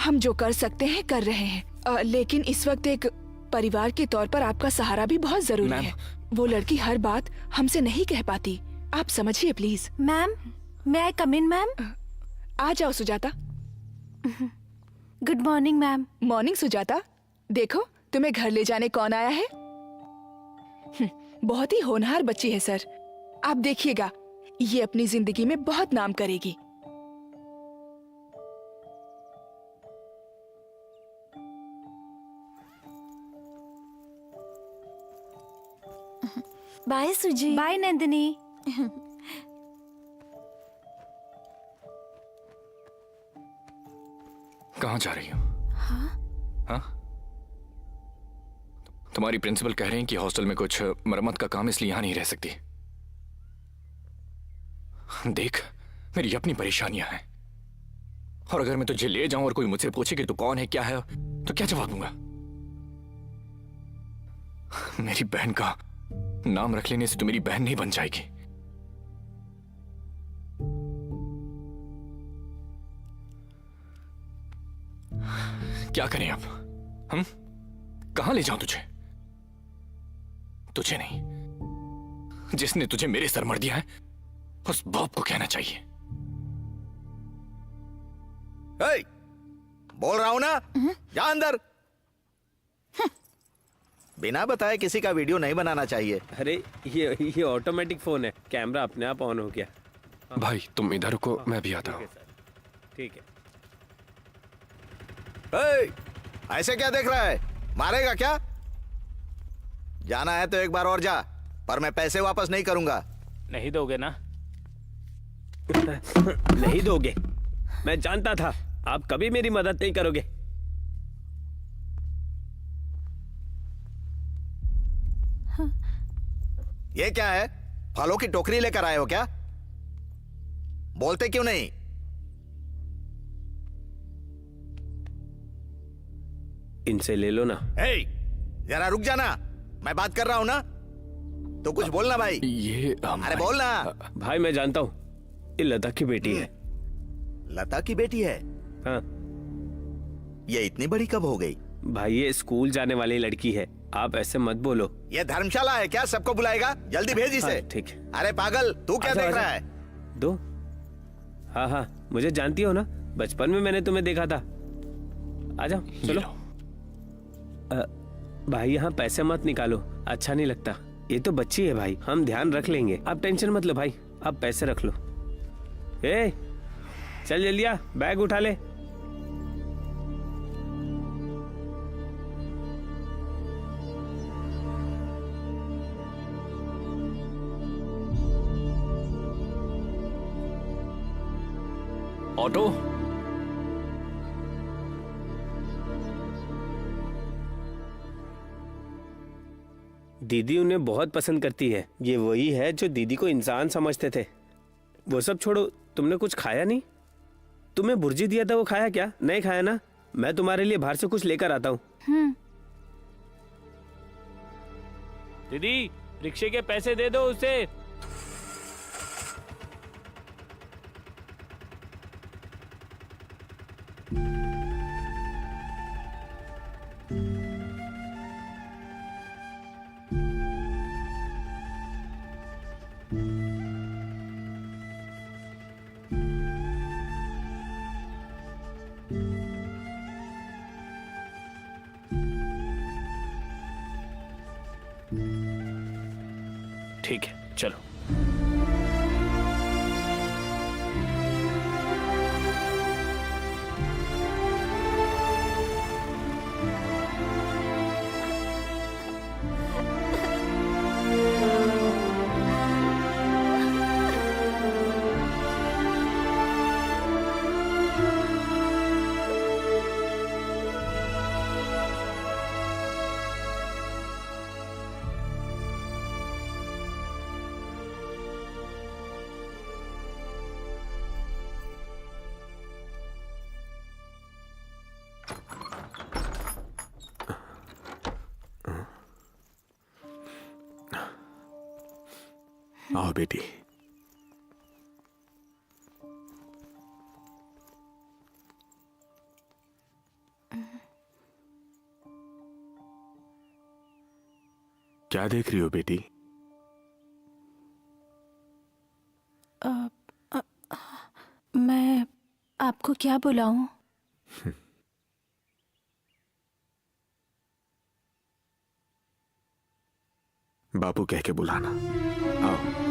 हम जो कर सकते हैं कर रहे हैं, लेकिन इस वक्त एक परिवार के तौर पर आपका सहारा भी बहुत जरूरी है। वो लड़की हर बात हमसे नहीं कह पाती, आप समझिए प्लीज। मैम, मैं आई कम इन मैम? आ जाओ Sujata. Good morning ma'am. Morning Sujata. देखो तुम्हें घर ले जाने कौन आया है। बहुत ही होनहार बच्ची है सर, आप देखिएगा ये अपनी जिंदगी में बहुत नाम करेगी। बाय सुजी। बाय नंदिनी। कहाँ जा रही हो? हाँ? तुम्हारी प्रिंसिपल कह रहे हैं कि हॉस्टल में कुछ मरम्मत का काम, इसलिए यहाँ नहीं रह सकती। देख, मेरी अपनी परेशानियां हैं, और अगर मैं तुझे ले जाऊं और कोई मुझसे पूछे कि तू कौन है, क्या है, तो क्या जवाब दूंगा? मेरी बहन का नाम रख लेने से तू मेरी बहन नहीं बन जाएगी। क्या करें अब? हम कहां ले जाऊं तुझे? तुझे नहीं, जिसने तुझे मेरे सर मर दिया है उस बाप को कहना चाहिए। बोल रहा हूं ना, जा अंदर। बिना बताए किसी का वीडियो नहीं बनाना चाहिए। अरे ये ऑटोमेटिक फोन है, कैमरा अपने आप ऑन हो गया। भाई तुम इधर रुको, मैं भी आता हूँ। ठीक है। ऐसे क्या देख रहा है? मारेगा क्या? जाना है तो एक बार और जा, पर मैं पैसे वापस नहीं करूंगा। नहीं दोगे ना? नहीं दोगे? मैं जानता था आप कभी मेरी मदद नहीं करोगे। ये क्या है? फलों की टोकरी लेकर आए हो क्या? बोलते क्यों नहीं? इनसे ले लो ना। जरा रुक जाना, मैं बात कर रहा हूं ना। तो कुछ बोलना भाई। ये अरे बोलना। भाई मैं जानता हूं, ये लता की बेटी है। लता की बेटी है? हाँ। ये इतनी बड़ी कब हो गई? भाई ये स्कूल जाने वाली लड़की है, आप ऐसे मत बोलो। ये धर्मशाला है क्या? सबको बुलाएगा? जल्दी भेज इसे। ठीक है। अरे पागल, तू क्या देख रहा है? दो। हाँ हाँ, मुझे जानती हो ना, बचपन में मैंने तुम्हें देखा था। आ जाओ, चलो। भाई यहाँ पैसे मत निकालो, अच्छा नहीं लगता। ये तो बच्ची है भाई, हम ध्यान रख लेंगे, आप टेंशन मत लो भाई, आप पैसे रख लो। ए, चल जल्दी आ, बैग उठा ले। ऑटो। दीदी उन्हें बहुत पसंद करती है। ये वही है जो दीदी को इंसान समझते थे। वो सब छोड़ो, तुमने कुछ खाया नहीं? तुम्हें बुर्जी दिया था, वो खाया क्या? नहीं खाया ना? मैं तुम्हारे लिए बाहर से कुछ लेकर आता हूँ। दीदी, रिक्शे के पैसे दे दो उसे। ठीक है, चलो। आओ बेटी। क्या देख रही हो बेटी? मैं आपको क्या बुलाऊं? बापू कह के बुलाना। आओ।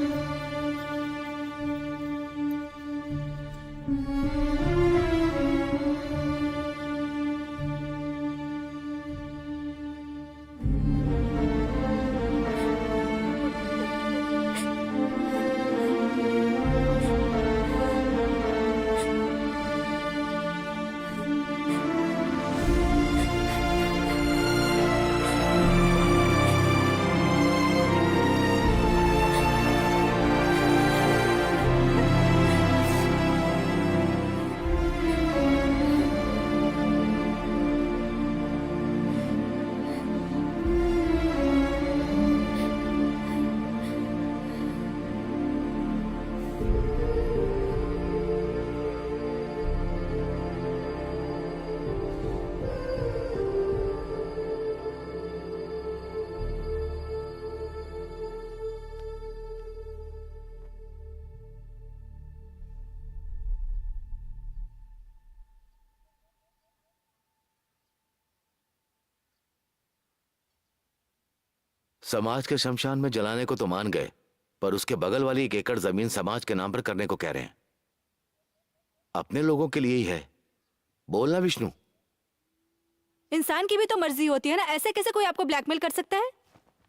समाज के शमशान में जलाने को तो मान गए, पर उसके बगल वाली 1 एकड़ जमीन समाज के नाम पर करने को कह रहे हैं। अपने लोगों के लिए ही है। बोलना विष्णु। इंसान की भी तो मर्जी होती है ना, ऐसे कैसे कोई आपको ब्लैकमेल कर सकता है?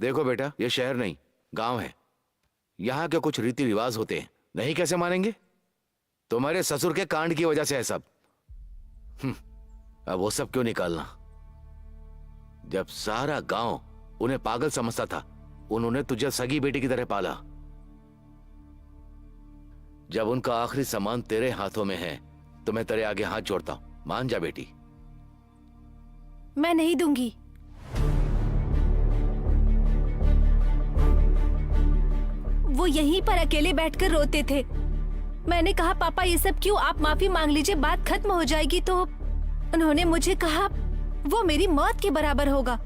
देखो बेटा, ये शहर नहीं गांव है। यहाँ के कुछ रीति रिवाज होते हैं, नहीं कैसे मानेंगे? तुम्हारे ससुर के कांड की वजह से है सब। अब वो सब क्यों निकालना? जब सारा गांव उन्हें पागल समझता था, उन्होंने तुझे सगी बेटी की तरह पाला। जब उनका आखिरी सामान तेरे हाथों में है तो मैं तेरे आगे हाथ जोड़ता हूं। मान जा बेटी। मैं नहीं दूंगी। वो यहीं पर अकेले बैठकर रोते थे। मैंने कहा पापा ये सब क्यों, आप माफी मांग लीजिए, बात खत्म हो जाएगी। तो उन्होंने मुझे कहा वो मेरी मौत के बराबर होगा।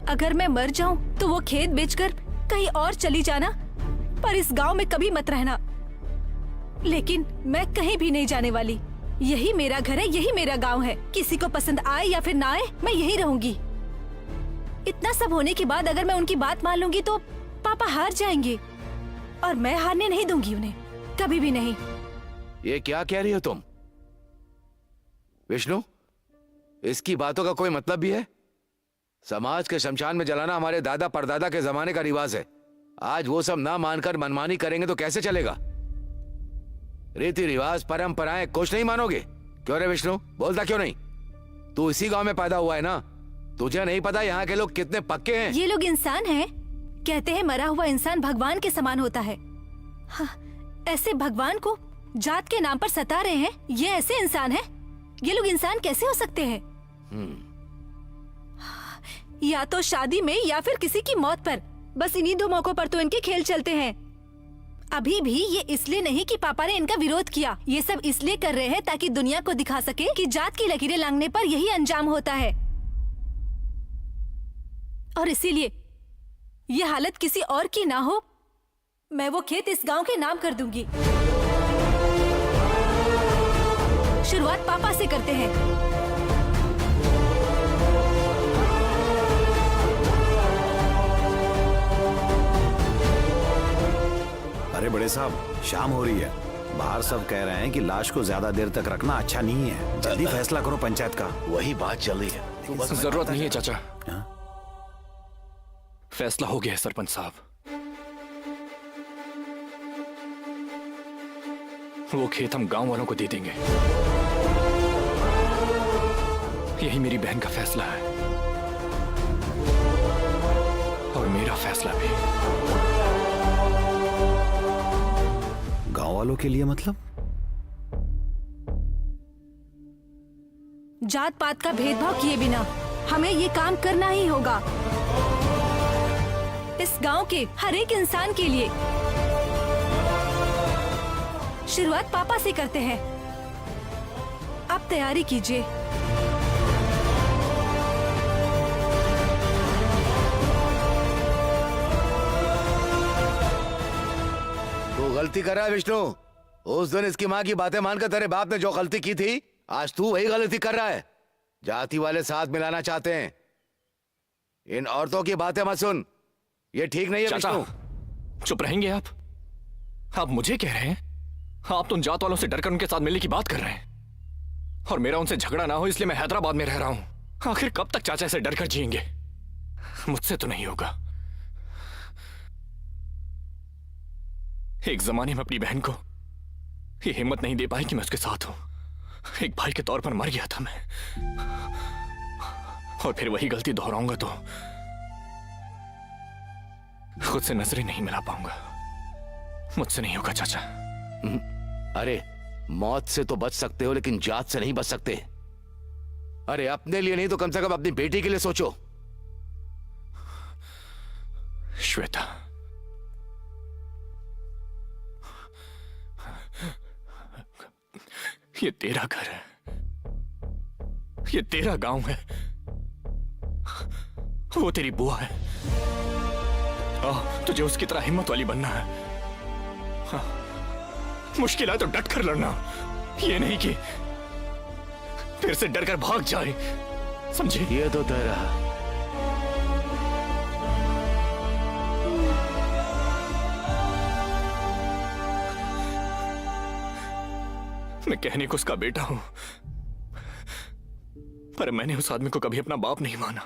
अगर मैं मर जाऊं तो वो खेत बेचकर कहीं और चली जाना, पर इस गांव में कभी मत रहना। लेकिन मैं कहीं भी नहीं जाने वाली। यही मेरा घर है, यही मेरा गांव है। किसी को पसंद आए या फिर ना आए, मैं यहीं रहूंगी। इतना सब होने के बाद अगर मैं उनकी बात मान लूंगी तो पापा हार जाएंगे, और मैं हारने नहीं दूंगी उन्हें, कभी भी नहीं। ये क्या कह रही हो तुम विष्णु? इसकी बातों का कोई मतलब भी है? समाज के शमशान में जलाना हमारे दादा परदादा के जमाने का रिवाज है। आज वो सब ना मानकर मनमानी करेंगे तो कैसे चलेगा? रीति रिवाज परंपराएं कुछ नहीं मानोगे? क्यों रे विष्णु, बोलता क्यों नहीं? तू इसी गांव में पैदा हुआ है ना? तुझे नहीं पता यहाँ के लोग कितने पक्के हैं? ये लोग इंसान हैं। कहते हैं मरा हुआ इंसान भगवान के समान होता है। हाँ, ऐसे भगवान को जात के नाम पर सता रहे हैं। ये ऐसे इंसान हैं? ये लोग इंसान कैसे हो सकते हैं? या तो शादी में या फिर किसी की मौत पर। बस इन्हीं दो मौकों पर तो इनके खेल चलते हैं। अभी भी ये इसलिए नहीं कि पापा ने इनका विरोध किया। ये सब इसलिए कर रहे हैं ताकि दुनिया को दिखा सके कि जात की लकीरें लांघने पर यही अंजाम होता है। और इसीलिए ये हालत किसी और की ना हो, मैं वो खेत इस गांव के नाम कर दूंगी। शुरुआत पापा से करते हैं। अरे बड़े साहब, शाम हो रही है। बाहर सब कह रहे हैं कि लाश को ज्यादा देर तक रखना अच्छा नहीं है। जल्दी फैसला करो पंचायत का। वही बात चल रही है। जरूरत नहीं है चाचा। हाँ? फैसला हो गया है सरपंच साहब। वो खेत हम गांव वालों को दे देंगे। यही मेरी बहन का फैसला है और मेरा फैसला भी। गांव वालों के लिए मतलब? जात पात का भेदभाव किए बिना हमें ये काम करना ही होगा, इस गांव के हर एक इंसान के लिए। शुरुआत पापा से करते हैं। आप तैयारी कीजिए। तू गलती कर रहा है विष्णु। उस दिन इसकी माँ की बातें मानकर तेरे बाप ने जो गलती की थी, आज तू वही गलती कर रहा है। जाति वाले साथ मिलाना चाहते हैं। इन औरतों की बातें मत सुन, ये ठीक नहीं है विष्णु। चुप रहेंगे आप? आप मुझे कह रहे हैं? आप तो उन जात वालों से डरकर उनके साथ मिलने की बात कर रहे हैं और मेरा उनसे झगड़ा ना हो इसलिए मैं हैदराबाद में रह रहा हूं। आखिर कब तक चाचा से डरकर जिएंगे? मुझसे तो नहीं होगा। एक जमाने में अपनी बहन को ये हिम्मत नहीं दे पाई कि मैं उसके साथ हूं। एक भाई के तौर पर मर गया था मैं, और फिर वही गलती दोहराऊंगा तो खुद से नजरें नहीं मिला पाऊंगा। मुझसे नहीं होगा चाचा। अरे मौत से तो बच सकते हो लेकिन जात से नहीं बच सकते। अरे अपने लिए नहीं तो कम से कम अपनी बेटी के लिए सोचो। श्वेता, ये तेरा घर है, ये तेरा गांव है, वो तेरी बुआ है। तुझे उसकी तरह हिम्मत वाली बनना है। हाँ, मुश्किल है तो डट कर लड़ना, ये नहीं कि फिर से डरकर भाग जाए, समझे? ये तो तेरा मैं कहने को उसका बेटा हूं, पर मैंने उस आदमी को कभी अपना बाप नहीं माना।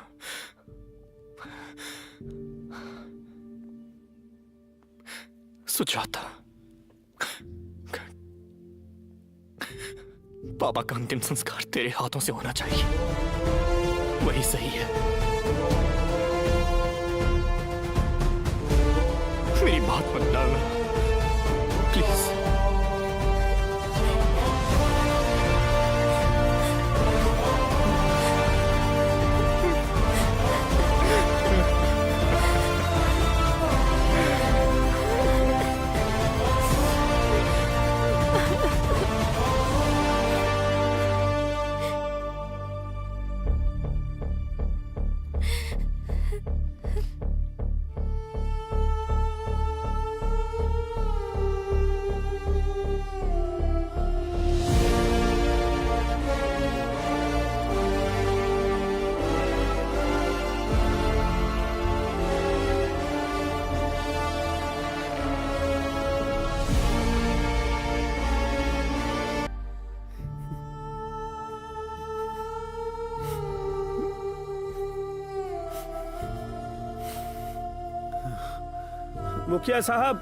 सुजाता, पापा का अंतिम संस्कार तेरे हाथों से होना चाहिए, वही सही है। मेरी बात मत डालना प्लीज। मुखिया साहब,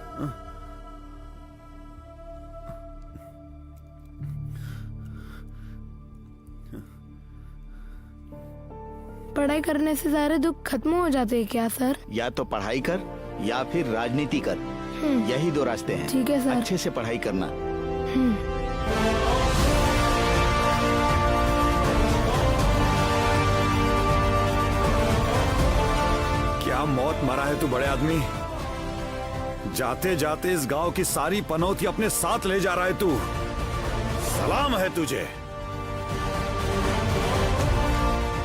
पढ़ाई करने से सारे दुख खत्म हो जाते हैं क्या सर? या तो पढ़ाई कर या फिर राजनीति कर, यही दो रास्ते हैं। ठीक है सर। अच्छे से पढ़ाई करना। क्या मौत मरा है तू बड़े आदमी? जाते जाते इस गांव की सारी पनौती अपने साथ ले जा रहा है तू। सलाम है तुझे।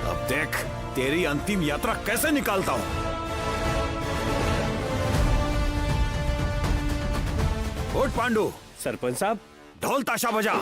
अब देख तेरी अंतिम यात्रा कैसे निकालता हूं। उठ पांडु। सरपंच साहब, ढोल ताशा बजा।